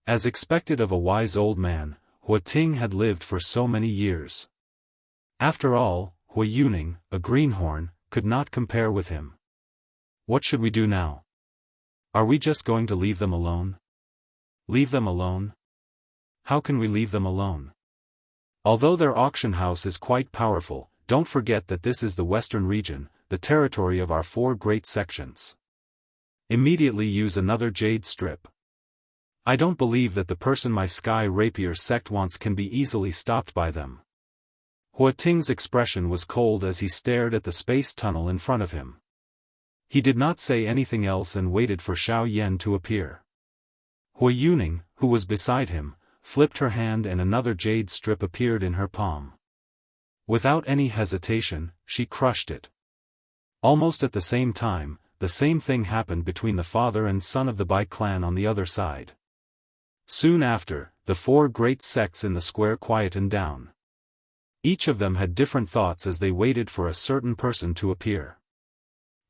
S1: As expected of a wise old man, Hua Ting had lived for so many years. After all, Hua Yuning, a greenhorn, could not compare with him. What should we do now? Are we just going to leave them alone? Leave them alone? How can we leave them alone? Although their auction house is quite powerful, don't forget that this is the western region, the territory of our 4 great sections. Immediately use another jade strip. I don't believe that the person my Sky Rapier sect wants can be easily stopped by them. Hua Ting's expression was cold as he stared at the space tunnel in front of him. He did not say anything else and waited for Xiao Yan to appear. Hua Yuning, who was beside him, flipped her hand and another jade strip appeared in her palm. Without any hesitation, she crushed it. Almost at the same time, the same thing happened between the father and son of the Bai clan on the other side. Soon after, the 4 great sects in the square quietened down. Each of them had different thoughts as they waited for a certain person to appear.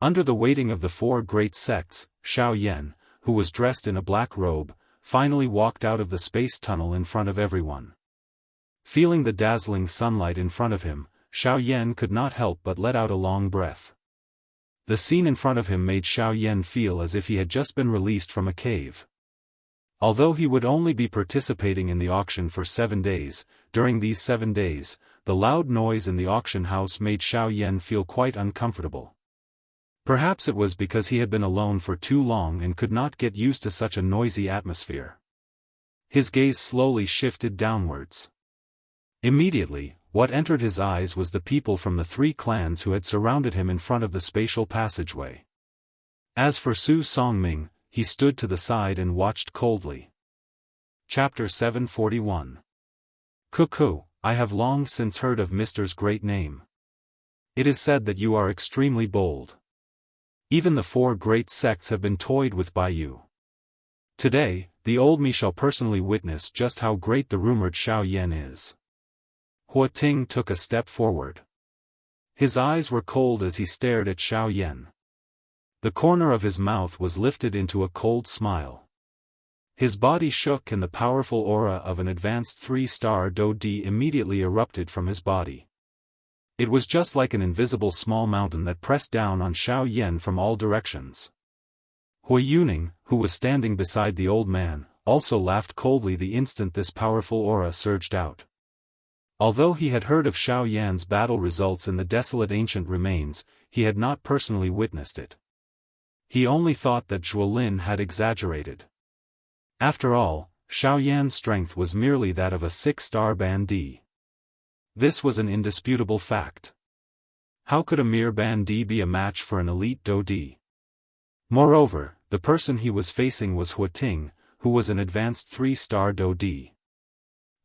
S1: Under the waiting of the 4 great sects, Xiao Yan, who was dressed in a black robe, finally walked out of the space tunnel in front of everyone. Feeling the dazzling sunlight in front of him, Xiao Yan could not help but let out a long breath. The scene in front of him made Xiao Yan feel as if he had just been released from a cave. Although he would only be participating in the auction for 7 days, during these 7 days, the loud noise in the auction house made Xiao Yan feel quite uncomfortable. Perhaps it was because he had been alone for too long and could not get used to such a noisy atmosphere. His gaze slowly shifted downwards. Immediately, what entered his eyes was the people from the 3 clans who had surrounded him in front of the spatial passageway. As for Su Songming, he stood to the side and watched coldly. Chapter 741. Cuckoo, I have long since heard of Mr's great name. It is said that you are extremely bold. Even the 4 great sects have been toyed with by you. Today, the old me shall personally witness just how great the rumored Xiao Yan is. Hua Ting took a step forward. His eyes were cold as he stared at Xiao Yan. The corner of his mouth was lifted into a cold smile. His body shook and the powerful aura of an advanced 3-star Do Di immediately erupted from his body. It was just like an invisible small mountain that pressed down on Xiao Yan from all directions. Hui Yuning, who was standing beside the old man, also laughed coldly the instant this powerful aura surged out. Although he had heard of Xiao Yan's battle results in the desolate ancient remains, he had not personally witnessed it. He only thought that Zhuolin had exaggerated. After all, Xiao Yan's strength was merely that of a 6-star bandit. This was an indisputable fact. How could a mere bandit be a match for an elite Do Di? Moreover, the person he was facing was Hua Ting, who was an advanced 3-star Do Di.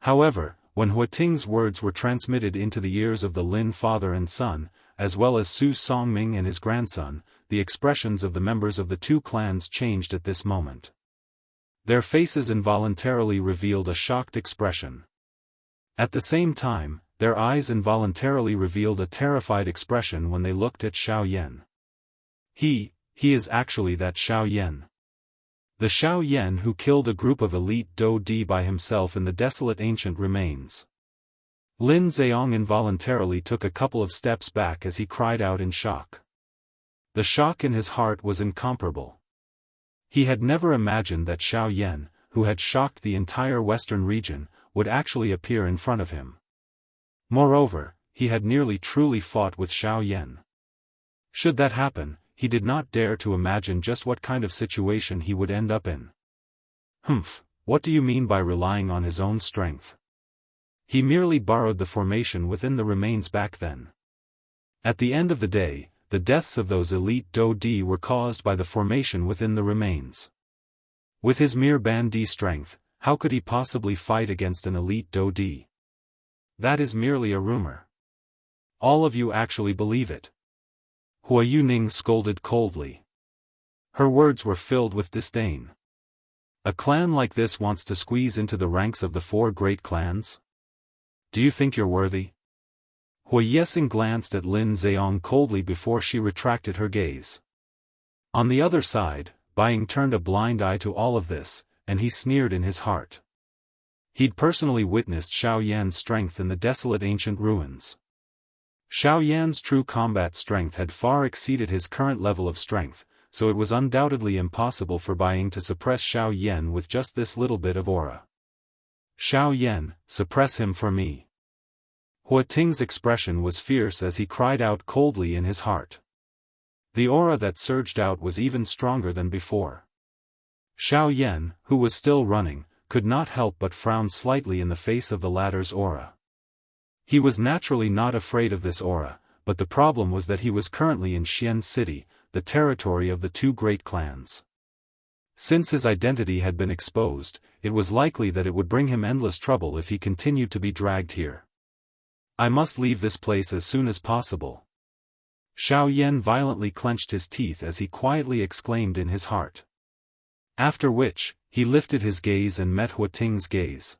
S1: However, when Hua Ting's words were transmitted into the ears of the Lin father and son, as well as Su Songming and his grandson, the expressions of the members of the 2 clans changed at this moment. Their faces involuntarily revealed a shocked expression. At the same time, their eyes involuntarily revealed a terrified expression when they looked at Xiao Yan. He is actually that Xiao Yan. The Xiao Yan who killed a group of elite Do Di by himself in the desolate ancient remains. Lin Zheong involuntarily took a couple of steps back as he cried out in shock. The shock in his heart was incomparable. He had never imagined that Xiao Yan, who had shocked the entire western region, would actually appear in front of him. Moreover, he had nearly truly fought with Xiao Yan. Should that happen, he did not dare to imagine just what kind of situation he would end up in. What do you mean by relying on his own strength? He merely borrowed the formation within the remains back then. At the end of the day, the deaths of those elite Do Di were caused by the formation within the remains. With his mere bandit strength, how could he possibly fight against an elite Do Di? That is merely a rumor. All of you actually believe it. Hua Yuning scolded coldly. Her words were filled with disdain. A clan like this wants to squeeze into the ranks of the 4 great clans? Do you think you're worthy? Hua Yesing glanced at Lin Zheong coldly before she retracted her gaze. On the other side, Buying turned a blind eye to all of this, and he sneered in his heart. He'd personally witnessed Xiao Yan's strength in the desolate ancient ruins. Xiao Yan's true combat strength had far exceeded his current level of strength, so it was undoubtedly impossible for Buying to suppress Xiao Yan with just this little bit of aura. Xiao Yan, suppress him for me. Hua Ting's expression was fierce as he cried out coldly in his heart. The aura that surged out was even stronger than before. Xiao Yan, who was still running, could not help but frown slightly in the face of the latter's aura. He was naturally not afraid of this aura, but the problem was that he was currently in Xian City, the territory of the 2 great clans. Since his identity had been exposed, it was likely that it would bring him endless trouble if he continued to be dragged here. I must leave this place as soon as possible. Xiao Yan violently clenched his teeth as he quietly exclaimed in his heart. After which, he lifted his gaze and met Hua Ting's gaze.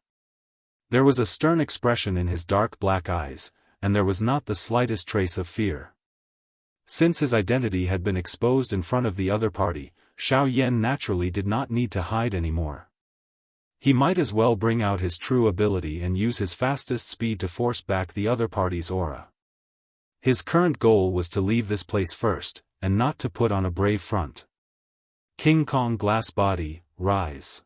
S1: There was a stern expression in his dark black eyes, and there was not the slightest trace of fear. Since his identity had been exposed in front of the other party, Xiao Yan naturally did not need to hide anymore. He might as well bring out his true ability and use his fastest speed to force back the other party's aura. His current goal was to leave this place first, and not to put on a brave front. King Kong Glass Body, rise.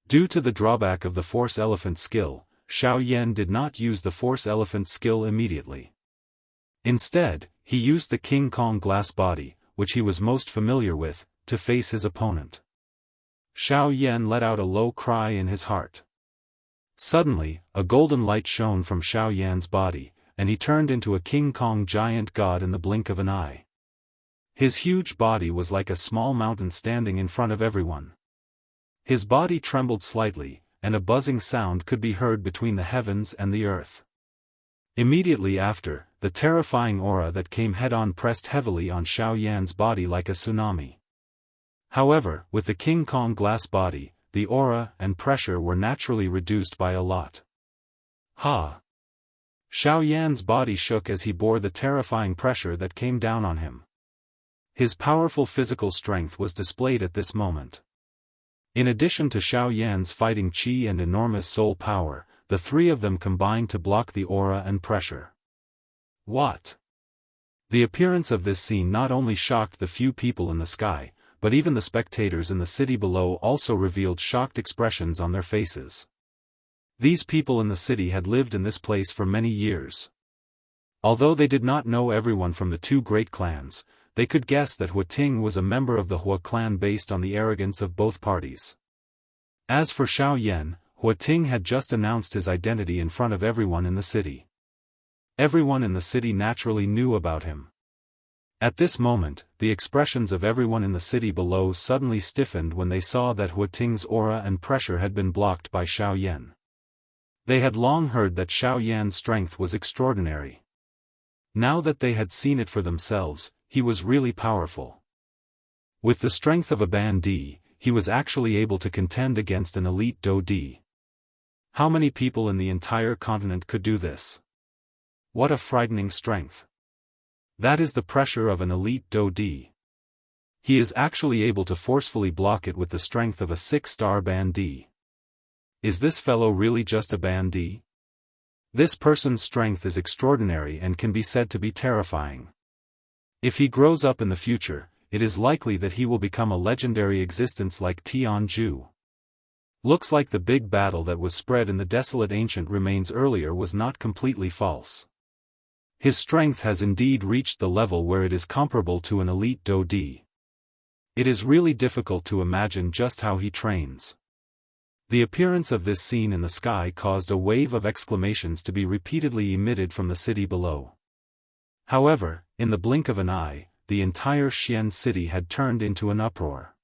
S1: Due to the drawback of the Force Elephant skill, Xiao Yan did not use the Force Elephant skill immediately. Instead, he used the King Kong Glass Body, which he was most familiar with, to face his opponent. Xiao Yan let out a low cry in his heart. Suddenly, a golden light shone from Xiao Yan's body, and he turned into a King Kong giant god in the blink of an eye. His huge body was like a small mountain standing in front of everyone. His body trembled slightly, and a buzzing sound could be heard between the heavens and the earth. Immediately after, the terrifying aura that came head-on pressed heavily on Xiao Yan's body like a tsunami. However, with the King Kong Glass Body, the aura and pressure were naturally reduced by a lot. Ha! Xiao Yan's body shook as he bore the terrifying pressure that came down on him. His powerful physical strength was displayed at this moment. In addition to Xiao Yan's fighting chi and enormous soul power, the three of them combined to block the aura and pressure. What? The appearance of this scene not only shocked the few people in the sky, but even the spectators in the city below also revealed shocked expressions on their faces. These people in the city had lived in this place for many years. Although they did not know everyone from the two great clans, they could guess that Hua Ting was a member of the Hua clan based on the arrogance of both parties. As for Xiao Yan, Hua Ting had just announced his identity in front of everyone in the city. Everyone in the city naturally knew about him. At this moment, the expressions of everyone in the city below suddenly stiffened when they saw that Hua Ting's aura and pressure had been blocked by Xiao Yan. They had long heard that Xiao Yan's strength was extraordinary. Now that they had seen it for themselves, he was really powerful. With the strength of a Ban Di, he was actually able to contend against an elite Do Di. How many people in the entire continent could do this? What a frightening strength. That is the pressure of an elite Do Di. He is actually able to forcefully block it with the strength of a 6-star Ban Di. Is this fellow really just a Ban Di? This person's strength is extraordinary and can be said to be terrifying. If he grows up in the future, it is likely that he will become a legendary existence like Tianju. Looks like the big battle that was spread in the desolate ancient remains earlier was not completely false. His strength has indeed reached the level where it is comparable to an elite Do Di. It is really difficult to imagine just how he trains. The appearance of this scene in the sky caused a wave of exclamations to be repeatedly emitted from the city below. However, in the blink of an eye, the entire Xian city had turned into an uproar.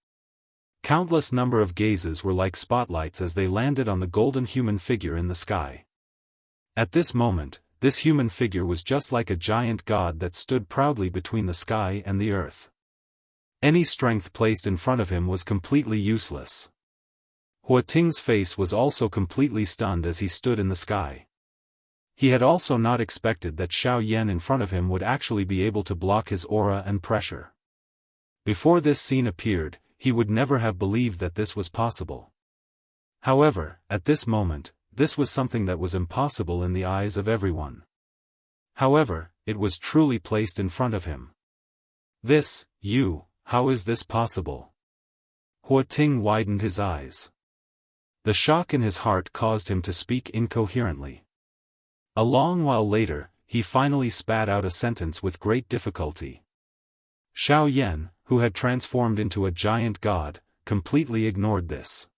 S1: Countless number of gazes were like spotlights as they landed on the golden human figure in the sky. At this moment, this human figure was just like a giant god that stood proudly between the sky and the earth. Any strength placed in front of him was completely useless. Hua Ting's face was also completely stunned as he stood in the sky. He had also not expected that Xiao Yan in front of him would actually be able to block his aura and pressure. Before this scene appeared, he would never have believed that this was possible. However, at this moment, this was something that was impossible in the eyes of everyone. However, it was truly placed in front of him. How is this possible? Hua Ting widened his eyes. The shock in his heart caused him to speak incoherently. A long while later, he finally spat out a sentence with great difficulty. Xiao Yan, who had transformed into a giant god, completely ignored this.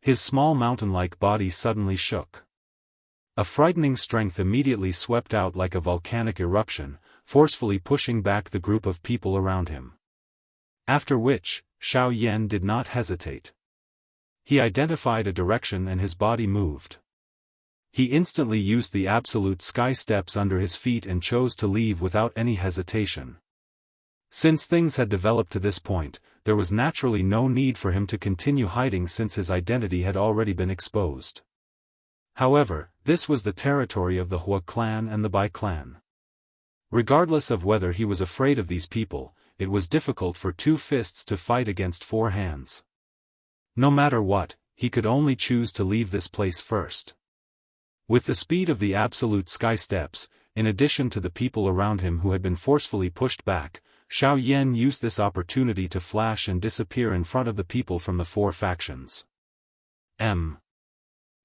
S1: His small mountain-like body suddenly shook. A frightening strength immediately swept out like a volcanic eruption, forcefully pushing back the group of people around him. After which, Xiao Yan did not hesitate. He identified a direction and his body moved. He instantly used the absolute sky steps under his feet and chose to leave without any hesitation. Since things had developed to this point, there was naturally no need for him to continue hiding since his identity had already been exposed. However, this was the territory of the Hua clan and the Bai clan. Regardless of whether he was afraid of these people, it was difficult for two fists to fight against four hands. No matter what, he could only choose to leave this place first. With the speed of the absolute sky steps, in addition to the people around him who had been forcefully pushed back, Xiao Yan used this opportunity to flash and disappear in front of the people from the four factions.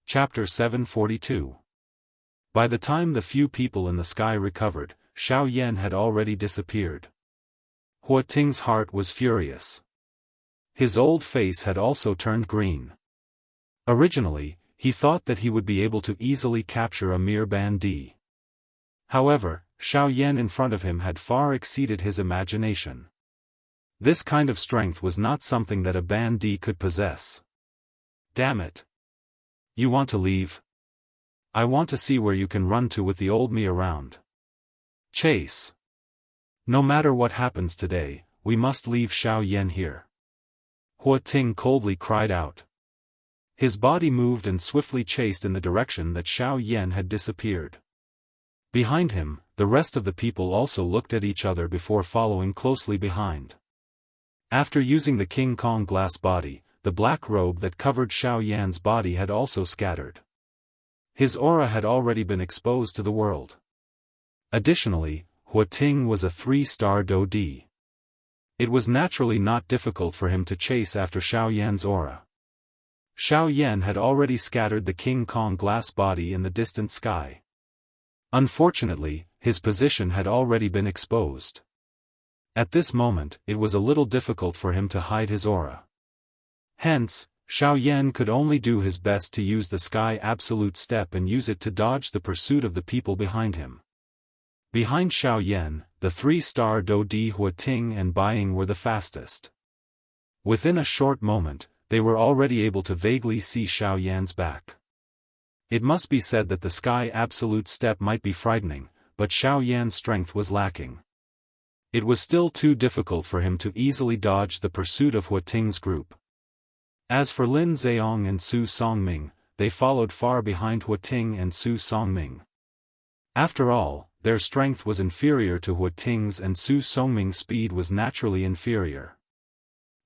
S1: Chapter 742. By the time the few people in the sky recovered, Xiao Yan had already disappeared. Hua Ting's heart was furious. His old face had also turned green. Originally, he thought that he would be able to easily capture a mere bandit. However, Xiao Yan in front of him had far exceeded his imagination. This kind of strength was not something that a bandit could possess. Damn it! You want to leave? I want to see where you can run to with the old me around. Chase! No matter what happens today, we must leave Xiao Yan here. Hua Ting coldly cried out. His body moved and swiftly chased in the direction that Xiao Yan had disappeared. Behind him, the rest of the people also looked at each other before following closely behind. After using the King Kong glass body, the black robe that covered Xiao Yan's body had also scattered. His aura had already been exposed to the world. Additionally, Hua Ting was a 3-star Daoist. It was naturally not difficult for him to chase after Xiao Yan's aura. Xiao Yan had already scattered the King Kong glass body in the distant sky. Unfortunately, his position had already been exposed. At this moment, it was a little difficult for him to hide his aura. Hence, Xiao Yan could only do his best to use the Sky Absolute Step and use it to dodge the pursuit of the people behind him. Behind Xiao Yan, the 3-star Daoist Hua Ting and Baiying were the fastest. Within a short moment, they were already able to vaguely see Xiao Yan's back. It must be said that the Sky Absolute Step might be frightening, but Xiao Yan's strength was lacking. It was still too difficult for him to easily dodge the pursuit of Hua Ting's group. As for Lin Zheong and Su Songming, they followed far behind Hua Ting and Su Songming. After all, their strength was inferior to Hua Ting's and Su Songming's speed was naturally inferior.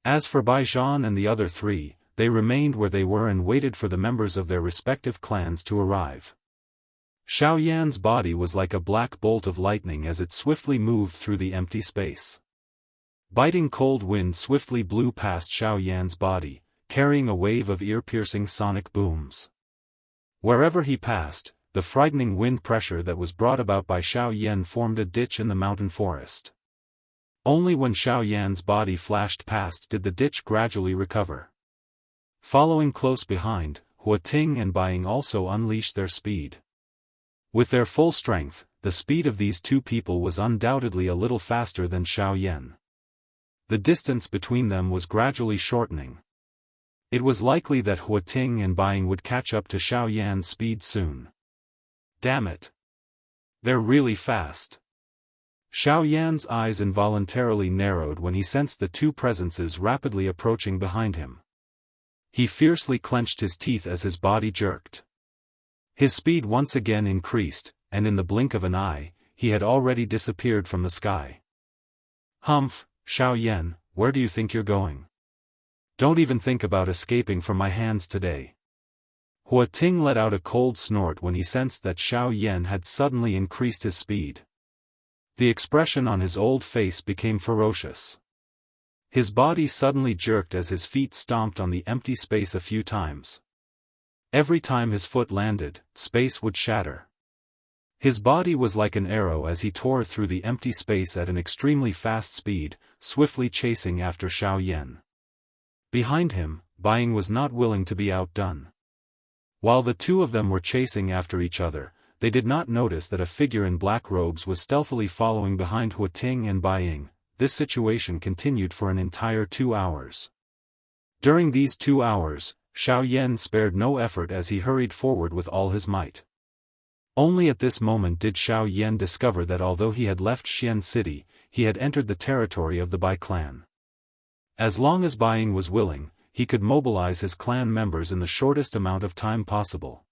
S1: As for Bai Zhan and the other three, they remained where they were and waited for the members of their respective clans to arrive. Xiao Yan's body was like a black bolt of lightning as it swiftly moved through the empty space. Biting cold wind swiftly blew past Xiao Yan's body, carrying a wave of ear-piercing sonic booms. Wherever he passed, the frightening wind pressure that was brought about by Xiao Yan formed a ditch in the mountain forest. Only when Xiao Yan's body flashed past did the ditch gradually recover. Following close behind, Hua Ting and Baiying also unleashed their speed. With their full strength, the speed of these two people was undoubtedly a little faster than Xiao Yan. The distance between them was gradually shortening. It was likely that Hua Ting and Baiying would catch up to Xiao Yan's speed soon. Damn it! They're really fast. Xiao Yan's eyes involuntarily narrowed when he sensed the two presences rapidly approaching behind him. He fiercely clenched his teeth as his body jerked. His speed once again increased, and in the blink of an eye, he had already disappeared from the sky. Humph, Xiao Yan, where do you think you're going? Don't even think about escaping from my hands today. Hua Ting let out a cold snort when he sensed that Xiao Yan had suddenly increased his speed. The expression on his old face became ferocious. His body suddenly jerked as his feet stomped on the empty space a few times. Every time his foot landed, space would shatter. His body was like an arrow as he tore through the empty space at an extremely fast speed, swiftly chasing after Xiao Yan. Behind him, Baiying was not willing to be outdone. While the two of them were chasing after each other, they did not notice that a figure in black robes was stealthily following behind Hua Ting and Baiying. This situation continued for an entire 2 hours. During these 2 hours, Xiao Yan spared no effort as he hurried forward with all his might. Only at this moment did Xiao Yan discover that although he had left Xian City, he had entered the territory of the Bai clan. As long as Baiying was willing, he could mobilize his clan members in the shortest amount of time possible.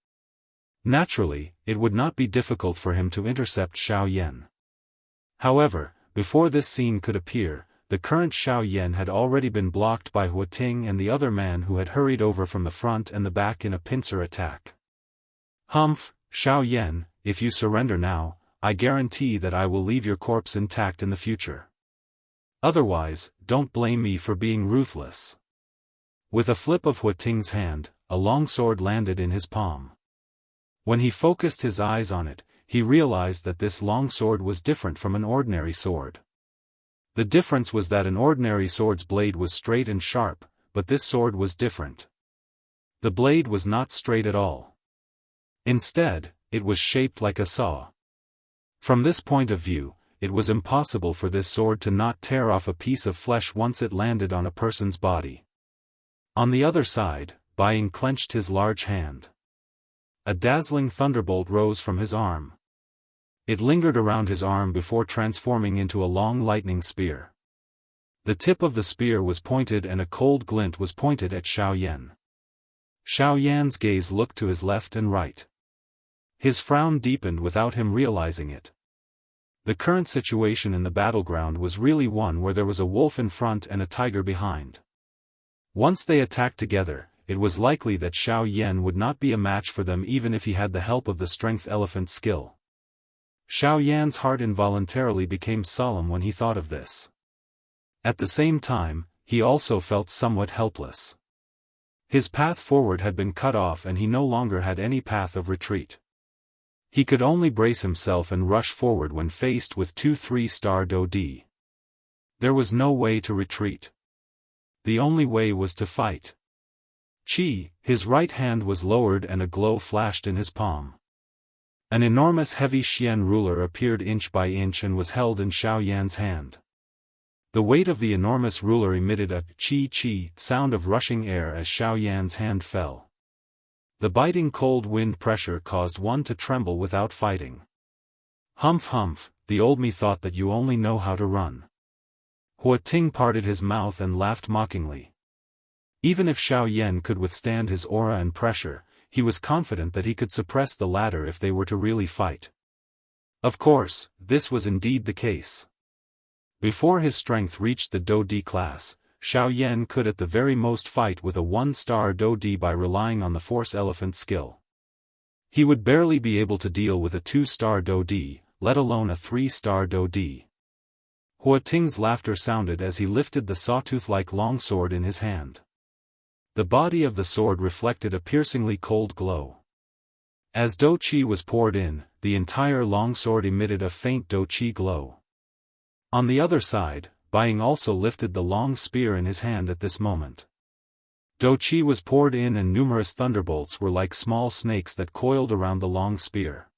S1: Naturally, it would not be difficult for him to intercept Xiao Yan. However, before this scene could appear, the current Xiao Yan had already been blocked by Hua Ting and the other man who had hurried over from the front and the back in a pincer attack. Humph, Xiao Yan, if you surrender now, I guarantee that I will leave your corpse intact in the future. Otherwise, don't blame me for being ruthless." With a flip of Huating's hand, a long sword landed in his palm. When he focused his eyes on it, he realized that this long sword was different from an ordinary sword. The difference was that an ordinary sword's blade was straight and sharp, but this sword was different. The blade was not straight at all. Instead, it was shaped like a saw. From this point of view, it was impossible for this sword to not tear off a piece of flesh once it landed on a person's body. On the other side, Buying clenched his large hand. A dazzling thunderbolt rose from his arm. It lingered around his arm before transforming into a long lightning spear. The tip of the spear was pointed and a cold glint was pointed at Xiao Yan. Xiao Yan's gaze looked to his left and right. His frown deepened without him realizing it. The current situation in the battleground was really one where there was a wolf in front and a tiger behind. Once they attacked together, it was likely that Xiao Yan would not be a match for them even if he had the help of the strength elephant skill. Xiao Yan's heart involuntarily became solemn when he thought of this. At the same time, he also felt somewhat helpless. His path forward had been cut off and he no longer had any path of retreat. He could only brace himself and rush forward when faced with 2 3-star Dodi. There was no way to retreat. The only way was to fight. His right hand was lowered and a glow flashed in his palm. An enormous heavy Xian ruler appeared inch by inch and was held in Xiao Yan's hand. The weight of the enormous ruler emitted a chi-chi sound of rushing air as Xiao Yan's hand fell. The biting cold wind pressure caused one to tremble without fighting. "Humph humph, the old me thought that you only know how to run." Hua Ting parted his mouth and laughed mockingly. Even if Xiao Yan could withstand his aura and pressure, he was confident that he could suppress the latter if they were to really fight. Of course, this was indeed the case. Before his strength reached the Dodi class, Xiao Yan could at the very most fight with a 1-star Dodi by relying on the Force Elephant skill. He would barely be able to deal with a 2-star Dodi, let alone a 3-star Dodi. Hua Ting's laughter sounded as he lifted the sawtooth-like longsword in his hand. The body of the sword reflected a piercingly cold glow. As Do Qi was poured in, the entire longsword emitted a faint Do Qi glow. On the other side, Buying also lifted the long spear in his hand at this moment. Do Qi was poured in and numerous thunderbolts were like small snakes that coiled around the long spear.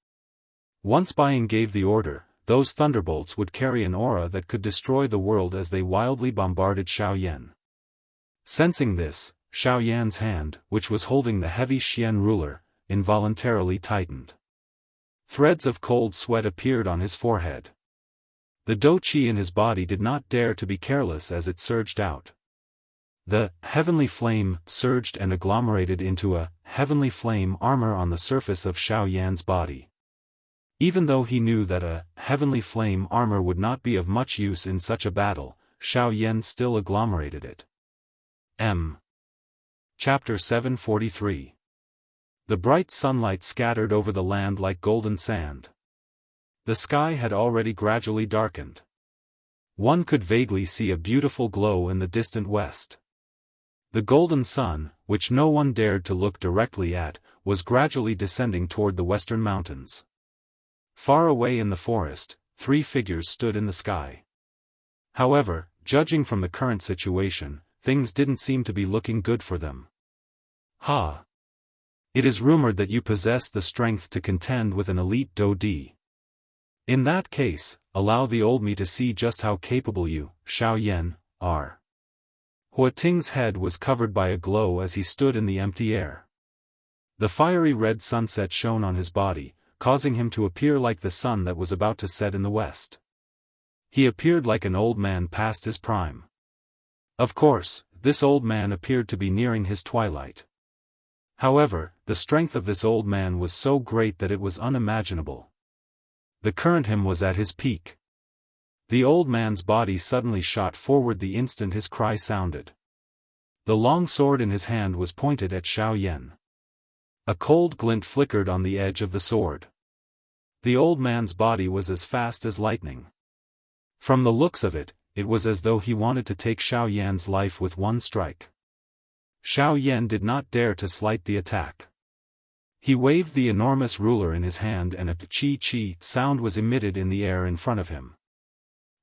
S1: Once Buying gave the order, those thunderbolts would carry an aura that could destroy the world as they wildly bombarded Xiao Yan. Sensing this, Xiao Yan's hand, which was holding the heavy Xian ruler, involuntarily tightened. Threads of cold sweat appeared on his forehead. The Do Qi in his body did not dare to be careless as it surged out. The heavenly flame surged and agglomerated into a heavenly flame armor on the surface of Xiao Yan's body. Even though he knew that a heavenly flame armor would not be of much use in such a battle, Xiao Yan still agglomerated it. Chapter 743. The bright sunlight scattered over the land like golden sand. The sky had already gradually darkened. One could vaguely see a beautiful glow in the distant west. The golden sun, which no one dared to look directly at, was gradually descending toward the western mountains. Far away in the forest, 3 figures stood in the sky. However, judging from the current situation, things didn't seem to be looking good for them. "Ha! It is rumored that you possess the strength to contend with an elite Dodi. In that case, allow the old me to see just how capable you, Xiao Yan, are." Hua Ting's head was covered by a glow as he stood in the empty air. The fiery red sunset shone on his body, causing him to appear like the sun that was about to set in the west. He appeared like an old man past his prime. Of course, this old man appeared to be nearing his twilight. However, the strength of this old man was so great that it was unimaginable. The current him was at his peak. The old man's body suddenly shot forward the instant his cry sounded. The long sword in his hand was pointed at Xiao Yan. A cold glint flickered on the edge of the sword. The old man's body was as fast as lightning. From the looks of it, it was as though he wanted to take Xiao Yan's life with one strike. Xiao Yan did not dare to slight the attack. He waved the enormous ruler in his hand and a chi-chi sound was emitted in the air in front of him.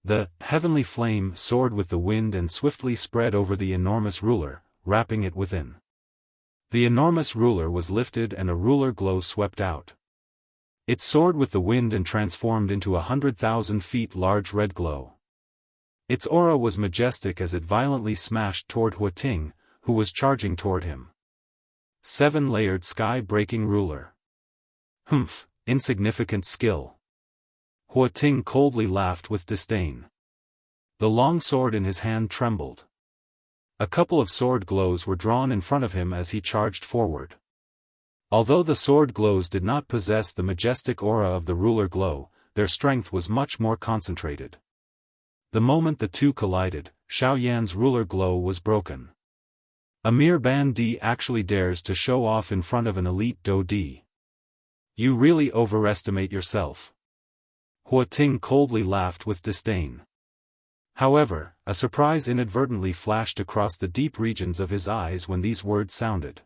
S1: The heavenly flame soared with the wind and swiftly spread over the enormous ruler, wrapping it within. The enormous ruler was lifted and a ruler glow swept out. It soared with the wind and transformed into 100,000 feet large red glow. Its aura was majestic as it violently smashed toward Huating, who was charging toward him. 7-layered sky-breaking ruler. Humph, insignificant skill. Huating coldly laughed with disdain. The long sword in his hand trembled. A couple of sword glows were drawn in front of him as he charged forward. Although the sword glows did not possess the majestic aura of the ruler glow, their strength was much more concentrated. The moment the two collided, Xiao Yan's ruler glow was broken. A mere bandit actually dares to show off in front of an elite Daoist. You really overestimate yourself. Huating coldly laughed with disdain. However, a surprise inadvertently flashed across the deep regions of his eyes when these words sounded.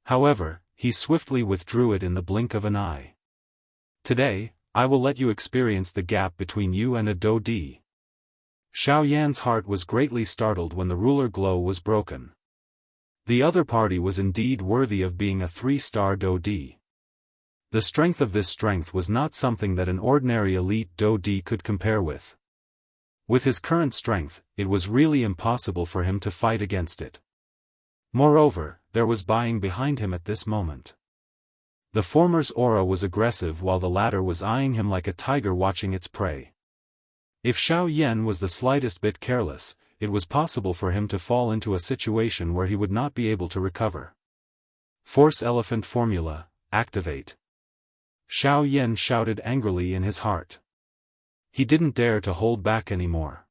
S1: However, he swiftly withdrew it in the blink of an eye. Today, I will let you experience the gap between you and a Daoist. Xiao Yan's heart was greatly startled when the ruler glow was broken. The other party was indeed worthy of being a 3-star Daoist. The strength of this strength was not something that an ordinary elite Daoist could compare with. With his current strength, it was really impossible for him to fight against it. Moreover, there was buying behind him at this moment. The former's aura was aggressive while the latter was eyeing him like a tiger watching its prey. If Xiao Yan was the slightest bit careless, it was possible for him to fall into a situation where he would not be able to recover. Force Elephant Formula, activate. Xiao Yan shouted angrily in his heart. He didn't dare to hold back anymore.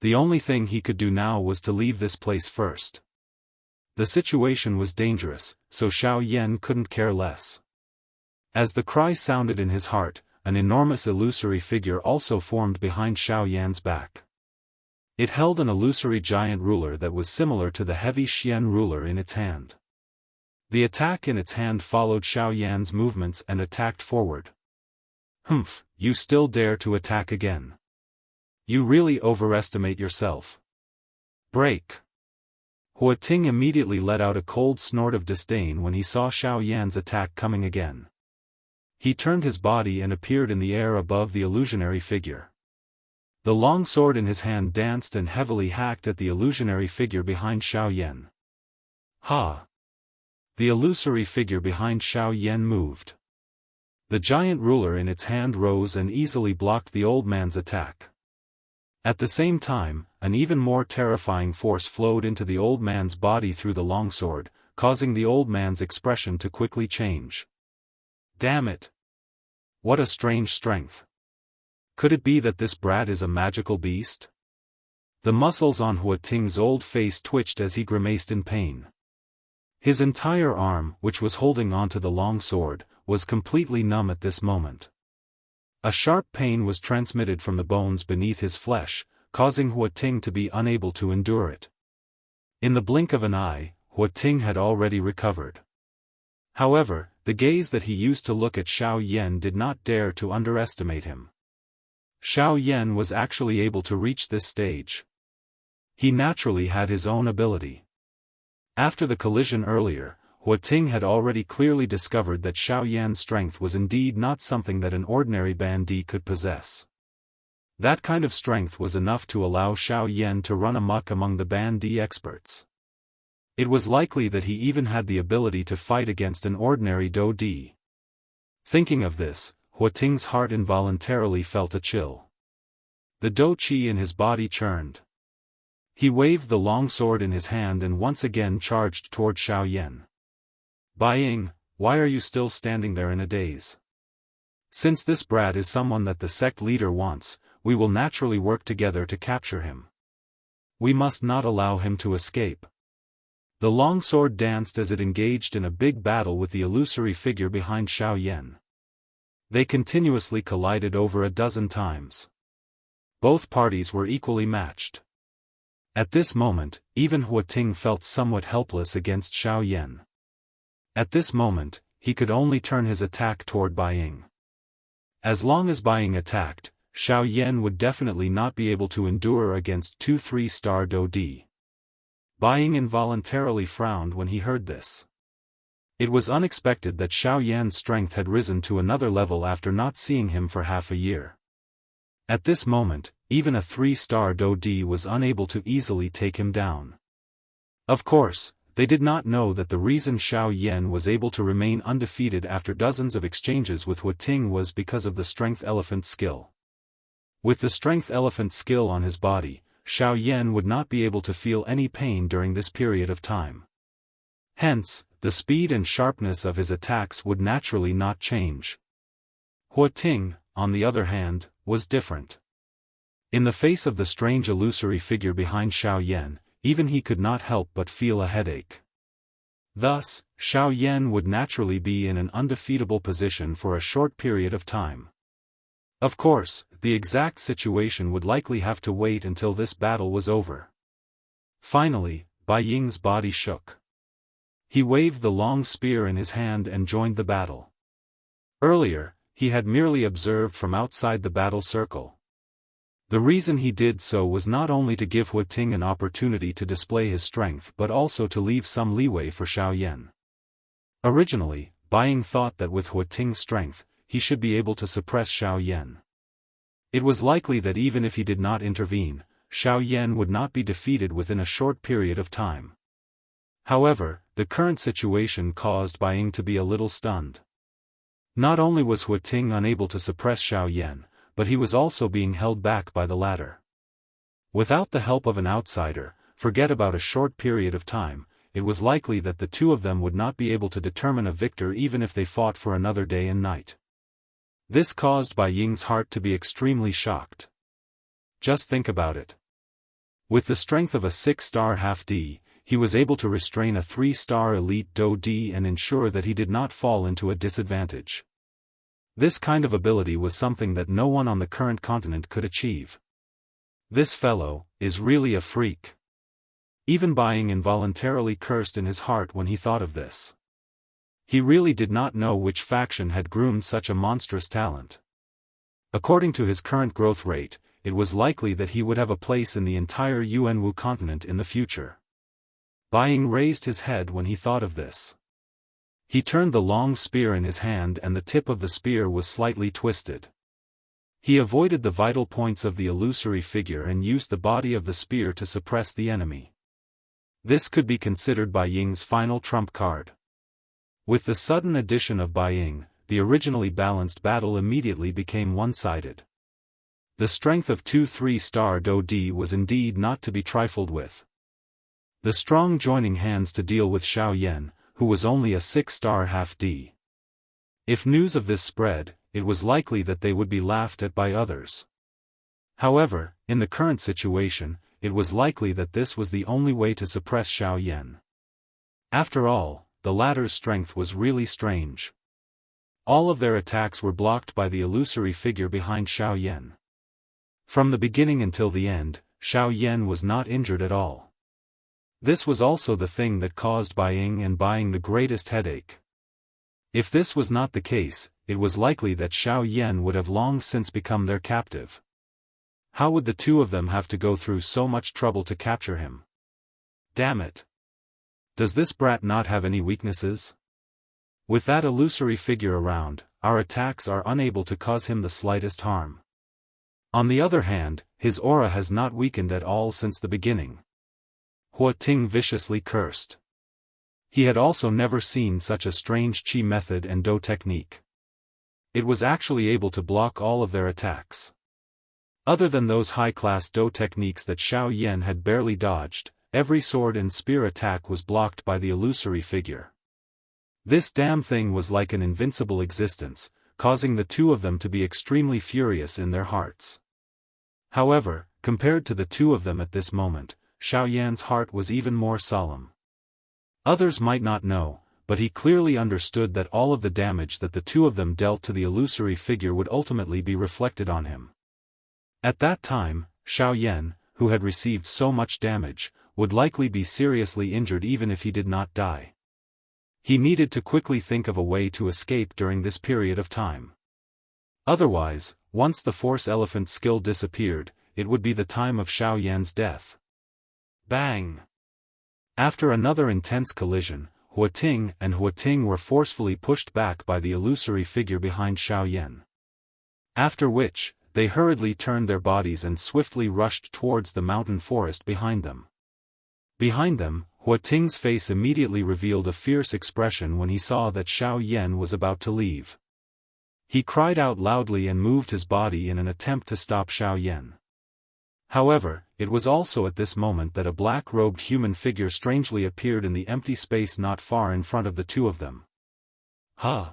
S1: The only thing he could do now was to leave this place first. The situation was dangerous, so Xiao Yan couldn't care less. As the cry sounded in his heart, an enormous illusory figure also formed behind Xiao Yan's back. It held an illusory giant ruler that was similar to the heavy Xian ruler in its hand. The attack in its hand followed Xiao Yan's movements and attacked forward. Humph, you still dare to attack again. You really overestimate yourself. Break. Huating immediately let out a cold snort of disdain when he saw Xiao Yan's attack coming again. He turned his body and appeared in the air above the illusionary figure. The long sword in his hand danced and heavily hacked at the illusionary figure behind Xiao Yan. Ha! The illusory figure behind Xiao Yan moved. The giant ruler in its hand rose and easily blocked the old man's attack. At the same time, an even more terrifying force flowed into the old man's body through the longsword, causing the old man's expression to quickly change. Damn it! What a strange strength! Could it be that this brat is a magical beast? The muscles on Huating's old face twitched as he grimaced in pain. His entire arm, which was holding onto the long sword, was completely numb at this moment. A sharp pain was transmitted from the bones beneath his flesh, causing Huating to be unable to endure it. In the blink of an eye, Huating had already recovered. However, the gaze that he used to look at Xiao Yan did not dare to underestimate him. Xiao Yan was actually able to reach this stage. He naturally had his own ability. After the collision earlier, Huating had already clearly discovered that Xiao Yan's strength was indeed not something that an ordinary bandit could possess. That kind of strength was enough to allow Xiao Yan to run amok among the bandit experts. It was likely that he even had the ability to fight against an ordinary Daoist. Thinking of this, Huating's heart involuntarily felt a chill. The Dou Qi in his body churned. He waved the long sword in his hand and once again charged toward Xiao Yan. Bai Ying, why are you still standing there in a daze? Since this brat is someone that the sect leader wants, we will naturally work together to capture him. We must not allow him to escape. The long sword danced as it engaged in a big battle with the illusory figure behind Xiao Yan. They continuously collided over a dozen times. both parties were equally matched. At this moment, even Huating felt somewhat helpless against Xiao Yan. At this moment, he could only turn his attack toward Bai Ying. As long as Bai Ying attacked, Xiao Yan would definitely not be able to endure against 2 3-star Do Di. Bai Ying involuntarily frowned when he heard this. It was unexpected that Xiao Yan's strength had risen to another level after not seeing him for half a year. At this moment, even a 3-star Do Di was unable to easily take him down. Of course, they did not know that the reason Xiao Yan was able to remain undefeated after dozens of exchanges with Huating was because of the Strength Elephant skill. With the Strength Elephant skill on his body, Xiao Yan would not be able to feel any pain during this period of time. Hence, the speed and sharpness of his attacks would naturally not change. Huating, on the other hand, was different. In the face of the strange illusory figure behind Xiao Yan, even he could not help but feel a headache. Thus, Xiao Yan would naturally be in an undefeatable position for a short period of time. Of course, the exact situation would likely have to wait until this battle was over. Finally, Bai Ying's body shook. He waved the long spear in his hand and joined the battle. Earlier, he had merely observed from outside the battle circle. The reason he did so was not only to give Huating an opportunity to display his strength but also to leave some leeway for Xiao Yan. Originally, Bai Ying thought that with Huating's strength, he should be able to suppress Xiao Yan. It was likely that even if he did not intervene, Xiao Yan would not be defeated within a short period of time. However, the current situation caused Bai Ying to be a little stunned. Not only was Huating unable to suppress Xiao Yan, but he was also being held back by the latter. Without the help of an outsider, forget about a short period of time, it was likely that the two of them would not be able to determine a victor even if they fought for another day and night. This caused Bai Ying's heart to be extremely shocked. Just think about it. With the strength of a 6-star half-D, he was able to restrain a 3-star elite Do Di and ensure that he did not fall into a disadvantage. This kind of ability was something that no one on the current continent could achieve. This fellow is really a freak. Even Bai Ying involuntarily cursed in his heart when he thought of this. He really did not know which faction had groomed such a monstrous talent. According to his current growth rate, it was likely that he would have a place in the entire Yuanwu continent in the future. Bai Ying raised his head when he thought of this. He turned the long spear in his hand and the tip of the spear was slightly twisted. He avoided the vital points of the illusory figure and used the body of the spear to suppress the enemy. This could be considered Bai Ying's final trump card. With the sudden addition of Bai Ying, the originally balanced battle immediately became one-sided. The strength of 2 3-star Do Di was indeed not to be trifled with. The strong joining hands to deal with Xiao Yan, who was only a 6-star half-D. If news of this spread, it was likely that they would be laughed at by others. However, in the current situation, it was likely that this was the only way to suppress Xiao Yan. After all, the latter's strength was really strange. All of their attacks were blocked by the illusory figure behind Xiao Yan. From the beginning until the end, Xiao Yan was not injured at all. This was also the thing that caused Bai Ying the greatest headache. If this was not the case, it was likely that Xiao Yan would have long since become their captive. How would the two of them have to go through so much trouble to capture him? Damn it! Does this brat not have any weaknesses? With that illusory figure around, our attacks are unable to cause him the slightest harm. On the other hand, his aura has not weakened at all since the beginning. Huating viciously cursed. He had also never seen such a strange chi method and Do technique. It was actually able to block all of their attacks. Other than those high-class Do techniques that Xiao Yan had barely dodged, every sword and spear attack was blocked by the illusory figure. This damn thing was like an invincible existence, causing the two of them to be extremely furious in their hearts. However, compared to the two of them at this moment, Xiao Yan's heart was even more solemn. Others might not know, but he clearly understood that all of the damage that the two of them dealt to the illusory figure would ultimately be reflected on him. At that time, Xiao Yan, who had received so much damage, would likely be seriously injured even if he did not die. He needed to quickly think of a way to escape during this period of time. Otherwise, once the Force Elephant's skill disappeared, it would be the time of Xiao Yan's death. Bang! After another intense collision, Huating and Huating were forcefully pushed back by the illusory figure behind Xiao Yan. After which, they hurriedly turned their bodies and swiftly rushed towards the mountain forest behind them. Behind them, Huating's face immediately revealed a fierce expression when he saw that Xiao Yan was about to leave. He cried out loudly and moved his body in an attempt to stop Xiao Yan. However, it was also at this moment that a black-robed human figure strangely appeared in the empty space not far in front of the two of them. Huh!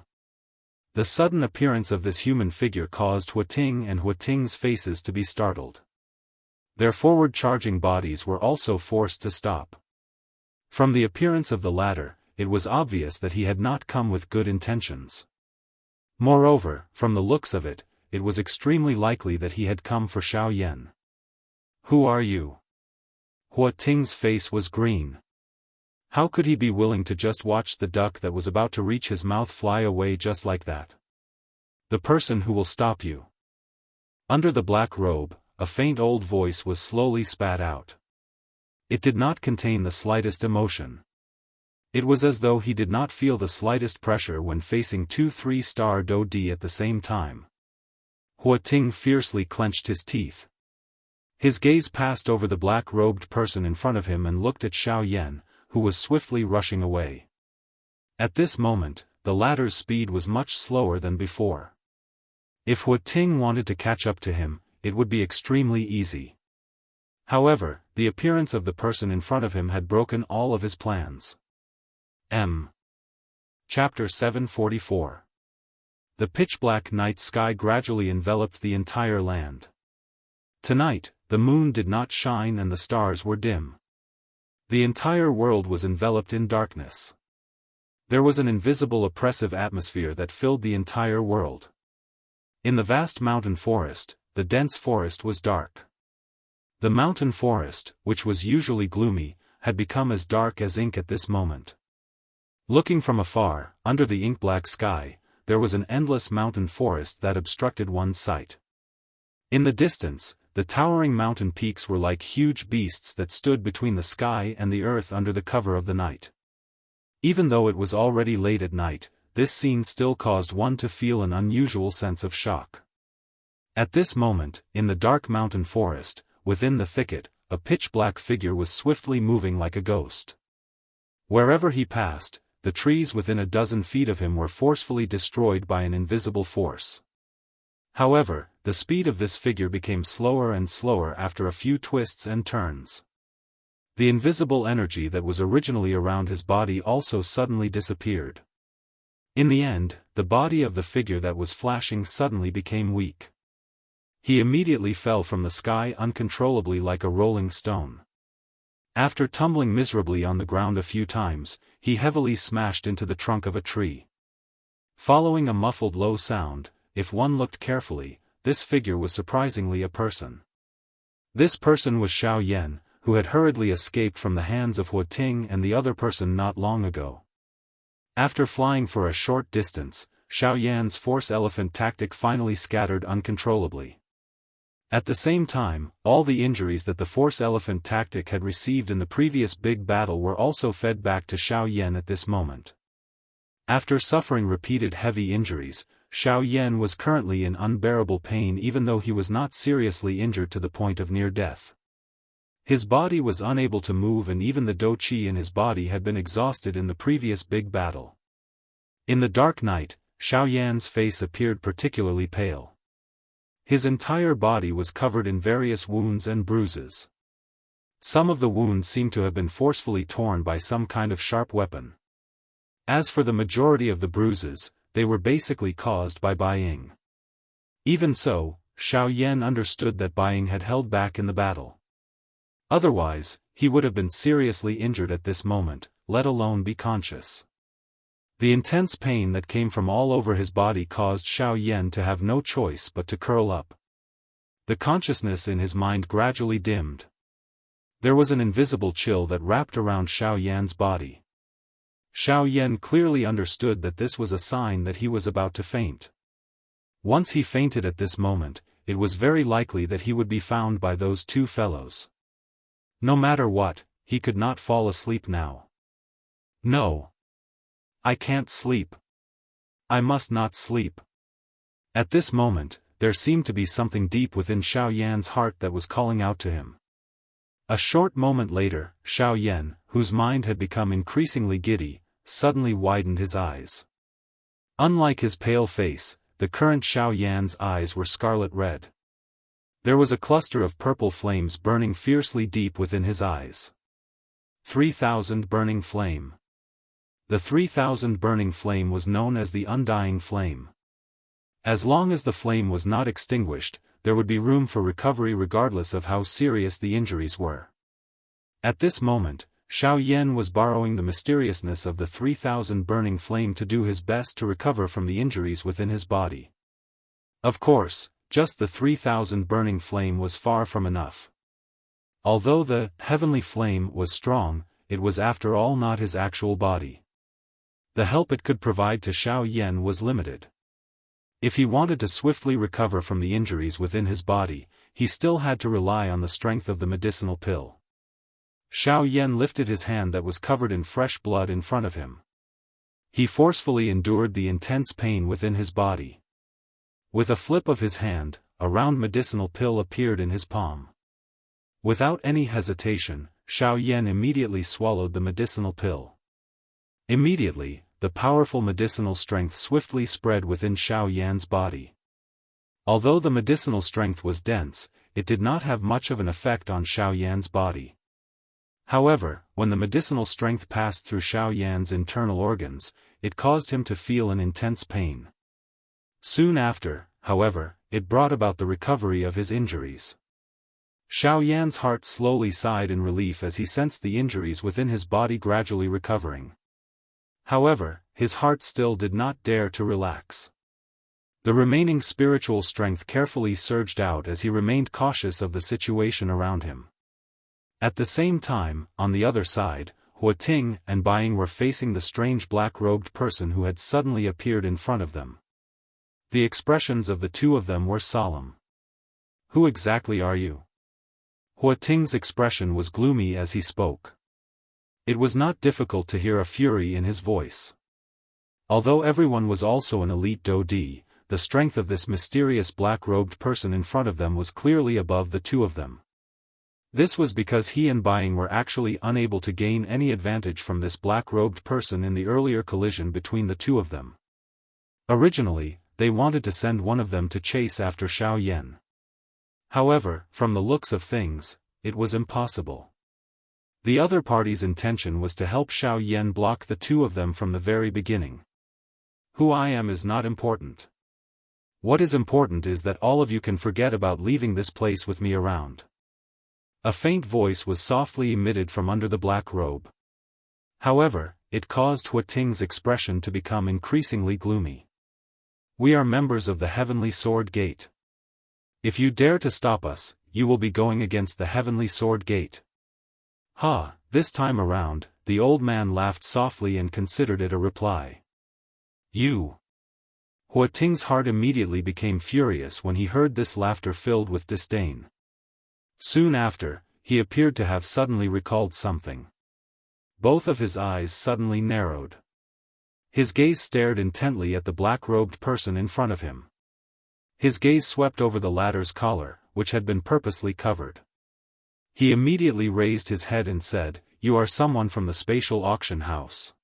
S1: The sudden appearance of this human figure caused Huating and Huating's faces to be startled. Their forward-charging bodies were also forced to stop. From the appearance of the latter, it was obvious that he had not come with good intentions. Moreover, from the looks of it, it was extremely likely that he had come for Xiao Yan. Who are you? Huating's face was green. How could he be willing to just watch the duck that was about to reach his mouth fly away just like that? The person who will stop you. Under the black robe, a faint old voice was slowly spat out. It did not contain the slightest emotion. It was as though he did not feel the slightest pressure when facing two 3-star Dodi at the same time. Huating fiercely clenched his teeth. His gaze passed over the black-robed person in front of him and looked at Xiao Yan, who was swiftly rushing away. At this moment, the latter's speed was much slower than before. If Huating wanted to catch up to him, it would be extremely easy. However, the appearance of the person in front of him had broken all of his plans. Chapter 744. The pitch-black night sky gradually enveloped the entire land. Tonight, the moon did not shine and the stars were dim. The entire world was enveloped in darkness. There was an invisible oppressive atmosphere that filled the entire world. In the vast mountain forest, the dense forest was dark. The mountain forest, which was usually gloomy, had become as dark as ink at this moment. Looking from afar, under the ink-black sky, there was an endless mountain forest that obstructed one's sight. In the distance, the towering mountain peaks were like huge beasts that stood between the sky and the earth under the cover of the night. Even though it was already late at night, this scene still caused one to feel an unusual sense of shock. At this moment, in the dark mountain forest, within the thicket, a pitch-black figure was swiftly moving like a ghost. Wherever he passed, the trees within a dozen feet of him were forcefully destroyed by an invisible force. However, the speed of this figure became slower and slower after a few twists and turns. The invisible energy that was originally around his body also suddenly disappeared. In the end, the body of the figure that was flashing suddenly became weak. He immediately fell from the sky uncontrollably like a rolling stone. After tumbling miserably on the ground a few times, he heavily smashed into the trunk of a tree. Following a muffled low sound, if one looked carefully, this figure was surprisingly a person. This person was Xiao Yan, who had hurriedly escaped from the hands of Huating and the other person not long ago. After flying for a short distance, Xiao Yan's force elephant tactic finally scattered uncontrollably. At the same time, all the injuries that the force elephant tactic had received in the previous big battle were also fed back to Xiao Yan at this moment. After suffering repeated heavy injuries, Xiao Yan was currently in unbearable pain even though he was not seriously injured to the point of near death. His body was unable to move and even the dou qi in his body had been exhausted in the previous big battle. In the dark night, Xiao Yan's face appeared particularly pale. His entire body was covered in various wounds and bruises. Some of the wounds seemed to have been forcefully torn by some kind of sharp weapon. As for the majority of the bruises, they were basically caused by Bai Ying. Even so, Xiao Yan understood that Bai Ying had held back in the battle. Otherwise, he would have been seriously injured at this moment, let alone be conscious. The intense pain that came from all over his body caused Xiao Yan to have no choice but to curl up. The consciousness in his mind gradually dimmed. There was an invisible chill that wrapped around Xiao Yan's body. Xiao Yan clearly understood that this was a sign that he was about to faint. Once he fainted at this moment, it was very likely that he would be found by those two fellows. No matter what, he could not fall asleep now. No. I can't sleep. I must not sleep. At this moment, there seemed to be something deep within Xiao Yan's heart that was calling out to him. A short moment later, Xiao Yan, whose mind had become increasingly giddy, suddenly widened his eyes. Unlike his pale face, the current Xiao Yan's eyes were scarlet red. There was a cluster of purple flames burning fiercely deep within his eyes. 3,000 burning flame. The 3,000 burning flame was known as the undying flame. As long as the flame was not extinguished, there would be room for recovery regardless of how serious the injuries were. At this moment, Xiao Yan was borrowing the mysteriousness of the 3,000 burning flame to do his best to recover from the injuries within his body. Of course, just the 3,000 burning flame was far from enough. Although the heavenly flame was strong, it was after all not his actual body. The help it could provide to Xiao Yan was limited. If he wanted to swiftly recover from the injuries within his body, he still had to rely on the strength of the medicinal pill. Xiao Yan lifted his hand that was covered in fresh blood in front of him. He forcefully endured the intense pain within his body. With a flip of his hand, a round medicinal pill appeared in his palm. Without any hesitation, Xiao Yan immediately swallowed the medicinal pill. Immediately, the powerful medicinal strength swiftly spread within Xiao Yan's body. Although the medicinal strength was dense, it did not have much of an effect on Xiao Yan's body. However, when the medicinal strength passed through Xiao Yan's internal organs, it caused him to feel an intense pain. Soon after, however, it brought about the recovery of his injuries. Xiao Yan's heart slowly sighed in relief as he sensed the injuries within his body gradually recovering. However, his heart still did not dare to relax. The remaining spiritual strength carefully surged out as he remained cautious of the situation around him. At the same time, on the other side, Huating and Baiying were facing the strange black-robed person who had suddenly appeared in front of them. The expressions of the two of them were solemn. "Who exactly are you?" Huating's expression was gloomy as he spoke. It was not difficult to hear a fury in his voice. Although everyone was also an elite Dodi, the strength of this mysterious black-robed person in front of them was clearly above the two of them. This was because he and Baiying were actually unable to gain any advantage from this black-robed person in the earlier collision between the two of them. Originally, they wanted to send one of them to chase after Xiao Yan. However, from the looks of things, it was impossible. The other party's intention was to help Xiao Yan block the two of them from the very beginning. Who I am is not important. What is important is that all of you can forget about leaving this place with me around. A faint voice was softly emitted from under the black robe. However, it caused Huating's expression to become increasingly gloomy. We are members of the Heavenly Sword Gate. If you dare to stop us, you will be going against the Heavenly Sword Gate. Ha, this time around, the old man laughed softly and considered it a reply. You. Huating's heart immediately became furious when he heard this laughter filled with disdain. Soon after, he appeared to have suddenly recalled something. Both of his eyes suddenly narrowed. His gaze stared intently at the black-robed person in front of him. His gaze swept over the latter's collar, which had been purposely covered. He immediately raised his head and said, "You are someone from the spatial auction house."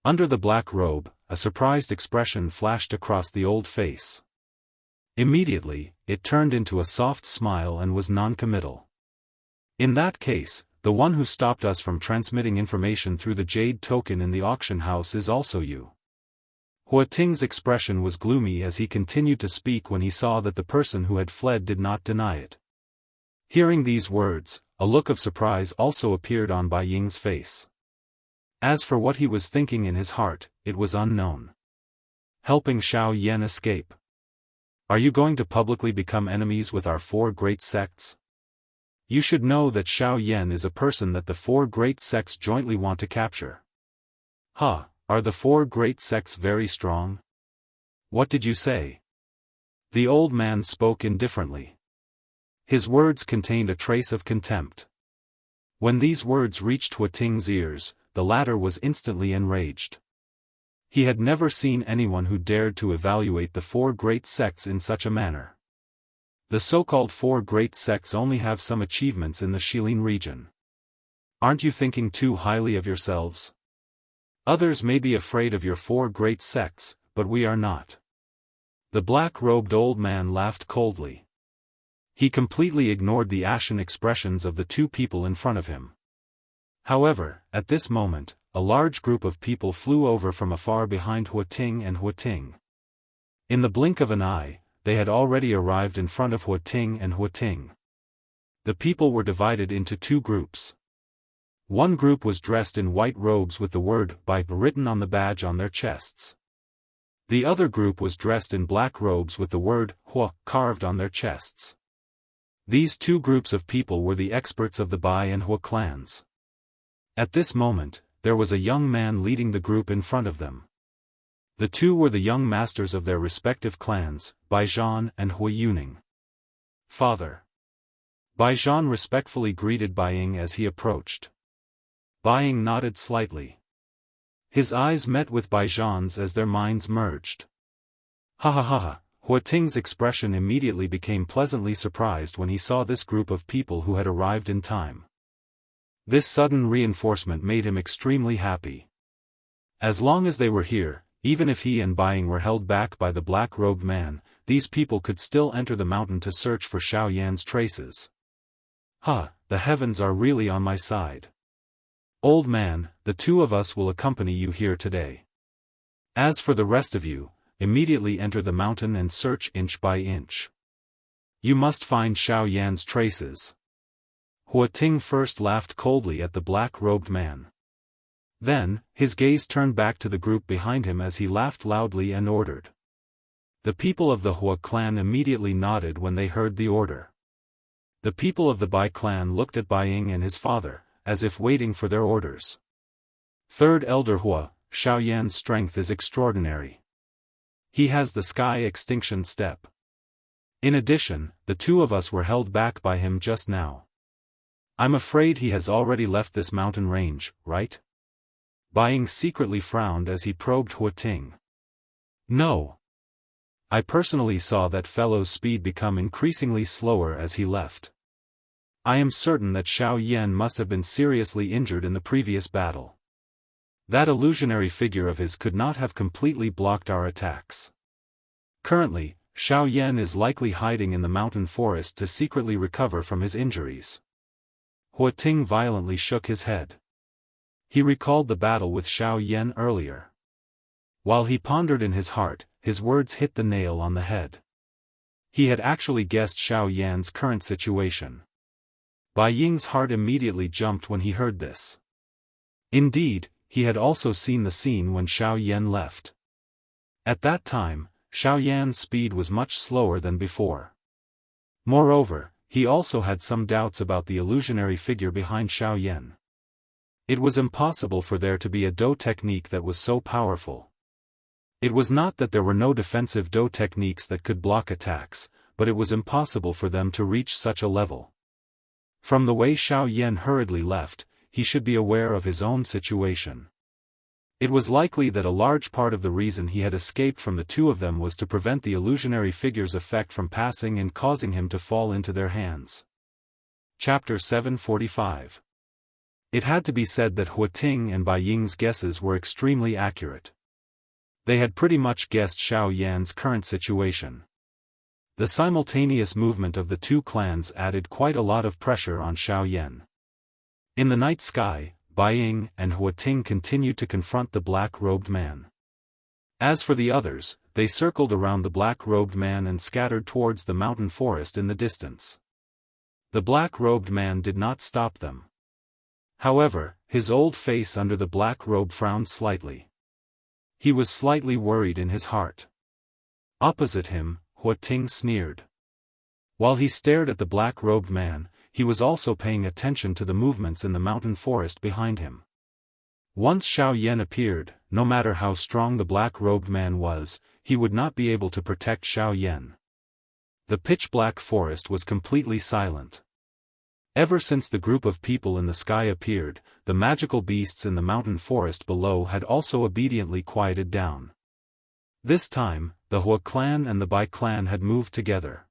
S1: Under the black robe, a surprised expression flashed across the old face. Immediately, it turned into a soft smile and was non-committal. "In that case, the one who stopped us from transmitting information through the jade token in the auction house is also you." Huating's expression was gloomy as he continued to speak when he saw that the person who had fled did not deny it. Hearing these words, a look of surprise also appeared on Baiying's face. As for what he was thinking in his heart, it was unknown. Helping Xiao Yan escape. Are you going to publicly become enemies with our 4 great sects? You should know that Xiao Yan is a person that the 4 great sects jointly want to capture. Are the 4 great sects very strong? What did you say? The old man spoke indifferently. His words contained a trace of contempt. When these words reached Huating's ears, the latter was instantly enraged. He had never seen anyone who dared to evaluate the 4 great sects in such a manner. The so-called 4 great sects only have some achievements in the Shilin region. Aren't you thinking too highly of yourselves? Others may be afraid of your 4 great sects, but we are not. The black-robed old man laughed coldly. He completely ignored the ashen expressions of the 2 people in front of him. However, at this moment, a large group of people flew over from afar behind Huating and Huating. In the blink of an eye, they had already arrived in front of Huating and Huating. The people were divided into 2 groups. One group was dressed in white robes with the word "Bai" written on the badge on their chests. The other group was dressed in black robes with the word "Hua" carved on their chests. These 2 groups of people were the experts of the Bai and Hua clans. At this moment, there was a young man leading the group in front of them. The 2 were the young masters of their respective clans, Bai Zhan and Hua Yuning. Father. Bai Zhan respectfully greeted Bai Ying as he approached. Bai Ying nodded slightly. His eyes met with Bai Zhan's as their minds merged. Ha. Huating's expression immediately became pleasantly surprised when he saw this group of people who had arrived in time. This sudden reinforcement made him extremely happy. As long as they were here, even if he and Bai Ying were held back by the black-robed man, these people could still enter the mountain to search for Xiao Yan's traces. The heavens are really on my side. Old man, the 2 of us will accompany you here today. As for the rest of you, immediately enter the mountain and search inch by inch. You must find Xiao Yan's traces. Huating first laughed coldly at the black-robed man. Then, his gaze turned back to the group behind him as he laughed loudly and ordered. The people of the Hua clan immediately nodded when they heard the order. The people of the Bai clan looked at Bai Ying and his father, as if waiting for their orders. 3rd Elder Hua, Xiao Yan's strength is extraordinary. He has the sky extinction step. In addition, the 2 of us were held back by him just now. I'm afraid he has already left this mountain range, right? Bai Ying secretly frowned as he probed Huating. No. I personally saw that fellow's speed become increasingly slower as he left. I am certain that Xiao Yan must have been seriously injured in the previous battle. That illusionary figure of his could not have completely blocked our attacks. Currently, Xiao Yan is likely hiding in the mountain forest to secretly recover from his injuries. Huating violently shook his head. He recalled the battle with Xiao Yan earlier. While he pondered in his heart, his words hit the nail on the head. He had actually guessed Xiao Yan's current situation. Bai Ying's heart immediately jumped when he heard this. Indeed, he had also seen the scene when Xiao Yan left. At that time, Xiao Yan's speed was much slower than before. Moreover, he also had some doubts about the illusionary figure behind Xiao Yan. It was impossible for there to be a Do technique that was so powerful. It was not that there were no defensive Do techniques that could block attacks, but it was impossible for them to reach such a level. From the way Xiao Yan hurriedly left, he should be aware of his own situation. It was likely that a large part of the reason he had escaped from the 2 of them was to prevent the illusionary figure's effect from passing and causing him to fall into their hands. Chapter 745. It had to be said that Huating and Bai Ying's guesses were extremely accurate. They had pretty much guessed Xiao Yan's current situation. The simultaneous movement of the 2 clans added quite a lot of pressure on Xiao Yan. In the night sky, Bai Ying and Huating continued to confront the black-robed man. As for the others, they circled around the black-robed man and scattered towards the mountain forest in the distance. The black-robed man did not stop them. However, his old face under the black robe frowned slightly. He was slightly worried in his heart. Opposite him, Hua Ting sneered. While he stared at the black-robed man, he was also paying attention to the movements in the mountain forest behind him. Once Xiao Yan appeared, no matter how strong the black-robed man was, he would not be able to protect Xiao Yan. The pitch-black forest was completely silent. Ever since the group of people in the sky appeared, the magical beasts in the mountain forest below had also obediently quieted down. This time, the Hua clan and the Bai clan had moved together.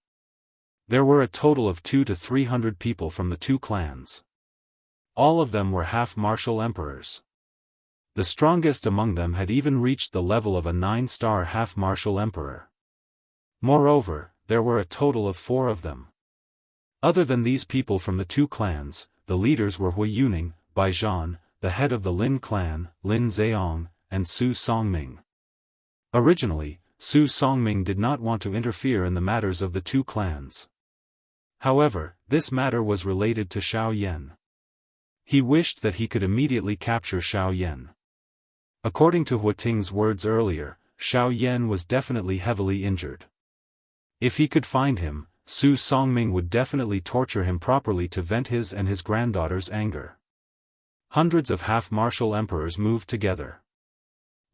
S1: There were a total of 200 to 300 people from the two clans. All of them were half-martial emperors. The strongest among them had even reached the level of a 9-star half-martial emperor. Moreover, there were a total of 4 of them. Other than these people from the two clans, the leaders were Hua Yuning, Bai Zhan, the head of the Lin clan, Lin Zheong, and Su Songming. Originally, Su Songming did not want to interfere in the matters of the two clans. However, this matter was related to Xiao Yan. He wished that he could immediately capture Xiao Yan. According to Hua Ting's words earlier, Xiao Yan was definitely heavily injured. If he could find him, Su Songming would definitely torture him properly to vent his and his granddaughter's anger. Hundreds of half-martial emperors moved together.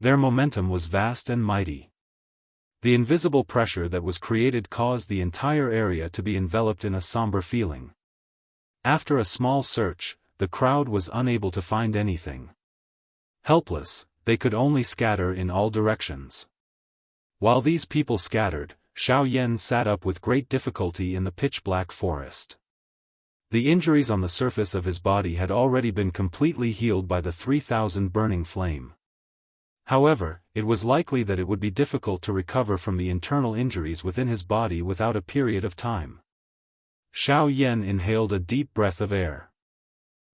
S1: Their momentum was vast and mighty. The invisible pressure that was created caused the entire area to be enveloped in a somber feeling. After a small search, the crowd was unable to find anything. Helpless, they could only scatter in all directions. While these people scattered, Xiao Yan sat up with great difficulty in the pitch-black forest. The injuries on the surface of his body had already been completely healed by the 3,000 burning flame. However, it was likely that it would be difficult to recover from the internal injuries within his body without a period of time. Xiao Yan inhaled a deep breath of air.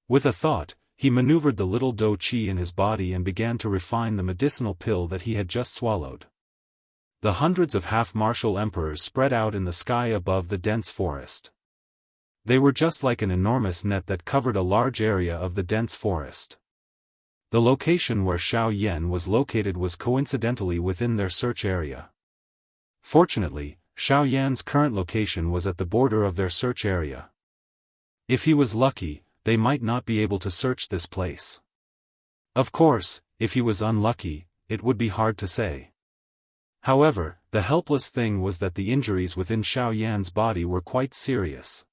S1: With a thought, he maneuvered the little dou qi in his body and began to refine the medicinal pill that he had just swallowed. The hundreds of half-martial emperors spread out in the sky above the dense forest. They were just like an enormous net that covered a large area of the dense forest. The location where Xiao Yan was located was coincidentally within their search area. Fortunately, Xiao Yan's current location was at the border of their search area. If he was lucky, they might not be able to search this place. Of course, if he was unlucky, it would be hard to say. However, the helpless thing was that the injuries within Xiao Yan's body were quite serious.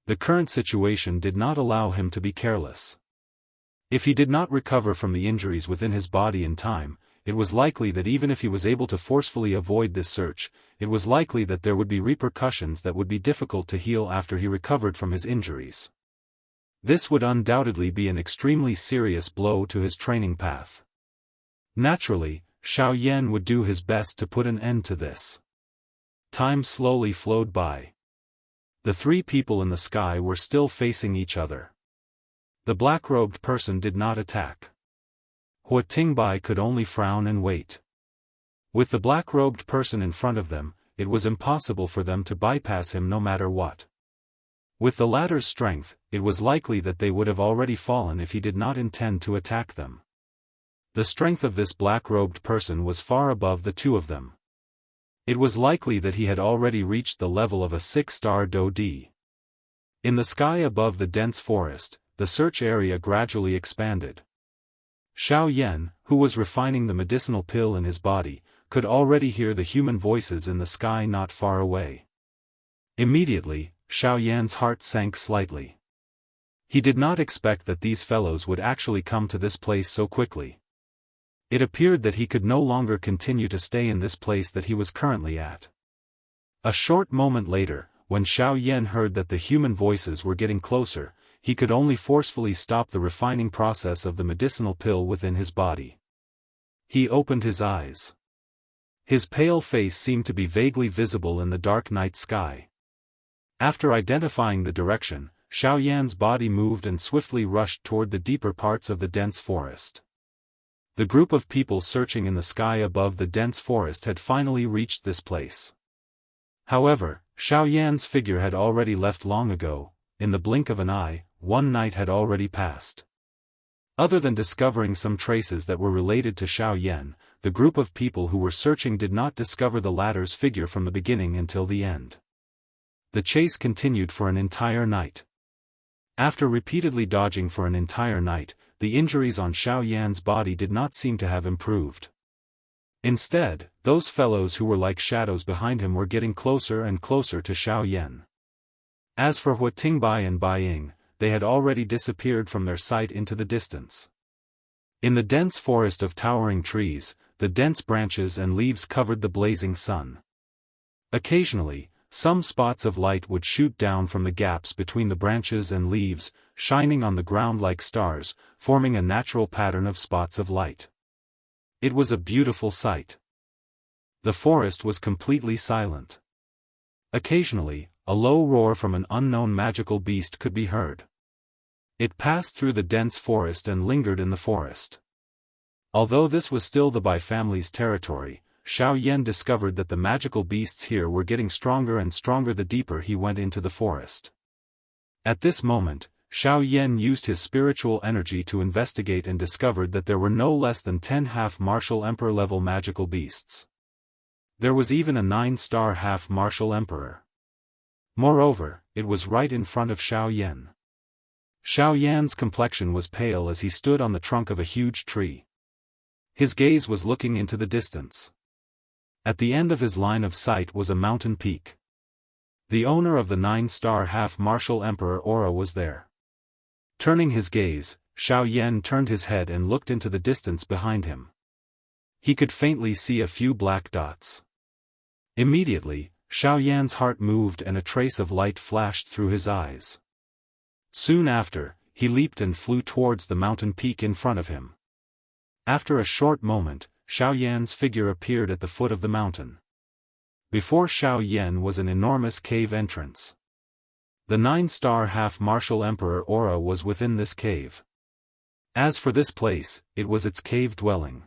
S1: The current situation did not allow him to be careless. If he did not recover from the injuries within his body in time, it was likely that even if he was able to forcefully avoid this search, it was likely that there would be repercussions that would be difficult to heal after he recovered from his injuries. This would undoubtedly be an extremely serious blow to his training path. Naturally, Xiao Yan would do his best to put an end to this. Time slowly flowed by. The 3 people in the sky were still facing each other. The black-robed person did not attack. Hua Tingbai could only frown and wait. With the black-robed person in front of them, it was impossible for them to bypass him no matter what. With the latter's strength, it was likely that they would have already fallen if he did not intend to attack them. The strength of this black-robed person was far above the 2 of them. It was likely that he had already reached the level of a 6-star Dou Di. In the sky above the dense forest, the search area gradually expanded. Xiao Yan, who was refining the medicinal pill in his body, could already hear the human voices in the sky not far away. Immediately, Xiao Yan's heart sank slightly. He did not expect that these fellows would actually come to this place so quickly. It appeared that he could no longer continue to stay in this place that he was currently at. A short moment later, when Xiao Yan heard that the human voices were getting closer, he could only forcefully stop the refining process of the medicinal pill within his body. He opened his eyes. His pale face seemed to be vaguely visible in the dark night sky. After identifying the direction, Xiao Yan's body moved and swiftly rushed toward the deeper parts of the dense forest. The group of people searching in the sky above the dense forest had finally reached this place. However, Xiao Yan's figure had already left long ago. In the blink of an eye, 1 night had already passed. Other than discovering some traces that were related to Xiao Yan, the group of people who were searching did not discover the latter's figure from the beginning until the end. The chase continued for an entire night. After repeatedly dodging for an entire night, the injuries on Xiao Yan's body did not seem to have improved. Instead, those fellows who were like shadows behind him were getting closer and closer to Xiao Yan. As for Hua Tingbai and Bai Ying, they had already disappeared from their sight into the distance. In the dense forest of towering trees, the dense branches and leaves covered the blazing sun. Occasionally, some spots of light would shoot down from the gaps between the branches and leaves, shining on the ground like stars, forming a natural pattern of spots of light. It was a beautiful sight. The forest was completely silent. Occasionally, a low roar from an unknown magical beast could be heard. It passed through the dense forest and lingered in the forest. Although this was still the Bai family's territory, Xiao Yan discovered that the magical beasts here were getting stronger and stronger the deeper he went into the forest. At this moment, Xiao Yan used his spiritual energy to investigate and discovered that there were no less than 10 half-martial emperor-level magical beasts. There was even a 9-star half-martial emperor. Moreover, it was right in front of Xiao Yan. Xiao Yan's complexion was pale as he stood on the trunk of a huge tree. His gaze was looking into the distance. At the end of his line of sight was a mountain peak. The owner of the 9-star half-martial emperor aura was there. Turning his gaze, Xiao Yan turned his head and looked into the distance behind him. He could faintly see a few black dots. Immediately, Xiao Yan's heart moved and a trace of light flashed through his eyes. Soon after, he leaped and flew towards the mountain peak in front of him. After a short moment, Xiao Yan's figure appeared at the foot of the mountain. Before Xiao Yan was an enormous cave entrance. The 9-star half-martial emperor aura was within this cave. As for this place, it was its cave dwelling.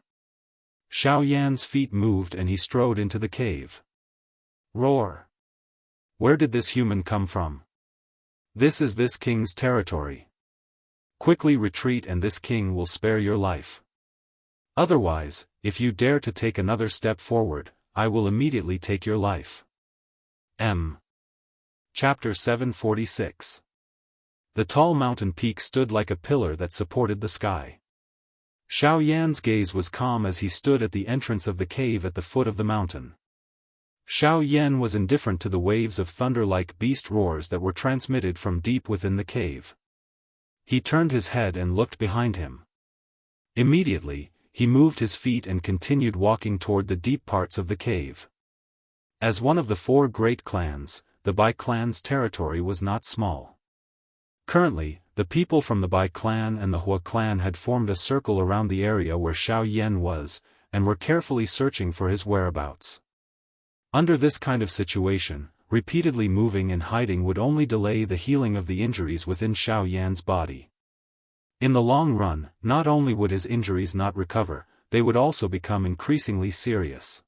S1: Xiao Yan's feet moved and he strode into the cave. Roar! Where did this human come from? This is this king's territory. Quickly retreat and this king will spare your life. Otherwise, if you dare to take another step forward, I will immediately take your life. Chapter 746. The tall mountain peak stood like a pillar that supported the sky. Xiao Yan's gaze was calm as he stood at the entrance of the cave at the foot of the mountain. Xiao Yan was indifferent to the waves of thunder-like beast roars that were transmitted from deep within the cave. He turned his head and looked behind him. Immediately, he moved his feet and continued walking toward the deep parts of the cave. As one of the 4 great clans, the Bai clan's territory was not small. Currently, the people from the Bai clan and the Hua clan had formed a circle around the area where Xiao Yan was, and were carefully searching for his whereabouts. Under this kind of situation, repeatedly moving and hiding would only delay the healing of the injuries within Xiao Yan's body. In the long run, not only would his injuries not recover, they would also become increasingly serious.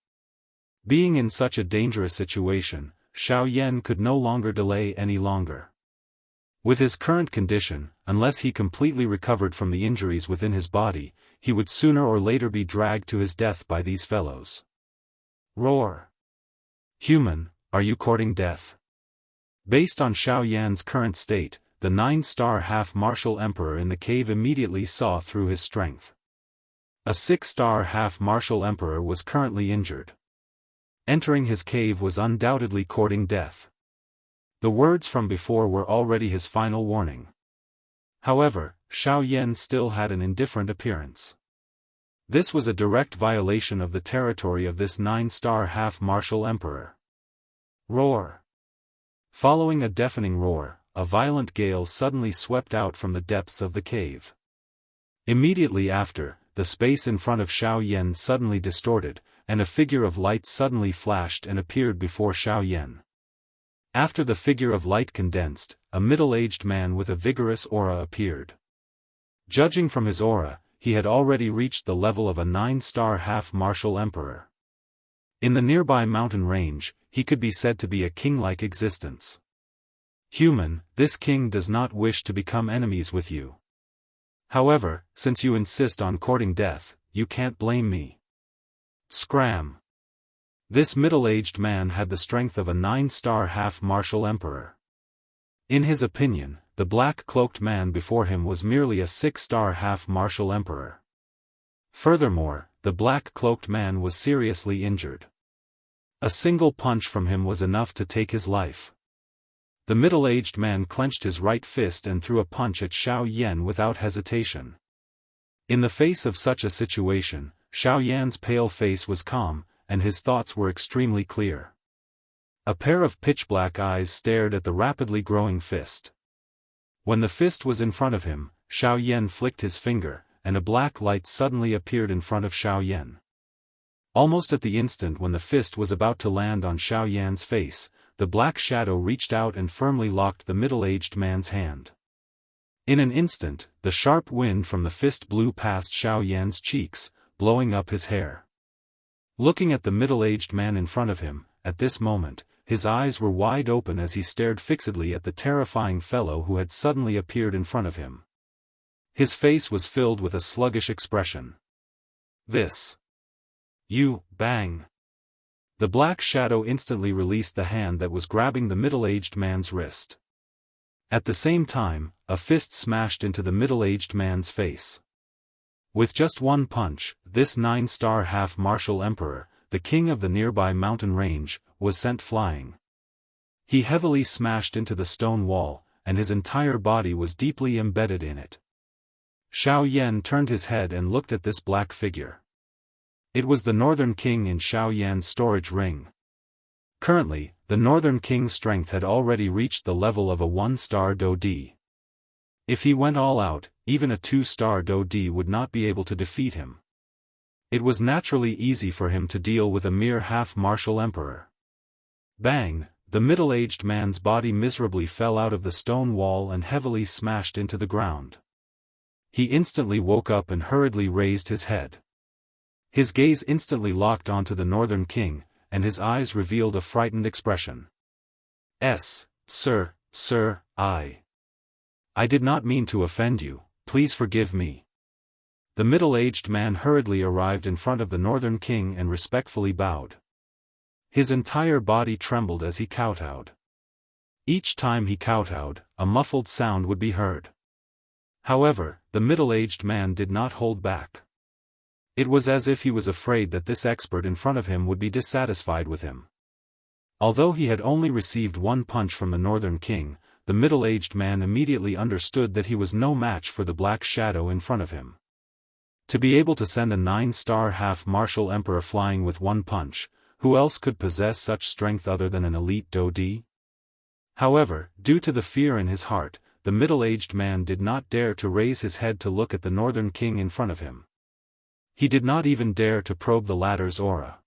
S1: Being in such a dangerous situation, Xiao Yan could no longer delay any longer. With his current condition, unless he completely recovered from the injuries within his body, he would sooner or later be dragged to his death by these fellows. Roar! Human, are you courting death? Based on Xiao Yan's current state, the 9-star half-martial emperor in the cave immediately saw through his strength. A 6-star half-martial emperor was currently injured. Entering his cave was undoubtedly courting death. The words from before were already his final warning. However, Xiao Yan still had an indifferent appearance. This was a direct violation of the territory of this 9-star half-martial emperor. Roar! Following a deafening roar, a violent gale suddenly swept out from the depths of the cave. Immediately after, the space in front of Xiao Yan suddenly distorted, and a figure of light suddenly flashed and appeared before Xiao Yan. After the figure of light condensed, a middle-aged man with a vigorous aura appeared. Judging from his aura, he had already reached the level of a 9-star half-martial emperor. In the nearby mountain range, he could be said to be a king-like existence. Human, this king does not wish to become enemies with you. However, since you insist on courting death, you can't blame me. Scram! This middle-aged man had the strength of a 9-star half-martial emperor. In his opinion, the black-cloaked man before him was merely a 6-star half-martial emperor. Furthermore, the black-cloaked man was seriously injured. A single punch from him was enough to take his life. The middle-aged man clenched his right fist and threw a punch at Xiao Yan without hesitation. In the face of such a situation, Xiao Yan's pale face was calm, and his thoughts were extremely clear. A pair of pitch-black eyes stared at the rapidly growing fist. When the fist was in front of him, Xiao Yan flicked his finger, and a black light suddenly appeared in front of Xiao Yan. Almost at the instant when the fist was about to land on Xiao Yan's face, the black shadow reached out and firmly locked the middle-aged man's hand. In an instant, the sharp wind from the fist blew past Xiao Yan's cheeks, blowing up his hair. Looking at the middle-aged man in front of him, at this moment, his eyes were wide open as he stared fixedly at the terrifying fellow who had suddenly appeared in front of him. His face was filled with a sluggish expression. "This. You, bang." The black shadow instantly released the hand that was grabbing the middle-aged man's wrist. At the same time, a fist smashed into the middle-aged man's face. With just one punch, this 9-star half-martial emperor, the king of the nearby mountain range, was sent flying. He heavily smashed into the stone wall, and his entire body was deeply embedded in it. Xiao Yan turned his head and looked at this black figure. It was the Northern King in Xiao Yan's storage ring. Currently, the Northern King's strength had already reached the level of a 1-star Do-Di. If he went all out, even a 2-star Do-Di would not be able to defeat him. It was naturally easy for him to deal with a mere half-martial emperor. Bang! The middle-aged man's body miserably fell out of the stone wall and heavily smashed into the ground. He instantly woke up and hurriedly raised his head. His gaze instantly locked onto the Northern King, and his eyes revealed a frightened expression. Sir, I did not mean to offend you, please forgive me." The middle-aged man hurriedly arrived in front of the Northern King and respectfully bowed. His entire body trembled as he kowtowed. Each time he kowtowed, a muffled sound would be heard. However, the middle-aged man did not hold back. It was as if he was afraid that this expert in front of him would be dissatisfied with him. Although he had only received one punch from the Northern King, the middle-aged man immediately understood that he was no match for the black shadow in front of him. To be able to send a 9-star half-martial emperor flying with one punch, who else could possess such strength other than an elite Do-Di? However, due to the fear in his heart, the middle-aged man did not dare to raise his head to look at the Northern King in front of him. He did not even dare to probe the latter's aura.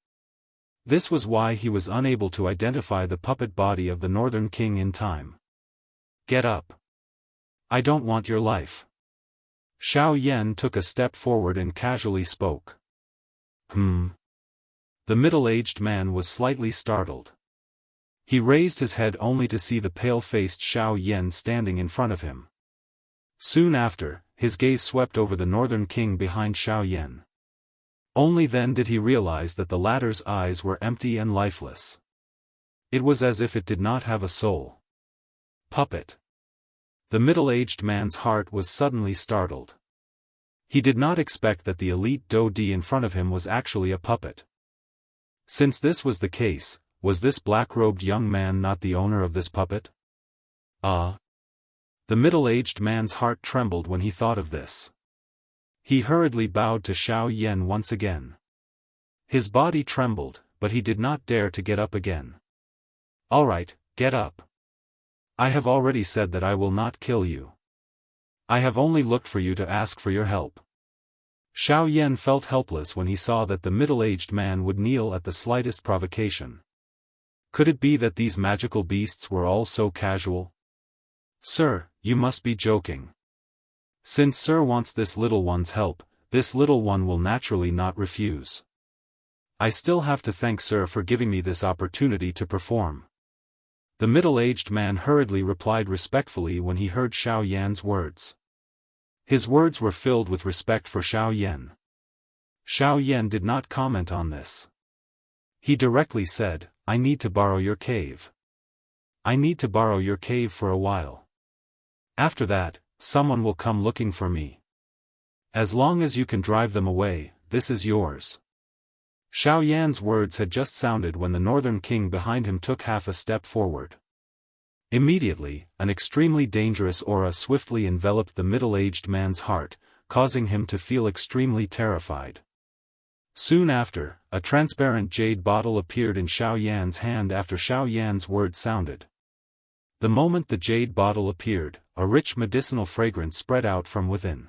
S1: This was why he was unable to identify the puppet body of the Northern King in time. "Get up. I don't want your life." Xiao Yan took a step forward and casually spoke. The middle-aged man was slightly startled. He raised his head only to see the pale-faced Xiao Yan standing in front of him. Soon after, his gaze swept over the Northern King behind Xiao Yan. Only then did he realize that the latter's eyes were empty and lifeless. It was as if it did not have a soul. Puppet. The middle-aged man's heart was suddenly startled. He did not expect that the elite Do-Di in front of him was actually a puppet. Since this was the case, was this black-robed young man not the owner of this puppet? The middle-aged man's heart trembled when he thought of this. He hurriedly bowed to Xiao Yan once again. His body trembled, but he did not dare to get up again. "All right, get up. I have already said that I will not kill you. I have only looked for you to ask for your help." Xiao Yan felt helpless when he saw that the middle-aged man would kneel at the slightest provocation. Could it be that these magical beasts were all so casual? "Sir, you must be joking. Since Sir wants this little one's help, this little one will naturally not refuse. I still have to thank Sir for giving me this opportunity to perform." The middle-aged man hurriedly replied respectfully when he heard Xiao Yan's words. His words were filled with respect for Xiao Yan. Xiao Yan did not comment on this. He directly said, I need to borrow your cave. I need to borrow your cave for a while. After that, someone will come looking for me. As long as you can drive them away, this is yours. Xiao Yan's words had just sounded when the northern king behind him took half a step forward. Immediately, an extremely dangerous aura swiftly enveloped the middle-aged man's heart, causing him to feel extremely terrified. Soon after, a transparent jade bottle appeared in Xiao Yan's hand after Xiao Yan's words sounded. The moment the jade bottle appeared, a rich medicinal fragrance spread out from within.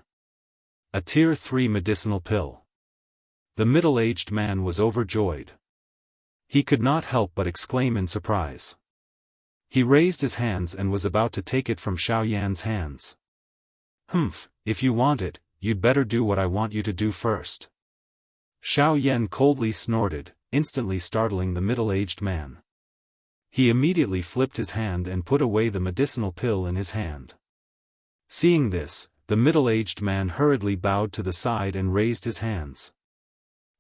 S1: A Tier 3 medicinal pill. The middle-aged man was overjoyed. He could not help but exclaim in surprise. He raised his hands and was about to take it from Xiao Yan's hands. Humph, if you want it, you'd better do what I want you to do first. Xiao Yan coldly snorted, instantly startling the middle-aged man. He immediately flipped his hand and put away the medicinal pill in his hand. Seeing this, the middle-aged man hurriedly bowed to the side and raised his hands.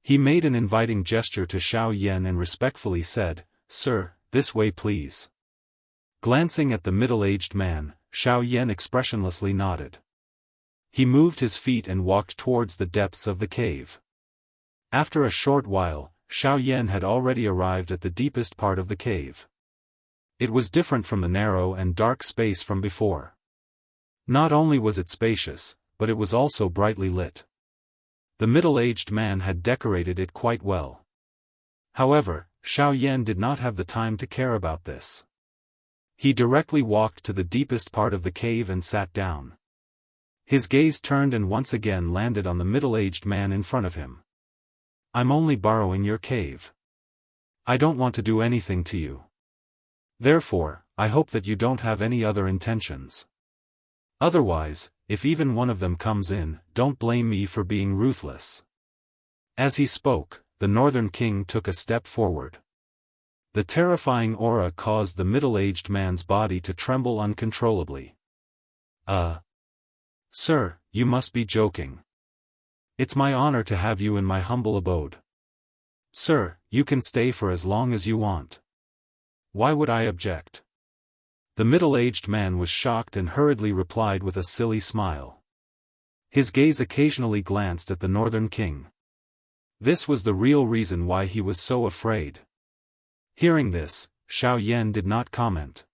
S1: He made an inviting gesture to Xiao Yan and respectfully said, Sir, this way please. Glancing at the middle-aged man, Xiao Yan expressionlessly nodded. He moved his feet and walked towards the depths of the cave. After a short while, Xiao Yan had already arrived at the deepest part of the cave. It was different from the narrow and dark space from before. Not only was it spacious, but it was also brightly lit. The middle-aged man had decorated it quite well. However, Xiao Yan did not have the time to care about this. He directly walked to the deepest part of the cave and sat down. His gaze turned and once again landed on the middle-aged man in front of him. I'm only borrowing your cave. I don't want to do anything to you. Therefore, I hope that you don't have any other intentions. Otherwise, if even one of them comes in, don't blame me for being ruthless. As he spoke, the northern king took a step forward. The terrifying aura caused the middle-aged man's body to tremble uncontrollably. Sir, you must be joking. It's my honor to have you in my humble abode. Sir, you can stay for as long as you want. Why would I object? The middle-aged man was shocked and hurriedly replied with a silly smile. His gaze occasionally glanced at the northern king. This was the real reason why he was so afraid. Hearing this, Xiao Yan did not comment.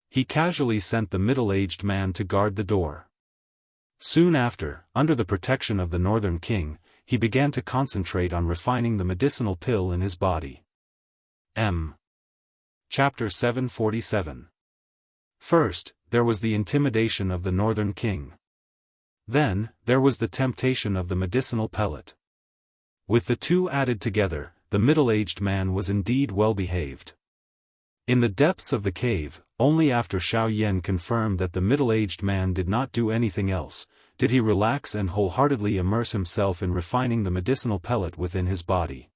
S1: He casually sent the middle-aged man to guard the door. Soon after, under the protection of the northern king, he began to concentrate on refining the medicinal pill in his body. Chapter 747. First, there was the intimidation of the northern king. Then, there was the temptation of the medicinal pellet. With the two added together, the middle-aged man was indeed well behaved. In the depths of the cave, only after Xiao Yan confirmed that the middle-aged man did not do anything else, did he relax and wholeheartedly immerse himself in refining the medicinal pellet within his body.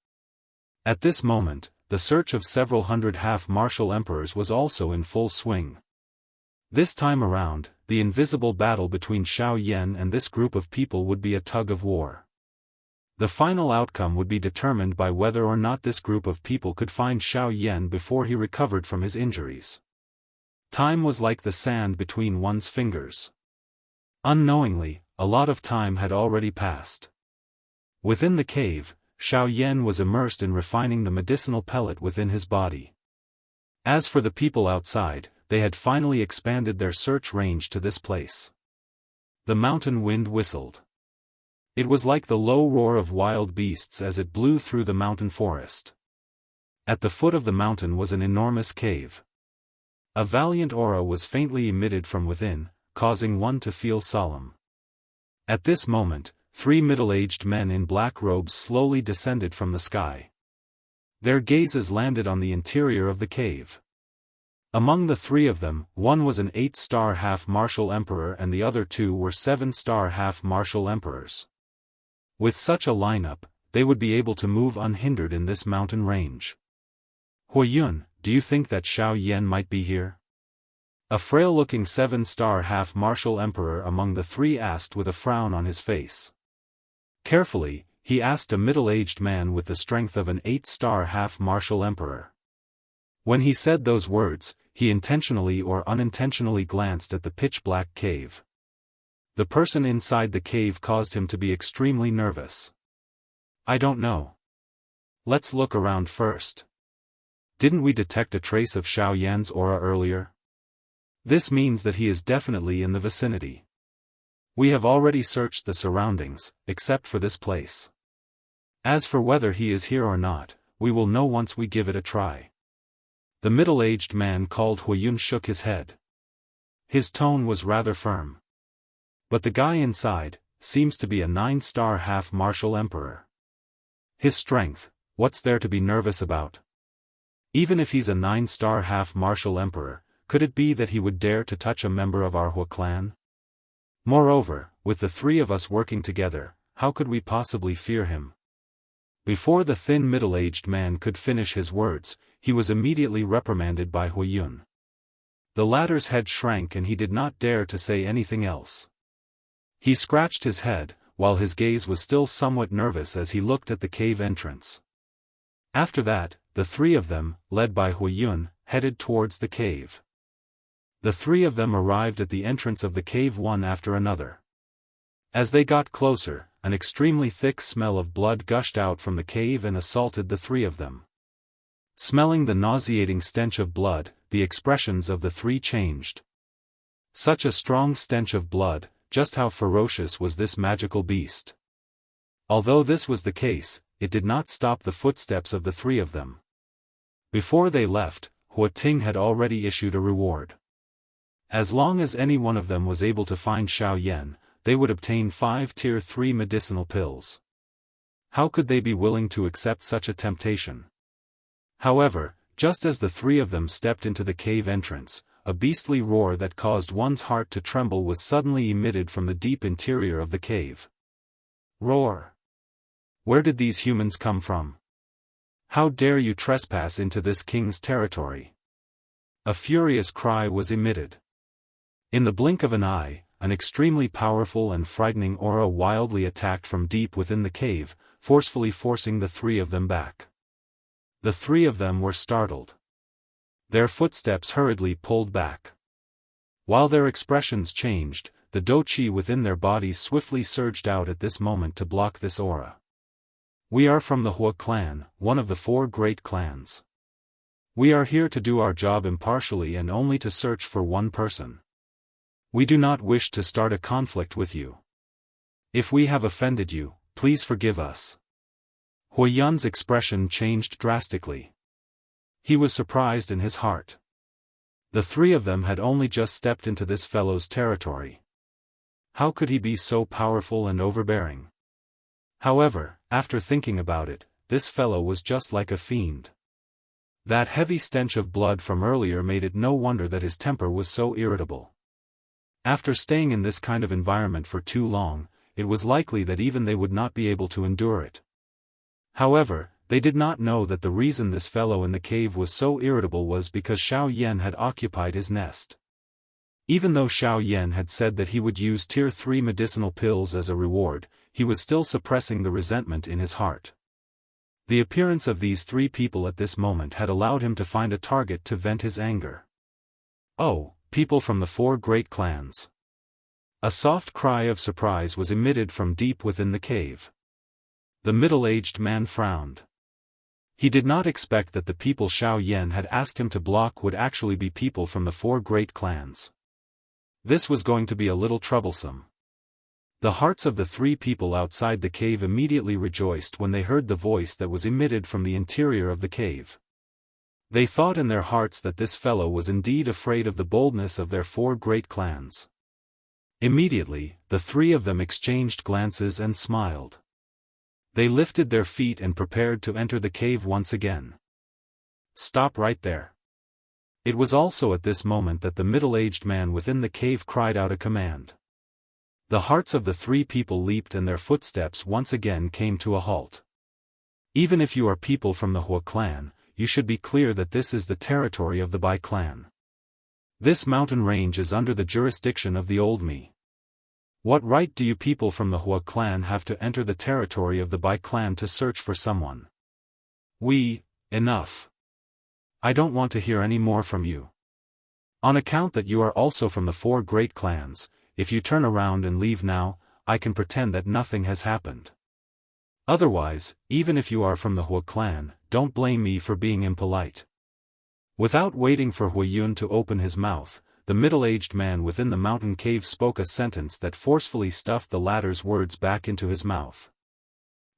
S1: At this moment, the search of several hundred half-martial emperors was also in full swing. This time around, the invisible battle between Xiao Yan and this group of people would be a tug of war. The final outcome would be determined by whether or not this group of people could find Xiao Yan before he recovered from his injuries. Time was like the sand between one's fingers. Unknowingly, a lot of time had already passed. Within the cave, Xiao Yan was immersed in refining the medicinal pellet within his body. As for the people outside, they had finally expanded their search range to this place. The mountain wind whistled. It was like the low roar of wild beasts as it blew through the mountain forest. At the foot of the mountain was an enormous cave. A valiant aura was faintly emitted from within, causing one to feel solemn. At this moment, 3 middle-aged men in black robes slowly descended from the sky. Their gazes landed on the interior of the cave. Among the 3 of them, one was an 8-star half-martial emperor and the other 2 were 7-star half-martial emperors. With such a lineup, they would be able to move unhindered in this mountain range. Huiyun, do you think that Xiao Yan might be here? A frail-looking 7-star half-martial emperor among the 3 asked with a frown on his face. Carefully, he asked a middle-aged man with the strength of an 8-star half-martial emperor. When he said those words, he intentionally or unintentionally glanced at the pitch-black cave. The person inside the cave caused him to be extremely nervous. I don't know. Let's look around first. Didn't we detect a trace of Xiao Yan's aura earlier? This means that he is definitely in the vicinity. We have already searched the surroundings, except for this place. As for whether he is here or not, we will know once we give it a try. The middle-aged man called Huiyun shook his head. His tone was rather firm. But the guy inside seems to be a 9-star half-martial emperor. His strength, what's there to be nervous about? Even if he's a 9-star half-martial emperor, could it be that he would dare to touch a member of our Hua clan? Moreover, with the three of us working together, how could we possibly fear him? Before the thin middle-aged man could finish his words, he was immediately reprimanded by Huiyun. The latter's head shrank and he did not dare to say anything else. He scratched his head, while his gaze was still somewhat nervous as he looked at the cave entrance. After that, the three of them, led by Huiyun, headed towards the cave. The three of them arrived at the entrance of the cave one after another. As they got closer, an extremely thick smell of blood gushed out from the cave and assaulted the three of them. Smelling the nauseating stench of blood, the expressions of the three changed. Such a strong stench of blood, just how ferocious was this magical beast? Although this was the case, it did not stop the footsteps of the three of them. Before they left, Hua Ting had already issued a reward. As long as any one of them was able to find Xiao Yan, they would obtain 5 Tier 3 medicinal pills. How could they be willing to accept such a temptation? However, just as the three of them stepped into the cave entrance, a beastly roar that caused one's heart to tremble was suddenly emitted from the deep interior of the cave. Roar! Where did these humans come from? How dare you trespass into this king's territory? A furious cry was emitted. In the blink of an eye, an extremely powerful and frightening aura wildly attacked from deep within the cave, forcefully forcing the three of them back. The three of them were startled. Their footsteps hurriedly pulled back. While their expressions changed, the do-chi within their bodies swiftly surged out at this moment to block this aura. We are from the Hua clan, one of the 4 great clans. We are here to do our job impartially and only to search for one person. We do not wish to start a conflict with you. If we have offended you, please forgive us. Huiyun's expression changed drastically. He was surprised in his heart. The three of them had only just stepped into this fellow's territory. How could he be so powerful and overbearing? However, after thinking about it, this fellow was just like a fiend. That heavy stench of blood from earlier made it no wonder that his temper was so irritable. After staying in this kind of environment for too long, it was likely that even they would not be able to endure it. However, they did not know that the reason this fellow in the cave was so irritable was because Xiao Yan had occupied his nest. Even though Xiao Yan had said that he would use Tier 3 medicinal pills as a reward, he was still suppressing the resentment in his heart. The appearance of these 3 people at this moment had allowed him to find a target to vent his anger. Oh, people from the 4 great clans. A soft cry of surprise was emitted from deep within the cave. The middle-aged man frowned. He did not expect that the people Xiao Yan had asked him to block would actually be people from the 4 great clans. This was going to be a little troublesome. The hearts of the 3 people outside the cave immediately rejoiced when they heard the voice that was emitted from the interior of the cave. They thought in their hearts that this fellow was indeed afraid of the boldness of their 4 great clans. Immediately, the 3 of them exchanged glances and smiled. They lifted their feet and prepared to enter the cave once again. Stop right there. It was also at this moment that the middle-aged man within the cave cried out a command. The hearts of the 3 people leaped and their footsteps once again came to a halt. Even if you are people from the Hua clan, you should be clear that this is the territory of the Bai clan. This mountain range is under the jurisdiction of the Old Me. What right do you people from the Hua clan have to enter the territory of the Bai clan to search for someone? Enough. I don't want to hear any more from you. On account that you are also from the 4 great clans, if you turn around and leave now, I can pretend that nothing has happened. Otherwise, even if you are from the Hua clan, don't blame me for being impolite. Without waiting for Hu Yun to open his mouth, the middle-aged man within the mountain cave spoke a sentence that forcefully stuffed the latter's words back into his mouth.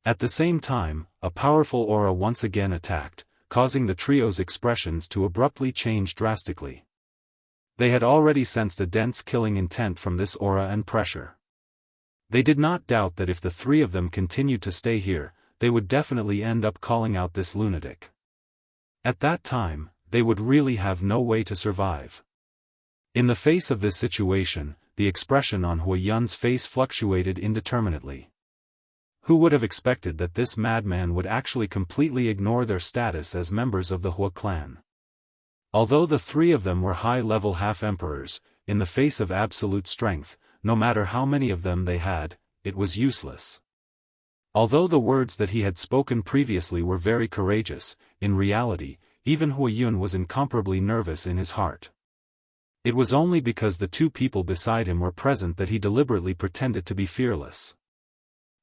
S1: At the same time, a powerful aura once again attacked, causing the trio's expressions to abruptly change drastically. They had already sensed a dense killing intent from this aura and pressure. They did not doubt that if the 3 of them continued to stay here, they would definitely end up calling out this lunatic. At that time, they would really have no way to survive. In the face of this situation, the expression on Hu Yun's face fluctuated indeterminately. Who would have expected that this madman would actually completely ignore their status as members of the Hua clan? Although the 3 of them were high-level half-emperors, in the face of absolute strength, no matter how many of them they had, it was useless. Although the words that he had spoken previously were very courageous, in reality, even Hu Yun was incomparably nervous in his heart. It was only because the 2 people beside him were present that he deliberately pretended to be fearless.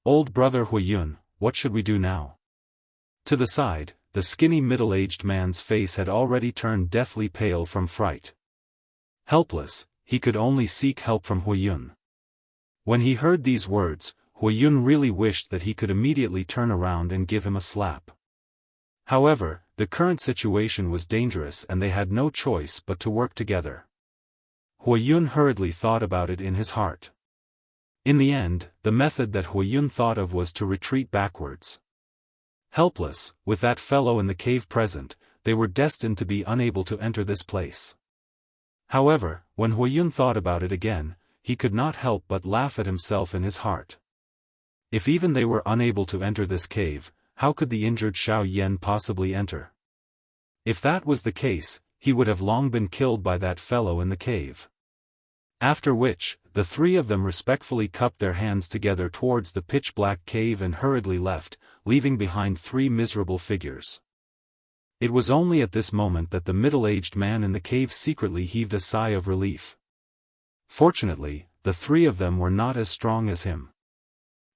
S1: Old brother Hu Yun, what should we do now? To the side, the skinny middle-aged man's face had already turned deathly pale from fright. Helpless, he could only seek help from Hu Yun. When he heard these words, Hu Yun really wished that he could immediately turn around and give him a slap. However, the current situation was dangerous and they had no choice but to work together. Hu Yun hurriedly thought about it in his heart. In the end, the method that Hu Yun thought of was to retreat backwards. Helpless, with that fellow in the cave present, they were destined to be unable to enter this place. However, when Hu Yun thought about it again, he could not help but laugh at himself in his heart. If even they were unable to enter this cave, how could the injured Xiao Yan possibly enter? If that was the case, he would have long been killed by that fellow in the cave. After which, the 3 of them respectfully cupped their hands together towards the pitch-black cave and hurriedly left, leaving behind 3 miserable figures. It was only at this moment that the middle-aged man in the cave secretly heaved a sigh of relief. Fortunately, the 3 of them were not as strong as him.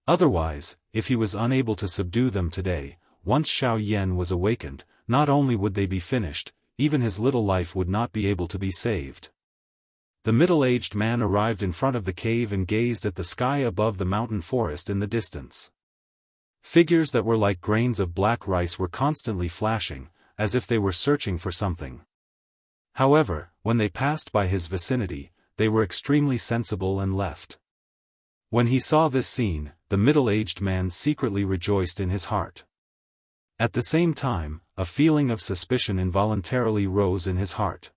S1: Otherwise, if he was unable to subdue them today, once Xiao Yan was awakened, not only would they be finished, even his little life would not be able to be saved. The middle-aged man arrived in front of the cave and gazed at the sky above the mountain forest in the distance. Figures that were like grains of black rice were constantly flashing, as if they were searching for something. However, when they passed by his vicinity, they were extremely sensible and left. When he saw this scene, the middle-aged man secretly rejoiced in his heart. At the same time, a feeling of suspicion involuntarily rose in his heart.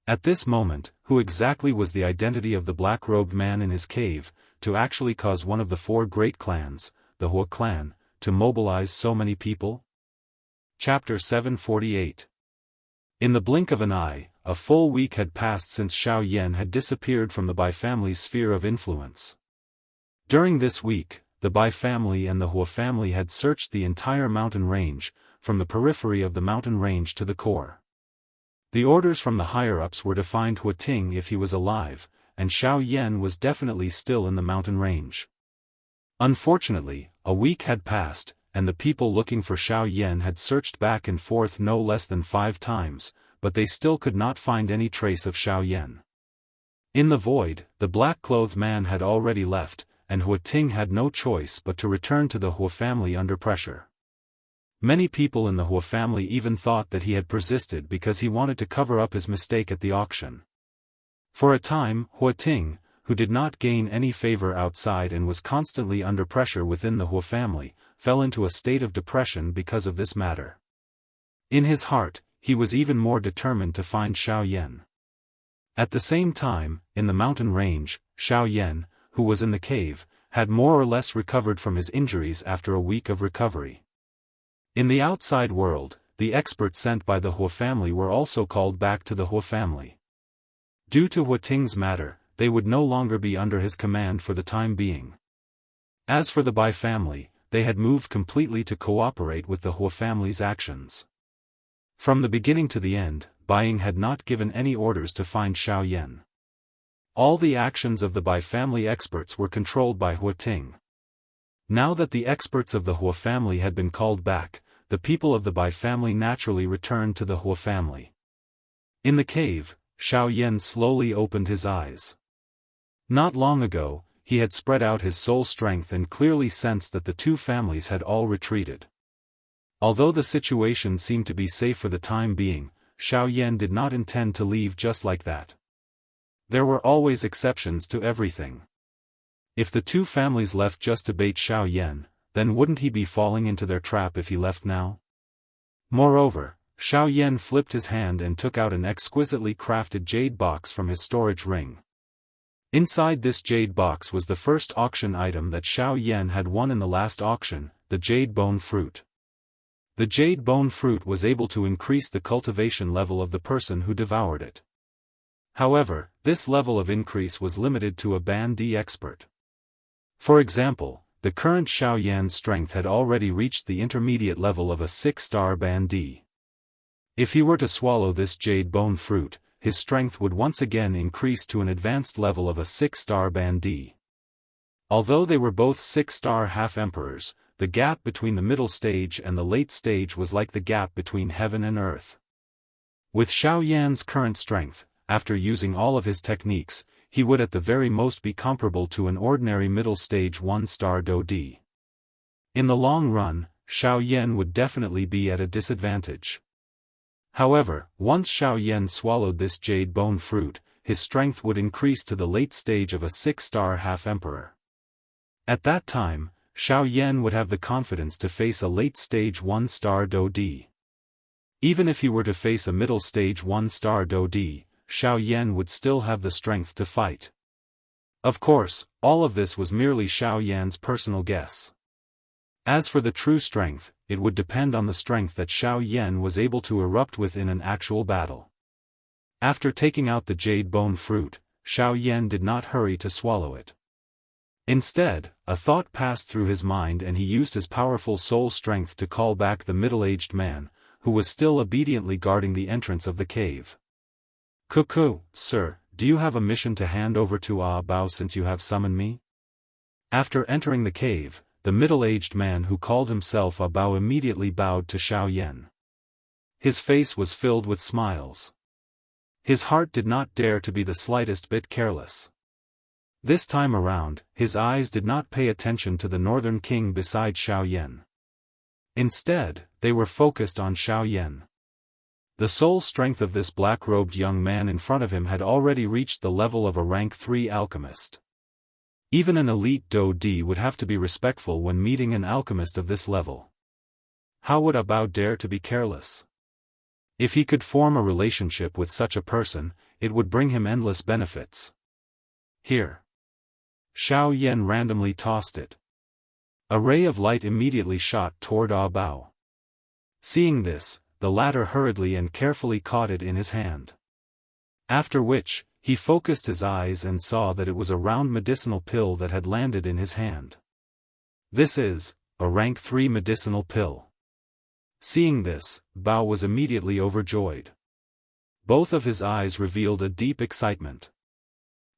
S1: At this moment, who exactly was the identity of the black-robed man in his cave, to actually cause one of the 4 great clans, the Hua clan, to mobilize so many people? Chapter 748. In the blink of an eye, a full week had passed since Xiao Yan had disappeared from the Bai family's sphere of influence. During this week, the Bai family and the Hua family had searched the entire mountain range, from the periphery of the mountain range to the core. The orders from the higher-ups were to find Hu Ting if he was alive, and Xiao Yan was definitely still in the mountain range. Unfortunately, a week had passed, and the people looking for Xiao Yan had searched back and forth no less than 5 times, but they still could not find any trace of Xiao Yan. In the void, the black-clothed man had already left, and Hu Ting had no choice but to return to the Hua family under pressure. Many people in the Hua family even thought that he had persisted because he wanted to cover up his mistake at the auction. For a time, Hu Ting, who did not gain any favor outside and was constantly under pressure within the Hua family, fell into a state of depression because of this matter. In his heart, he was even more determined to find Xiao Yan. At the same time, in the mountain range, Xiao Yan, who was in the cave, had more or less recovered from his injuries after a week of recovery. In the outside world, the experts sent by the Hua family were also called back to the Hua family. Due to Hu Ting's matter, they would no longer be under his command for the time being. As for the Bai family, they had moved completely to cooperate with the Hua family's actions. From the beginning to the end, Baiing had not given any orders to find Xiao Yan. All the actions of the Bai family experts were controlled by Hua Ting. Now that the experts of the Hua family had been called back, the people of the Bai family naturally returned to the Hua family. In the cave, Xiao Yan slowly opened his eyes. Not long ago, he had spread out his soul strength and clearly sensed that the two families had all retreated. Although the situation seemed to be safe for the time being, Xiao Yan did not intend to leave just like that. There were always exceptions to everything. If the two families left just to bait Xiao Yan, then wouldn't he be falling into their trap if he left now? Moreover, Xiao Yan flipped his hand and took out an exquisitely crafted jade box from his storage ring. Inside this jade box was the first auction item that Xiao Yan had won in the last auction, the jade bone fruit. The jade bone fruit was able to increase the cultivation level of the person who devoured it. However, this level of increase was limited to a Ban D expert. For example, the current Xiao Yan's strength had already reached the intermediate level of a 6-star Ban D. If he were to swallow this jade bone fruit, his strength would once again increase to an advanced level of a 6-star Ban D. Although they were both 6-star half-emperors, the gap between the middle stage and the late stage was like the gap between heaven and earth. With Xiao Yan's current strength, after using all of his techniques, he would at the very most be comparable to an ordinary middle stage 1-star Do D. In the long run, Xiao Yan would definitely be at a disadvantage. However, once Xiao Yan swallowed this jade bone fruit, his strength would increase to the late stage of a 6-star half-emperor. At that time, Xiao Yan would have the confidence to face a late-stage 1-star Do D. Even if he were to face a middle-stage 1-star Do D, Xiao Yan would still have the strength to fight. Of course, all of this was merely Xiao Yan's personal guess. As for the true strength, it would depend on the strength that Xiao Yan was able to erupt with in an actual battle. After taking out the jade bone fruit, Xiao Yan did not hurry to swallow it. Instead, a thought passed through his mind and he used his powerful soul strength to call back the middle-aged man, who was still obediently guarding the entrance of the cave. "Cuckoo, sir, do you have a mission to hand over to Ah Bao since you have summoned me?" After entering the cave, the middle-aged man who called himself Ah Bao immediately bowed to Xiao Yan. His face was filled with smiles. His heart did not dare to be the slightest bit careless. This time around, his eyes did not pay attention to the northern king beside Xiao Yan. Instead, they were focused on Xiao Yan. The soul strength of this black-robed young man in front of him had already reached the level of a rank 3 alchemist. Even an elite Do D would have to be respectful when meeting an alchemist of this level. How would Ah Bao dare to be careless? If he could form a relationship with such a person, it would bring him endless benefits. Here. Xiao Yan randomly tossed it. A ray of light immediately shot toward Ah Bao. Seeing this, the latter hurriedly and carefully caught it in his hand. After which, he focused his eyes and saw that it was a round medicinal pill that had landed in his hand. This is a rank 3 medicinal pill. Seeing this, Bao was immediately overjoyed. Both of his eyes revealed a deep excitement.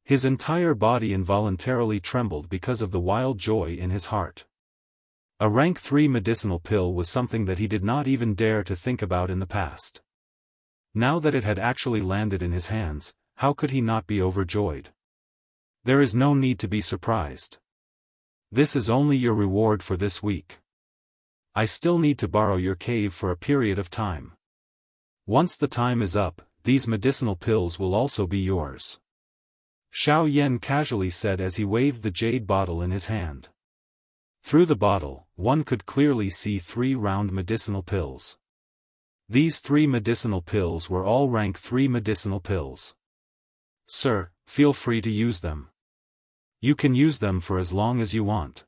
S1: His entire body involuntarily trembled because of the wild joy in his heart. A rank 3 medicinal pill was something that he did not even dare to think about in the past. Now that it had actually landed in his hands, how could he not be overjoyed? There is no need to be surprised. This is only your reward for this week. I still need to borrow your cave for a period of time. Once the time is up, these medicinal pills will also be yours. Xiao Yan casually said as he waved the jade bottle in his hand. Through the bottle, one could clearly see 3 round medicinal pills. These 3 medicinal pills were all rank 3 medicinal pills. Sir, feel free to use them. You can use them for as long as you want.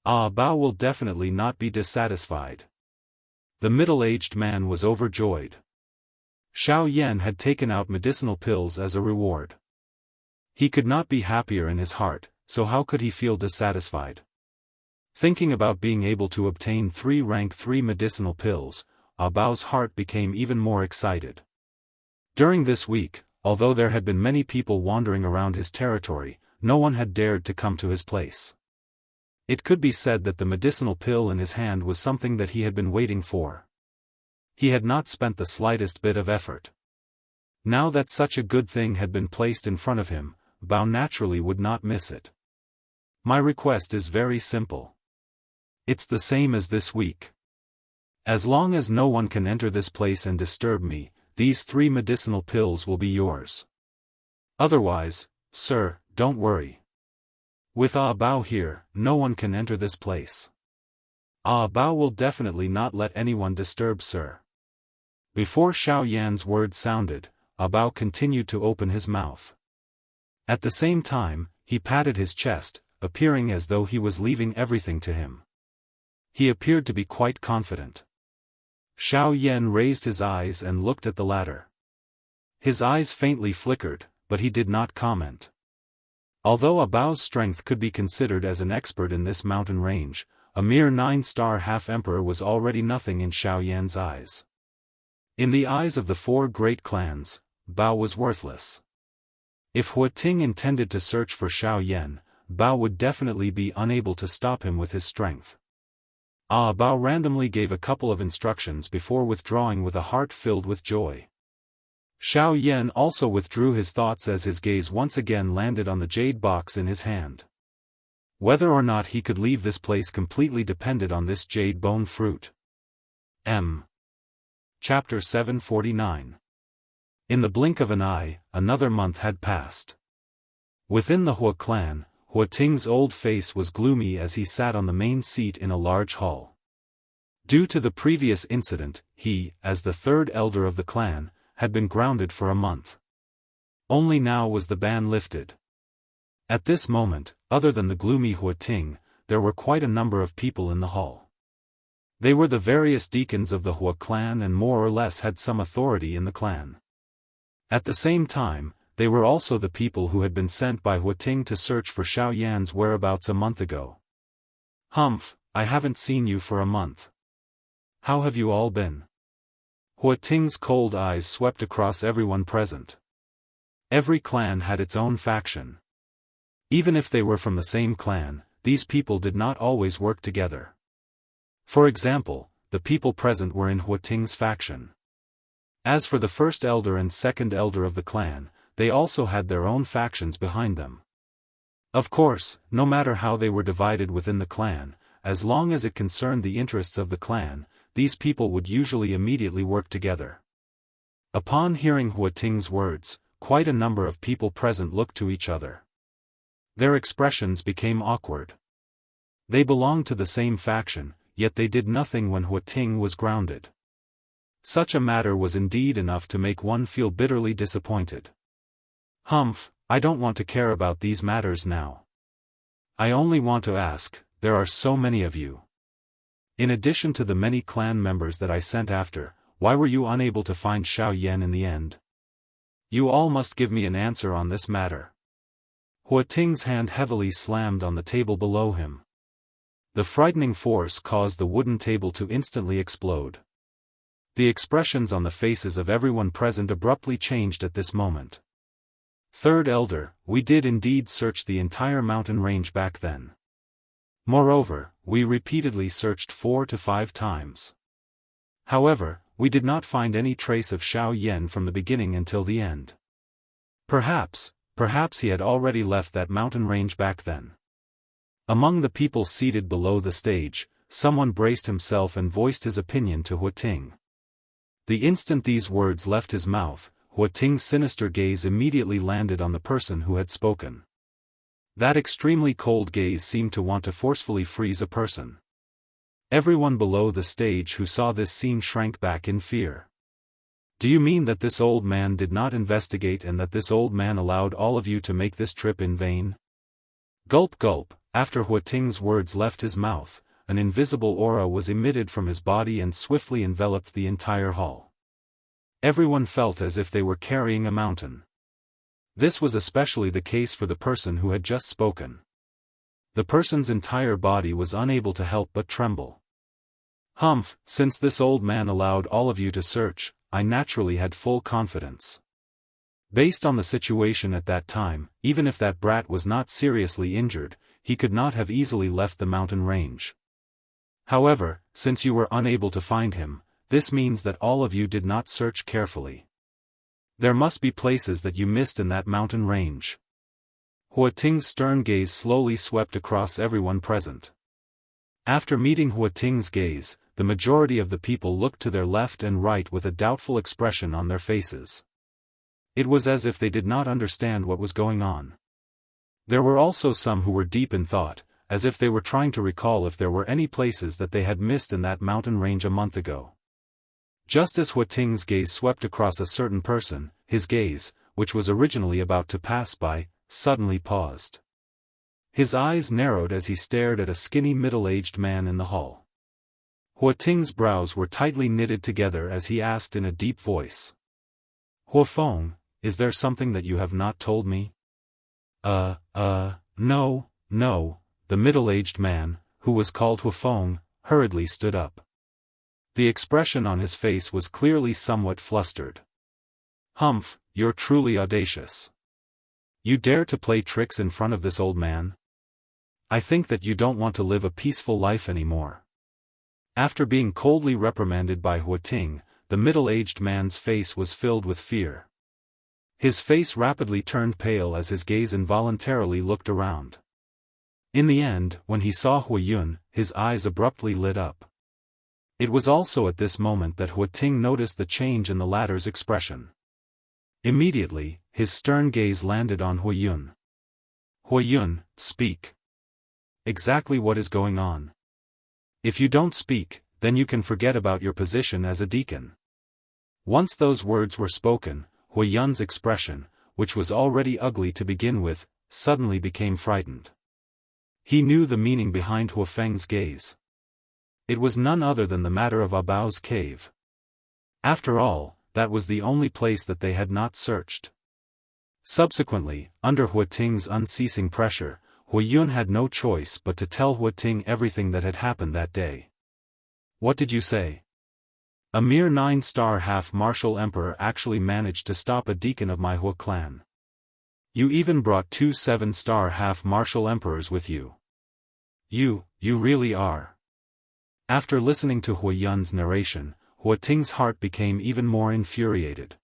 S1: Ah Bao will definitely not be dissatisfied. The middle-aged man was overjoyed. Xiao Yan had taken out medicinal pills as a reward. He could not be happier in his heart, so how could he feel dissatisfied? Thinking about being able to obtain 3 rank 3 medicinal pills, Bao's heart became even more excited. During this week, although there had been many people wandering around his territory, no one had dared to come to his place. It could be said that the medicinal pill in his hand was something that he had been waiting for. He had not spent the slightest bit of effort. Now that such a good thing had been placed in front of him, Bao naturally would not miss it. My request is very simple. It's the same as this week. As long as no one can enter this place and disturb me, these 3 medicinal pills will be yours. Otherwise, sir, don't worry. With Bao here, no one can enter this place. Bao will definitely not let anyone disturb sir. Before Xiao Yan's words sounded, Bao continued to open his mouth. At the same time, he patted his chest, appearing as though he was leaving everything to him. He appeared to be quite confident. Xiao Yan raised his eyes and looked at the latter. His eyes faintly flickered, but he did not comment. Although Bao's strength could be considered as an expert in this mountain range, a mere 9-star half-emperor was already nothing in Xiao Yan's eyes. In the eyes of the 4 great clans, Bao was worthless. If Huating intended to search for Xiao Yan, Bao would definitely be unable to stop him with his strength. Bao randomly gave a couple of instructions before withdrawing with a heart filled with joy. Xiao Yan also withdrew his thoughts as his gaze once again landed on the jade box in his hand. Whether or not he could leave this place completely depended on this jade bone fruit. Chapter 749. In the blink of an eye, another month had passed. Within the Hua clan, Huating's old face was gloomy as he sat on the main seat in a large hall. Due to the previous incident, he, as the 3rd elder of the clan, had been grounded for a month. Only now was the ban lifted. At this moment, other than the gloomy Huating, there were quite a number of people in the hall. They were the various deacons of the Hua clan and more or less had some authority in the clan. At the same time, they were also the people who had been sent by Huating to search for Xiao Yan's whereabouts a month ago. Humph, I haven't seen you for a month. How have you all been? Huating's cold eyes swept across everyone present. Every clan had its own faction. Even if they were from the same clan, these people did not always work together. For example, the people present were in Huating's faction. As for the 1st elder and 2nd elder of the clan, they also had their own factions behind them. Of course, no matter how they were divided within the clan, as long as it concerned the interests of the clan, these people would usually immediately work together. Upon hearing Huating's words, quite a number of people present looked to each other. Their expressions became awkward. They belonged to the same faction, yet they did nothing when Huating was grounded. Such a matter was indeed enough to make one feel bitterly disappointed. Humph, I don't want to care about these matters now. I only want to ask, there are so many of you. In addition to the many clan members that I sent after, why were you unable to find Xiao Yan in the end? You all must give me an answer on this matter. Huating's hand heavily slammed on the table below him. The frightening force caused the wooden table to instantly explode. The expressions on the faces of everyone present abruptly changed at this moment. 3rd elder, we did indeed search the entire mountain range back then. Moreover, we repeatedly searched 4 to 5 times. However, we did not find any trace of Xiao Yan from the beginning until the end. Perhaps he had already left that mountain range back then. Among the people seated below the stage, someone braced himself and voiced his opinion to Huating. The instant these words left his mouth, Huating's sinister gaze immediately landed on the person who had spoken. That extremely cold gaze seemed to want to forcefully freeze a person. Everyone below the stage who saw this scene shrank back in fear. Do you mean that this old man did not investigate and that this old man allowed all of you to make this trip in vain? Gulp gulp, after Huating's words left his mouth, an invisible aura was emitted from his body and swiftly enveloped the entire hall. Everyone felt as if they were carrying a mountain. This was especially the case for the person who had just spoken. The person's entire body was unable to help but tremble. Humph, since this old man allowed all of you to search, I naturally had full confidence. Based on the situation at that time, even if that brat was not seriously injured, he could not have easily left the mountain range. However, since you were unable to find him, this means that all of you did not search carefully. There must be places that you missed in that mountain range. Hua Ting's stern gaze slowly swept across everyone present. After meeting Hua Ting's gaze, the majority of the people looked to their left and right with a doubtful expression on their faces. It was as if they did not understand what was going on. There were also some who were deep in thought, as if they were trying to recall if there were any places that they had missed in that mountain range a month ago. Just as Hua Ting's gaze swept across a certain person, his gaze, which was originally about to pass by, suddenly paused. His eyes narrowed as he stared at a skinny middle-aged man in the hall. Hua Ting's brows were tightly knitted together as he asked in a deep voice. Hua Feng, is there something that you have not told me? No, the middle-aged man, who was called Hua Feng, hurriedly stood up. The expression on his face was clearly somewhat flustered. Humph, you're truly audacious. You dare to play tricks in front of this old man? I think that you don't want to live a peaceful life anymore. After being coldly reprimanded by Hua Ting, the middle-aged man's face was filled with fear. His face rapidly turned pale as his gaze involuntarily looked around. In the end, when he saw Hua Yun, his eyes abruptly lit up. It was also at this moment that Hua Ting noticed the change in the latter's expression. Immediately, his stern gaze landed on Hua Yun. Hua Yun, speak. Exactly what is going on? If you don't speak, then you can forget about your position as a deacon. Once those words were spoken, Hua Yun's expression, which was already ugly to begin with, suddenly became frightened. He knew the meaning behind Hua Feng's gaze. It was none other than the matter of Abao's cave. After all, that was the only place that they had not searched. Subsequently, under Hua Ting's unceasing pressure, Hua Yun had no choice but to tell Hua Ting everything that had happened that day. What did you say? A mere 9-star half-martial emperor actually managed to stop a deacon of my Hua clan. You even brought 2 7-star half-martial emperors with you. You really are. After listening to Hua Yun's narration, Hua Ting's heart became even more infuriated.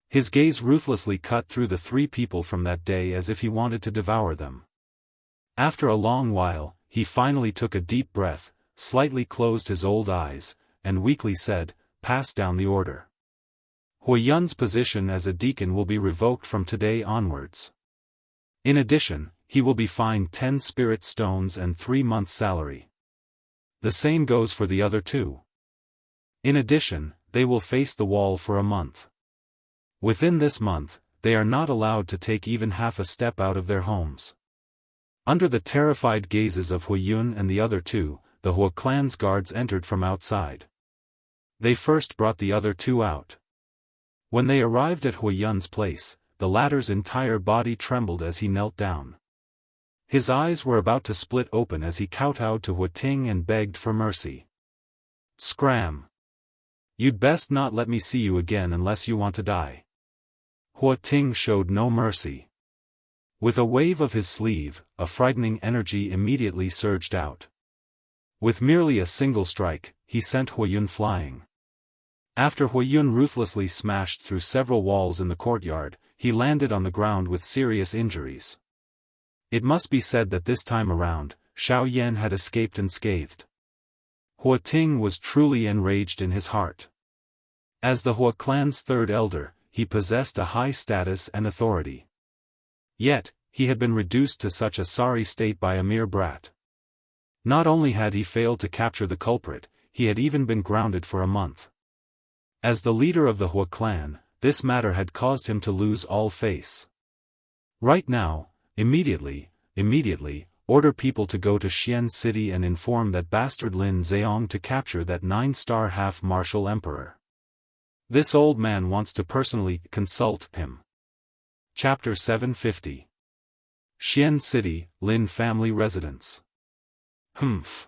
S1: His gaze ruthlessly cut through the 3 people from that day as if he wanted to devour them. After a long while, he finally took a deep breath, slightly closed his old eyes, and weakly said, "Pass down the order. Hua Yun's position as a deacon will be revoked from today onwards. In addition, he will be fined 10 spirit stones and 3 months' salary. The same goes for the other 2. In addition, they will face the wall for a month. Within this month, they are not allowed to take even half a step out of their homes." Under the terrified gazes of Hua Yun and the other 2, the Hua clan's guards entered from outside. They first brought the other 2 out. When they arrived at Hua Yun's place, the latter's entire body trembled as he knelt down. His eyes were about to split open as he kowtowed to Hua Ting and begged for mercy. "Scram! You'd best not let me see you again unless you want to die." Hua Ting showed no mercy. With a wave of his sleeve, a frightening energy immediately surged out. With merely a single strike, he sent Hua Yun flying. After Hua Yun ruthlessly smashed through several walls in the courtyard, he landed on the ground with serious injuries. It must be said that this time around, Xiao Yan had escaped unscathed. Hua Ting was truly enraged in his heart. As the Hua clan's 3rd elder, he possessed a high status and authority. Yet, he had been reduced to such a sorry state by a mere brat. Not only had he failed to capture the culprit, he had even been grounded for a month. As the leader of the Hua clan, this matter had caused him to lose all face. Right now, immediately, order people to go to Xian City and inform that bastard Lin Zheong to capture that 9-star half-martial emperor. This old man wants to personally consult him. Chapter 750. Xian City, Lin family residence. Humph.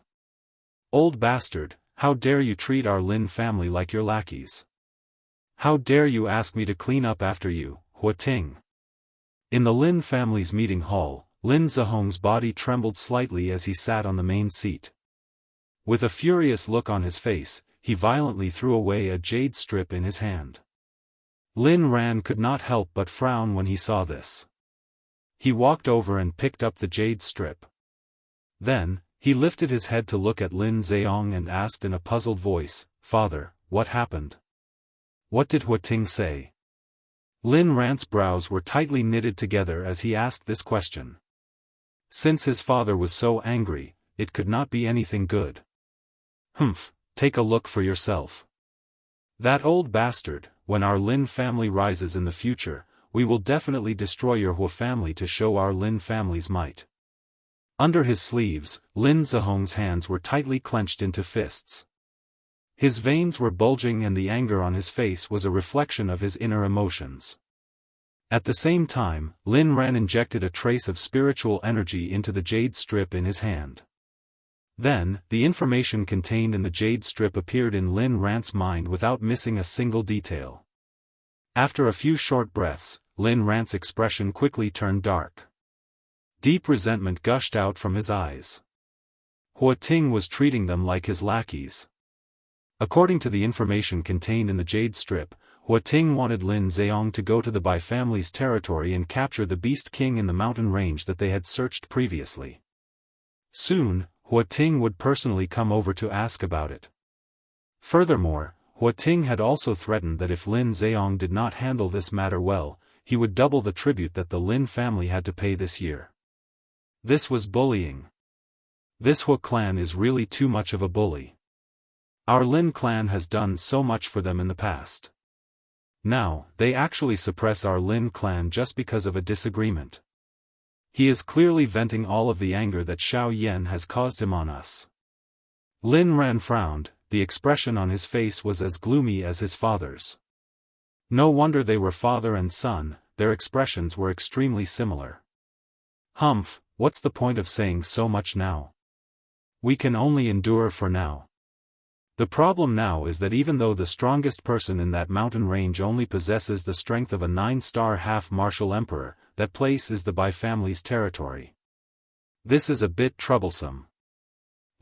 S1: Old bastard, how dare you treat our Lin family like your lackeys? How dare you ask me to clean up after you, Hua Ting? In the Lin family's meeting hall, Lin Zihong's body trembled slightly as he sat on the main seat. With a furious look on his face, he violently threw away a jade strip in his hand. Lin Ran could not help but frown when he saw this. He walked over and picked up the jade strip. Then, he lifted his head to look at Lin Ziyong and asked in a puzzled voice, "Father, what happened? What did Hua Ting say?" Lin Ran's brows were tightly knitted together as he asked this question. Since his father was so angry, it could not be anything good. Humph, take a look for yourself. That old bastard, when our Lin family rises in the future, we will definitely destroy your Hua family to show our Lin family's might. Under his sleeves, Lin Zihong's hands were tightly clenched into fists. His veins were bulging and the anger on his face was a reflection of his inner emotions. At the same time, Lin Ran injected a trace of spiritual energy into the jade strip in his hand. Then, the information contained in the jade strip appeared in Lin Ran's mind without missing a single detail. After a few short breaths, Lin Ran's expression quickly turned dark. Deep resentment gushed out from his eyes. Hua Ting was treating them like his lackeys. According to the information contained in the jade strip, Hua Ting wanted Lin Ziyong to go to the Bai family's territory and capture the Beast King in the mountain range that they had searched previously. Soon, Hua Ting would personally come over to ask about it. Furthermore, Hua Ting had also threatened that if Lin Ziyong did not handle this matter well, he would double the tribute that the Lin family had to pay this year. This was bullying. This Hua clan is really too much of a bully. Our Lin clan has done so much for them in the past. Now, they actually suppress our Lin clan just because of a disagreement. He is clearly venting all of the anger that Xiao Yan has caused him on us. Lin Ran frowned, the expression on his face was as gloomy as his father's. No wonder they were father and son, their expressions were extremely similar. Humph, what's the point of saying so much now? We can only endure for now. The problem now is that even though the strongest person in that mountain range only possesses the strength of a 9-star half-martial emperor, that place is the Bai family's territory. This is a bit troublesome.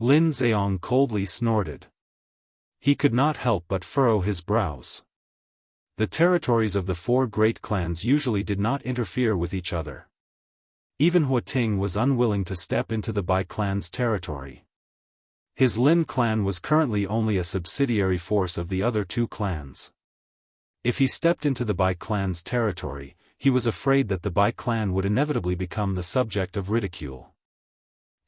S1: Lin Ziyong coldly snorted. He could not help but furrow his brows. The territories of the 4 great clans usually did not interfere with each other. Even Hua Ting was unwilling to step into the Bai clan's territory. His Lin clan was currently only a subsidiary force of the other 2 clans. If he stepped into the Bai clan's territory, he was afraid that the Bai clan would inevitably become the subject of ridicule.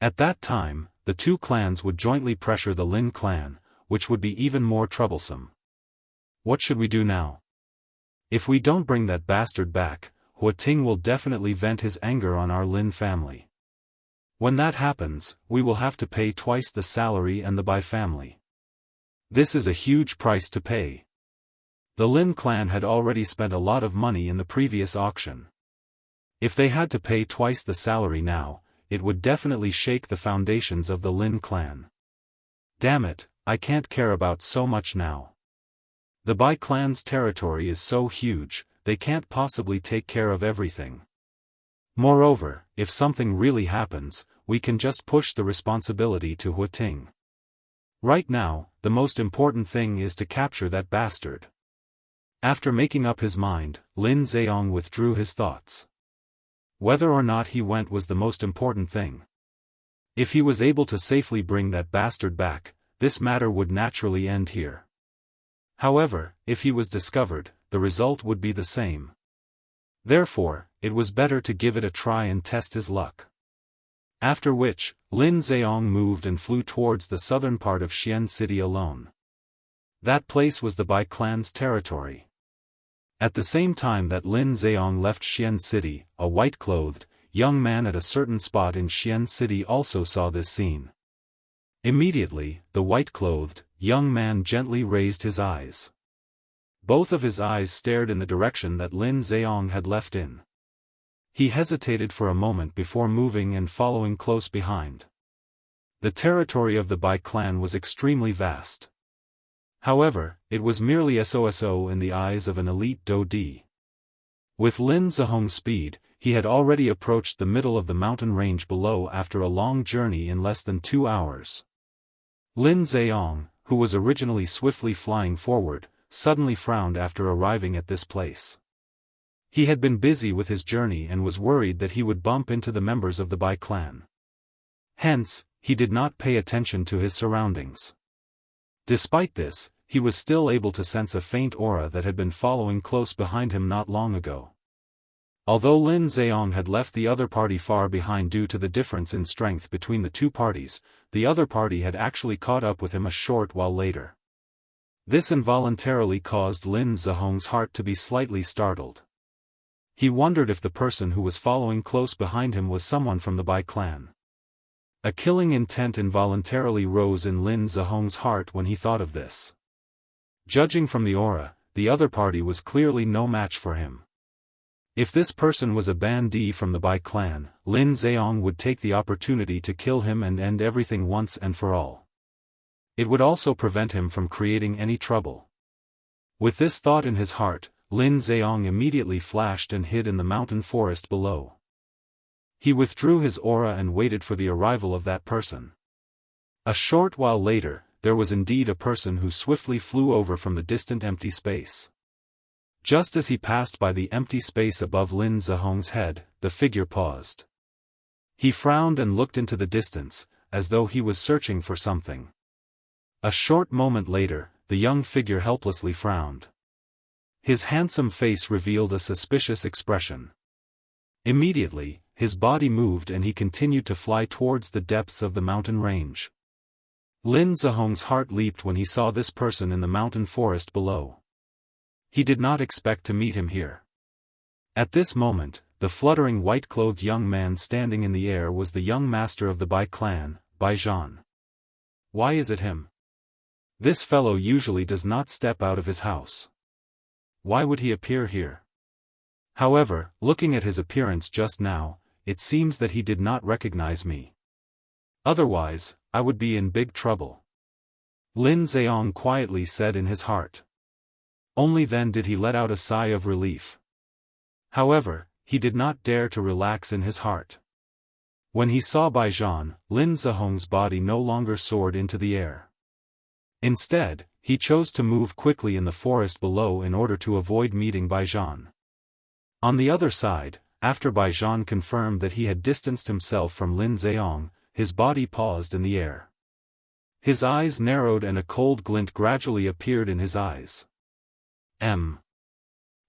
S1: At that time, the 2 clans would jointly pressure the Lin clan, which would be even more troublesome. What should we do now? If we don't bring that bastard back, Hua Ting will definitely vent his anger on our Lin family. When that happens, we will have to pay twice the salary and the Bai family. This is a huge price to pay. The Lin clan had already spent a lot of money in the previous auction. If they had to pay twice the salary now, it would definitely shake the foundations of the Lin clan. Damn it, I can't care about so much now. The Bai clan's territory is so huge, they can't possibly take care of everything. Moreover, if something really happens, we can just push the responsibility to Hua Ting. Right now, the most important thing is to capture that bastard. After making up his mind, Lin Ziyong withdrew his thoughts. Whether or not he went was the most important thing. If he was able to safely bring that bastard back, this matter would naturally end here. However, if he was discovered, the result would be the same. Therefore, it was better to give it a try and test his luck. After which, Lin Ziyong moved and flew towards the southern part of Xian City alone. That place was the Bai clan's territory. At the same time that Lin Ziyong left Xian City, a white-clothed, young man at a certain spot in Xian City also saw this scene. Immediately, the white-clothed, young man gently raised his eyes. Both of his eyes stared in the direction that Lin Ziyong had left in. He hesitated for a moment before moving and following close behind. The territory of the Bai clan was extremely vast. However, it was merely so in the eyes of an elite Do-di. With Lin Zhehong's speed, he had already approached the middle of the mountain range below after a long journey in less than 2 hours. Lin Zhehong, who was originally swiftly flying forward, suddenly frowned after arriving at this place. He had been busy with his journey and was worried that he would bump into the members of the Bai clan. Hence, he did not pay attention to his surroundings. Despite this, he was still able to sense a faint aura that had been following close behind him not long ago. Although Lin Zhehong had left the other party far behind due to the difference in strength between the two parties, the other party had actually caught up with him a short while later. This involuntarily caused Lin Zhehong's heart to be slightly startled. He wondered if the person who was following close behind him was someone from the Bai clan. A killing intent involuntarily rose in Lin Zhehong's heart when he thought of this. Judging from the aura, the other party was clearly no match for him. If this person was a bandit from the Bai clan, Lin Zhehong would take the opportunity to kill him and end everything once and for all. It would also prevent him from creating any trouble. With this thought in his heart, Lin Zhehong immediately flashed and hid in the mountain forest below. He withdrew his aura and waited for the arrival of that person. A short while later, there was indeed a person who swiftly flew over from the distant empty space. Just as he passed by the empty space above Lin Zhehong's head, the figure paused. He frowned and looked into the distance, as though he was searching for something. A short moment later, the young figure helplessly frowned. His handsome face revealed a suspicious expression. Immediately, his body moved and he continued to fly towards the depths of the mountain range. Lin Zhehong's heart leaped when he saw this person in the mountain forest below. He did not expect to meet him here. At this moment, the fluttering white-clothed young man standing in the air was the young master of the Bai clan, Bai Zhan. Why is it him? This fellow usually does not step out of his house. Why would he appear here? However, looking at his appearance just now, it seems that he did not recognize me. Otherwise, I would be in big trouble. Lin Zhehong quietly said in his heart. Only then did he let out a sigh of relief. However, he did not dare to relax in his heart. When he saw Bai Zhan, Lin Zhehong's body no longer soared into the air. Instead, he chose to move quickly in the forest below in order to avoid meeting Bai Zhan. On the other side, after Bai Zhan confirmed that he had distanced himself from Lin Zhehong, his body paused in the air. His eyes narrowed and a cold glint gradually appeared in his eyes.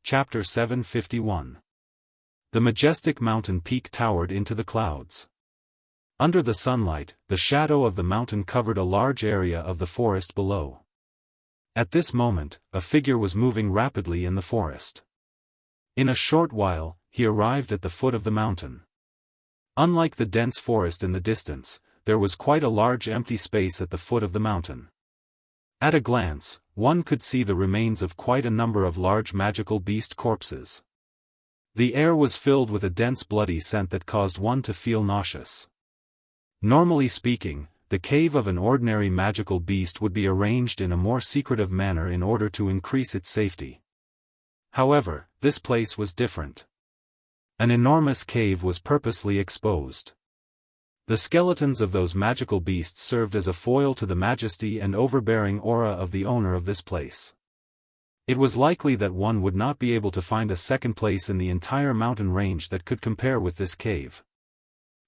S1: Chapter 751. The majestic mountain peak towered into the clouds. Under the sunlight, the shadow of the mountain covered a large area of the forest below. At this moment, a figure was moving rapidly in the forest. In a short while, he arrived at the foot of the mountain. Unlike the dense forest in the distance, there was quite a large empty space at the foot of the mountain. At a glance, one could see the remains of quite a number of large magical beast corpses. The air was filled with a dense bloody scent that caused one to feel nauseous. Normally speaking, the cave of an ordinary magical beast would be arranged in a more secretive manner in order to increase its safety. However, this place was different. An enormous cave was purposely exposed. The skeletons of those magical beasts served as a foil to the majesty and overbearing aura of the owner of this place. It was likely that one would not be able to find a second place in the entire mountain range that could compare with this cave.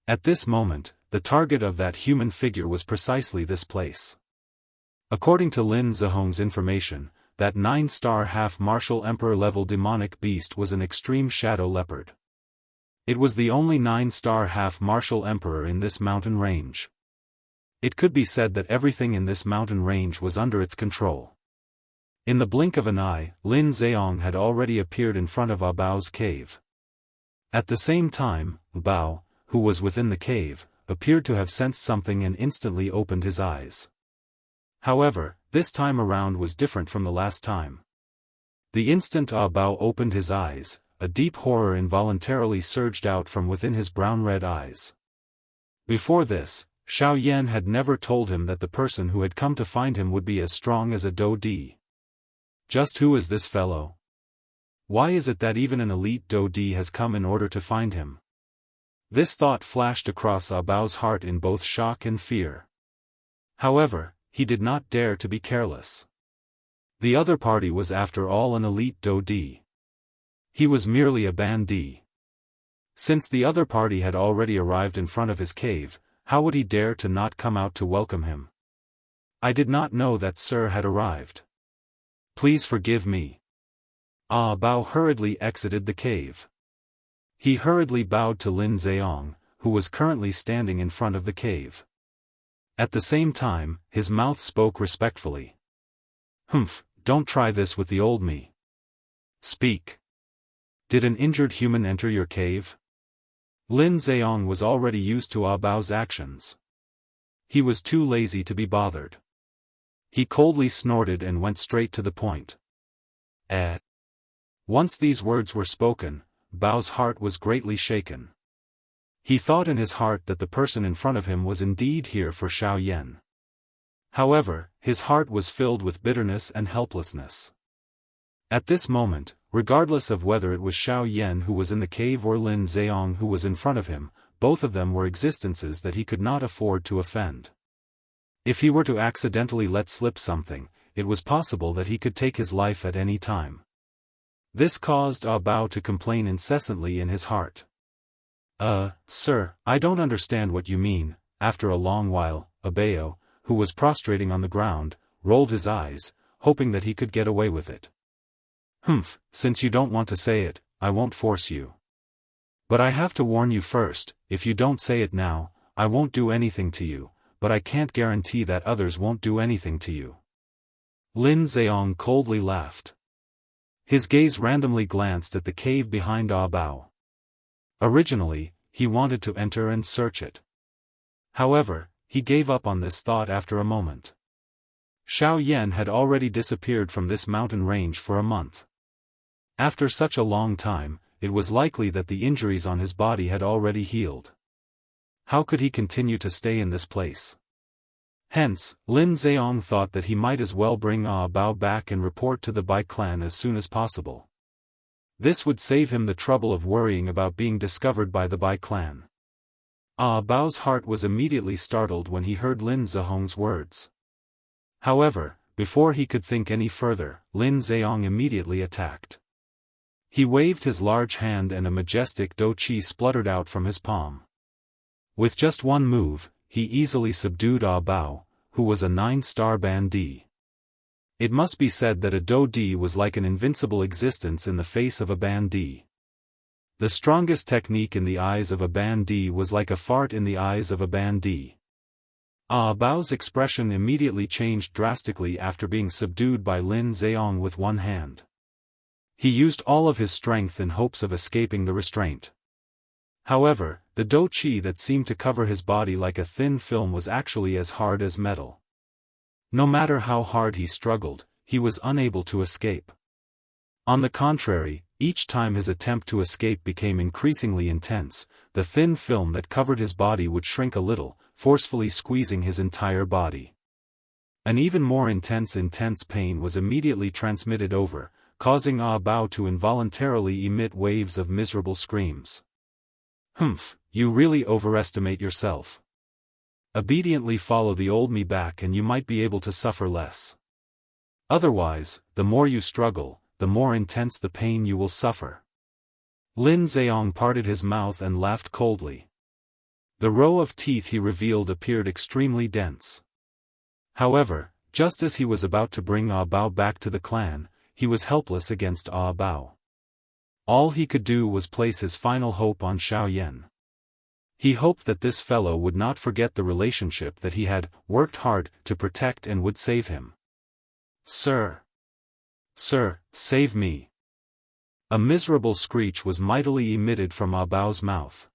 S1: At this moment, the target of that human figure was precisely this place. According to Lin Zhehong's information, that 9-star half-martial emperor-level demonic beast was an extreme shadow leopard. It was the only 9-star half-martial emperor in this mountain range. It could be said that everything in this mountain range was under its control. In the blink of an eye, Lin Zhehong had already appeared in front of Bao's cave. At the same time, Bao, who was within the cave, appeared to have sensed something and instantly opened his eyes. However, this time around was different from the last time. The instant Bao opened his eyes, a deep horror involuntarily surged out from within his brown-red eyes. Before this, Xiao Yan had never told him that the person who had come to find him would be as strong as a Do Di. Just who is this fellow? Why is it that even an elite Do Di has come in order to find him? This thought flashed across Ah Bao's heart in both shock and fear. However, he did not dare to be careless. The other party was after all an elite Do Di. He was merely a bandit. Since the other party had already arrived in front of his cave, how would he dare to not come out to welcome him? I did not know that Sir had arrived. Please forgive me. Ah Bao hurriedly exited the cave. He hurriedly bowed to Lin Zheong, who was currently standing in front of the cave. At the same time, his mouth spoke respectfully. Humph, don't try this with the old me. Speak. Did an injured human enter your cave? Lin Zheong was already used to Ah Bao's actions. He was too lazy to be bothered. He coldly snorted and went straight to the point. Once these words were spoken, Bao's heart was greatly shaken. He thought in his heart that the person in front of him was indeed here for Xiao Yan. However, his heart was filled with bitterness and helplessness. At this moment, regardless of whether it was Xiao Yan who was in the cave or Lin Zheong who was in front of him, both of them were existences that he could not afford to offend. If he were to accidentally let slip something, it was possible that he could take his life at any time. This caused Ah Bao to complain incessantly in his heart. Sir, I don't understand what you mean." After a long while, Bao, who was prostrating on the ground, rolled his eyes, hoping that he could get away with it. "Humph, since you don't want to say it, I won't force you. But I have to warn you first, if you don't say it now, I won't do anything to you, but I can't guarantee that others won't do anything to you." Lin Zheong coldly laughed. His gaze randomly glanced at the cave behind Ah Bao. Originally, he wanted to enter and search it. However, he gave up on this thought after a moment. Xiao Yan had already disappeared from this mountain range for a month. After such a long time, it was likely that the injuries on his body had already healed. How could he continue to stay in this place? Hence, Lin Zheong thought that he might as well bring Ah Bao back and report to the Bai clan as soon as possible. This would save him the trouble of worrying about being discovered by the Bai clan. Ah Bao's heart was immediately startled when he heard Lin Zheong's words. However, before he could think any further, Lin Zheong immediately attacked. He waved his large hand and a majestic Do Chi spluttered out from his palm. With just one move, he easily subdued Ah Bao, who was a 9-star bandit. It must be said that a Do Di was like an invincible existence in the face of a bandit. The strongest technique in the eyes of a bandit was like a fart in the eyes of a bandit. Ah Bao's expression immediately changed drastically after being subdued by Lin Zheong with one hand. He used all of his strength in hopes of escaping the restraint. However, the Do Chi that seemed to cover his body like a thin film was actually as hard as metal. No matter how hard he struggled, he was unable to escape. On the contrary, each time his attempt to escape became increasingly intense, the thin film that covered his body would shrink a little, forcefully squeezing his entire body. An even more intense pain was immediately transmitted over, causing Ah Bao to involuntarily emit waves of miserable screams. "Humph, you really overestimate yourself. Obediently follow the old me back and you might be able to suffer less. Otherwise, the more you struggle, the more intense the pain you will suffer." Lin Zheong parted his mouth and laughed coldly. The row of teeth he revealed appeared extremely dense. However, just as he was about to bring Ah Bao back to the clan, he was helpless against Ah Bao. All he could do was place his final hope on Xiao Yan. He hoped that this fellow would not forget the relationship that he had worked hard to protect and would save him. "Sir! Sir, save me!" A miserable screech was mightily emitted from Ah Bao's mouth.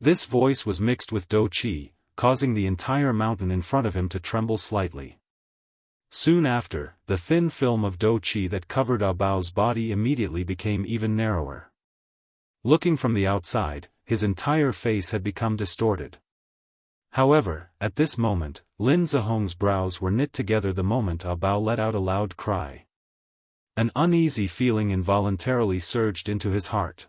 S1: This voice was mixed with Do Chi, causing the entire mountain in front of him to tremble slightly. Soon after, the thin film of dou qi that covered Bao's body immediately became even narrower. Looking from the outside, his entire face had become distorted. However, at this moment, Lin Zihong's brows were knit together the moment Bao let out a loud cry. An uneasy feeling involuntarily surged into his heart.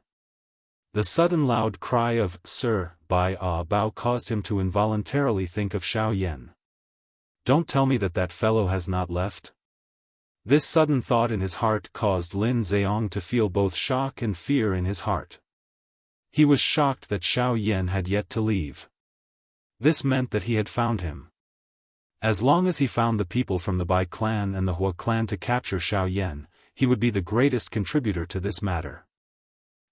S1: The sudden loud cry of "Sir" by Bao caused him to involuntarily think of Xiao Yan. Don't tell me that that fellow has not left? This sudden thought in his heart caused Lin Ziyong to feel both shock and fear in his heart. He was shocked that Xiao Yan had yet to leave. This meant that he had found him. As long as he found the people from the Bai clan and the Hua clan to capture Xiao Yan, he would be the greatest contributor to this matter.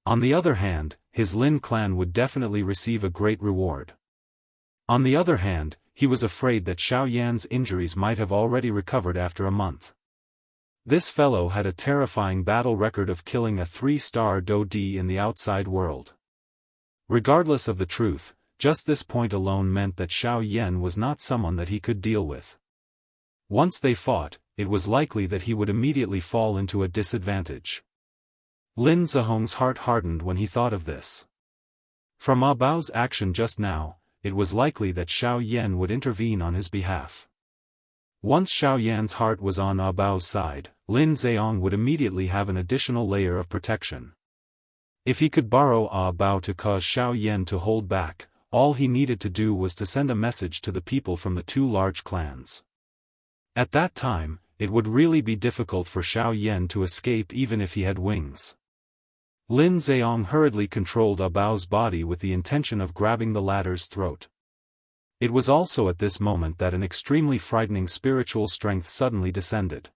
S1: On the other hand, his Lin clan would definitely receive a great reward. On the other hand, he was afraid that Xiao Yan's injuries might have already recovered after a month. This fellow had a terrifying battle record of killing a 3-star Dou Di in the outside world. Regardless of the truth, just this point alone meant that Xiao Yan was not someone that he could deal with. Once they fought, it was likely that he would immediately fall into a disadvantage. Lin Zihong's heart hardened when he thought of this. From Bao's action just now, it was likely that Xiao Yan would intervene on his behalf. Once Xiao Yan's heart was on Bao's side, Lin Ziyong would immediately have an additional layer of protection. If he could borrow Bao to cause Xiao Yan to hold back, all he needed to do was to send a message to the people from the two large clans. At that time, it would really be difficult for Xiao Yan to escape even if he had wings. Lin Ziyong hurriedly controlled Bao's body with the intention of grabbing the latter's throat. It was also at this moment that an extremely frightening spiritual strength suddenly descended.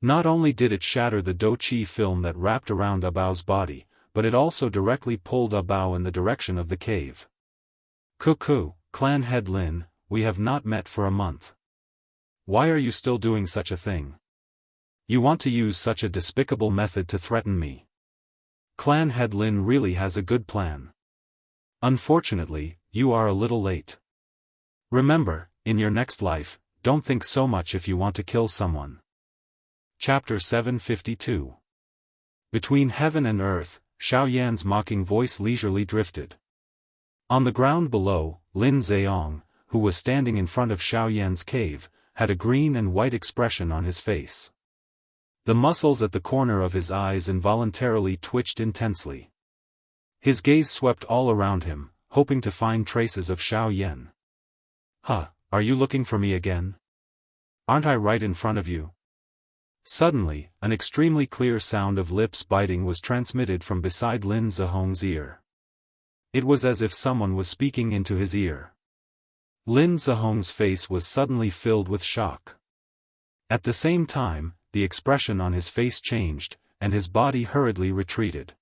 S1: Not only did it shatter the dou qi film that wrapped around Bao's body, but it also directly pulled Bao in the direction of the cave. Cuckoo, clan head Lin, we have not met for a month. Why are you still doing such a thing? You want to use such a despicable method to threaten me. Clan head Lin really has a good plan. Unfortunately, you are a little late. Remember, in your next life, don't think so much if you want to kill someone. Chapter 752. Between heaven and earth, Xiao Yan's mocking voice leisurely drifted. On the ground below, Lin Ziyong, who was standing in front of Xiao Yan's cave, had a green and white expression on his face. The muscles at the corner of his eyes involuntarily twitched intensely. His gaze swept all around him, hoping to find traces of Xiao Yan. Huh, are you looking for me again? Aren't I right in front of you? Suddenly, an extremely clear sound of lips biting was transmitted from beside Lin Zihong's ear. It was as if someone was speaking into his ear. Lin Zihong's face was suddenly filled with shock. At the same time, the expression on his face changed, and his body hurriedly retreated.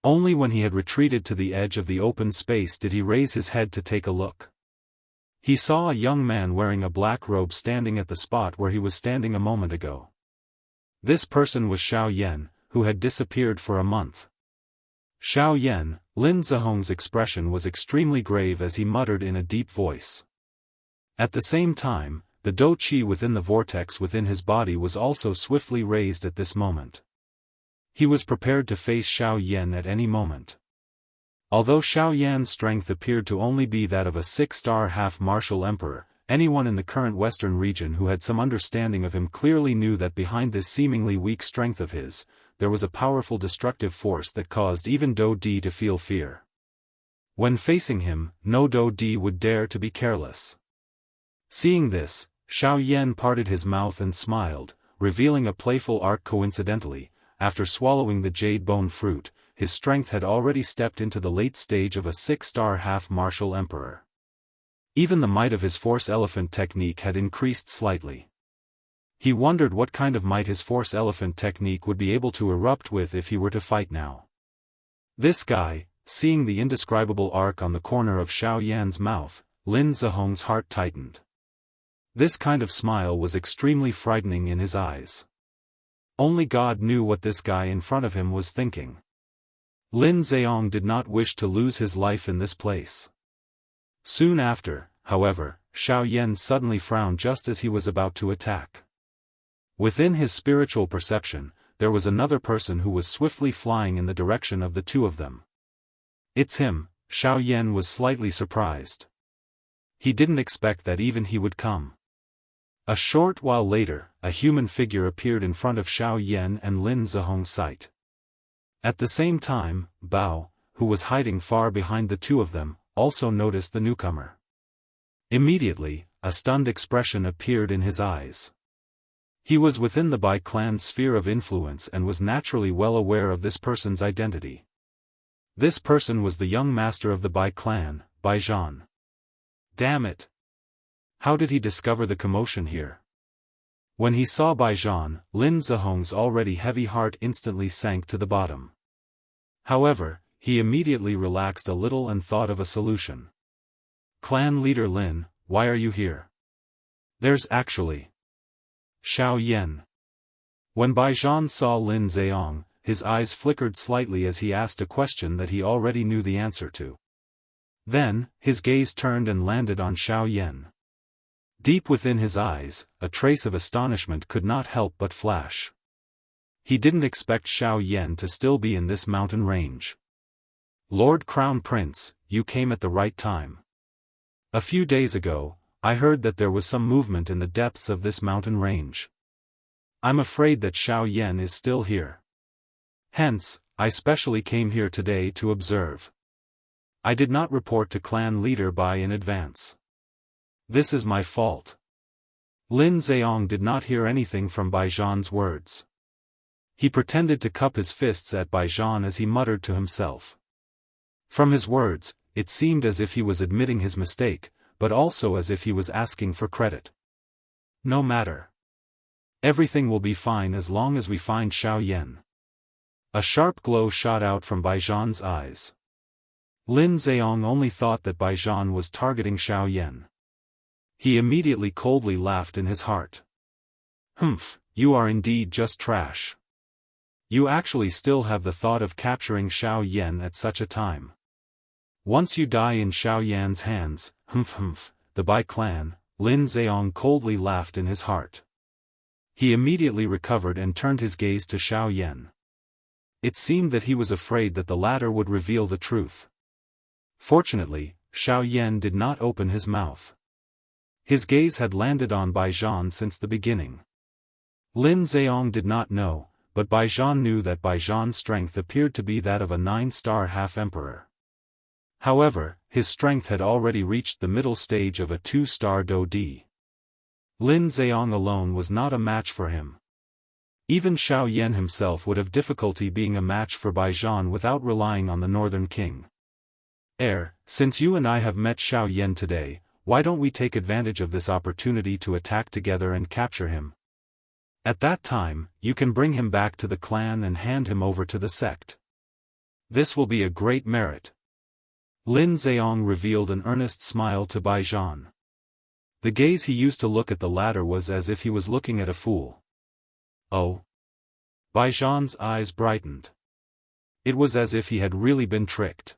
S1: Only when he had retreated to the edge of the open space did he raise his head to take a look. He saw a young man wearing a black robe standing at the spot where he was standing a moment ago. This person was Xiao Yan, who had disappeared for a month. Xiao Yan, Lin Zihong's expression was extremely grave as he muttered in a deep voice. At the same time, the dou qi within the vortex within his body was also swiftly raised at this moment. He was prepared to face Xiao Yan at any moment. Although Xiao Yan's strength appeared to only be that of a 6-star half-martial emperor, anyone in the current western region who had some understanding of him clearly knew that behind this seemingly weak strength of his, there was a powerful destructive force that caused even Dou Di to feel fear. When facing him, no Dou Di would dare to be careless. Seeing this, Xiao Yan parted his mouth and smiled, revealing a playful arc. Coincidentally, after swallowing the jade bone fruit, his strength had already stepped into the late stage of a 6-star half-martial emperor. Even the might of his force elephant technique had increased slightly. He wondered what kind of might his force elephant technique would be able to erupt with if he were to fight now. This guy, seeing the indescribable arc on the corner of Xiao Yan's mouth, Lin Zihong's heart tightened. This kind of smile was extremely frightening in his eyes. Only God knew what this guy in front of him was thinking. Lin Ziyong did not wish to lose his life in this place. Soon after, however, Xiao Yan suddenly frowned just as he was about to attack. Within his spiritual perception, there was another person who was swiftly flying in the direction of the two of them. It's him. Xiao Yan was slightly surprised. He didn't expect that even he would come. A short while later, a human figure appeared in front of Xiao Yan and Lin Zihong's sight. At the same time, Bao, who was hiding far behind the two of them, also noticed the newcomer. Immediately, a stunned expression appeared in his eyes. He was within the Bai clan's sphere of influence and was naturally well aware of this person's identity. This person was the young master of the Bai clan, Bai Zhan. Damn it! How did he discover the commotion here? When he saw Bai Zhan, Lin Zihong's already heavy heart instantly sank to the bottom. However, he immediately relaxed a little and thought of a solution. Clan leader Lin, why are you here? There's actually Xiao Yan. When Bai Zhan saw Lin Ziyang, his eyes flickered slightly as he asked a question that he already knew the answer to. Then, his gaze turned and landed on Xiao Yan. Deep within his eyes, a trace of astonishment could not help but flash. He didn't expect Xiao Yan to still be in this mountain range. Lord Crown Prince, you came at the right time. A few days ago, I heard that there was some movement in the depths of this mountain range. I'm afraid that Xiao Yan is still here. Hence, I specially came here today to observe. I did not report to clan leader Bai in advance. This is my fault. Lin Ziyang did not hear anything from Bai Zhan's words. He pretended to cup his fists at Bai Zhan as he muttered to himself. From his words, it seemed as if he was admitting his mistake, but also as if he was asking for credit. No matter. Everything will be fine as long as we find Xiao Yan. A sharp glow shot out from Bai Zhan's eyes. Lin Ziyang only thought that Bai Zhan was targeting Xiao Yan. He immediately coldly laughed in his heart. Humph, you are indeed just trash. You actually still have the thought of capturing Xiao Yan at such a time. Once you die in Xiao Yan's hands, the Bai clan, Lin Ziyang coldly laughed in his heart. He immediately recovered and turned his gaze to Xiao Yan. It seemed that he was afraid that the latter would reveal the truth. Fortunately, Xiao Yan did not open his mouth. His gaze had landed on Bai Zhan since the beginning. Lin Ziyang did not know, but Bai Zhan knew that Bai Zhan's strength appeared to be that of a 9-star half-emperor. However, his strength had already reached the middle stage of a 2-star Do-D. Lin Ziyang alone was not a match for him. Even Xiao Yan himself would have difficulty being a match for Bai Zhan without relying on the Northern King. Since you and I have met Xiao Yan today, why don't we take advantage of this opportunity to attack together and capture him? At that time, you can bring him back to the clan and hand him over to the sect. This will be a great merit. Lin Ziyang revealed an earnest smile to Bai Zhan. The gaze he used to look at the latter was as if he was looking at a fool. Oh! Bai Zhan's eyes brightened. It was as if he had really been tricked.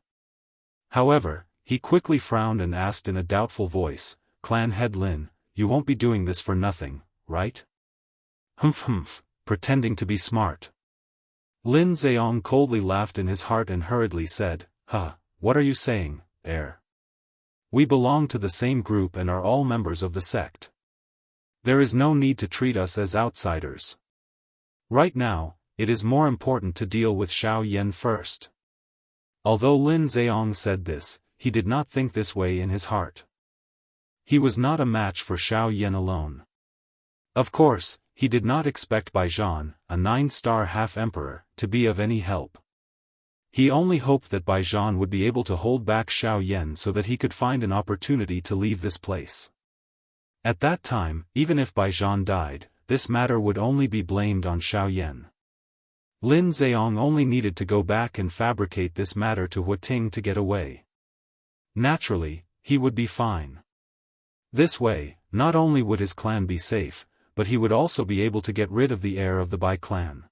S1: However, he quickly frowned and asked in a doubtful voice, Clan head Lin, you won't be doing this for nothing, right? Pretending to be smart. Lin Ziyang coldly laughed in his heart and hurriedly said, what are you saying, heir? We belong to the same group and are all members of the sect. There is no need to treat us as outsiders. Right now, it is more important to deal with Xiao Yan first. Although Lin Ziyang said this, he did not think this way in his heart. He was not a match for Xiao Yan alone. Of course, he did not expect Bai Zhan, a 9-star half-emperor, to be of any help. He only hoped that Bai Zhan would be able to hold back Xiao Yan so that he could find an opportunity to leave this place. At that time, even if Bai Zhan died, this matter would only be blamed on Xiao Yan. Lin Ziyang only needed to go back and fabricate this matter to Huating to get away. Naturally, he would be fine. This way, not only would his clan be safe, but he would also be able to get rid of the heir of the Bai clan.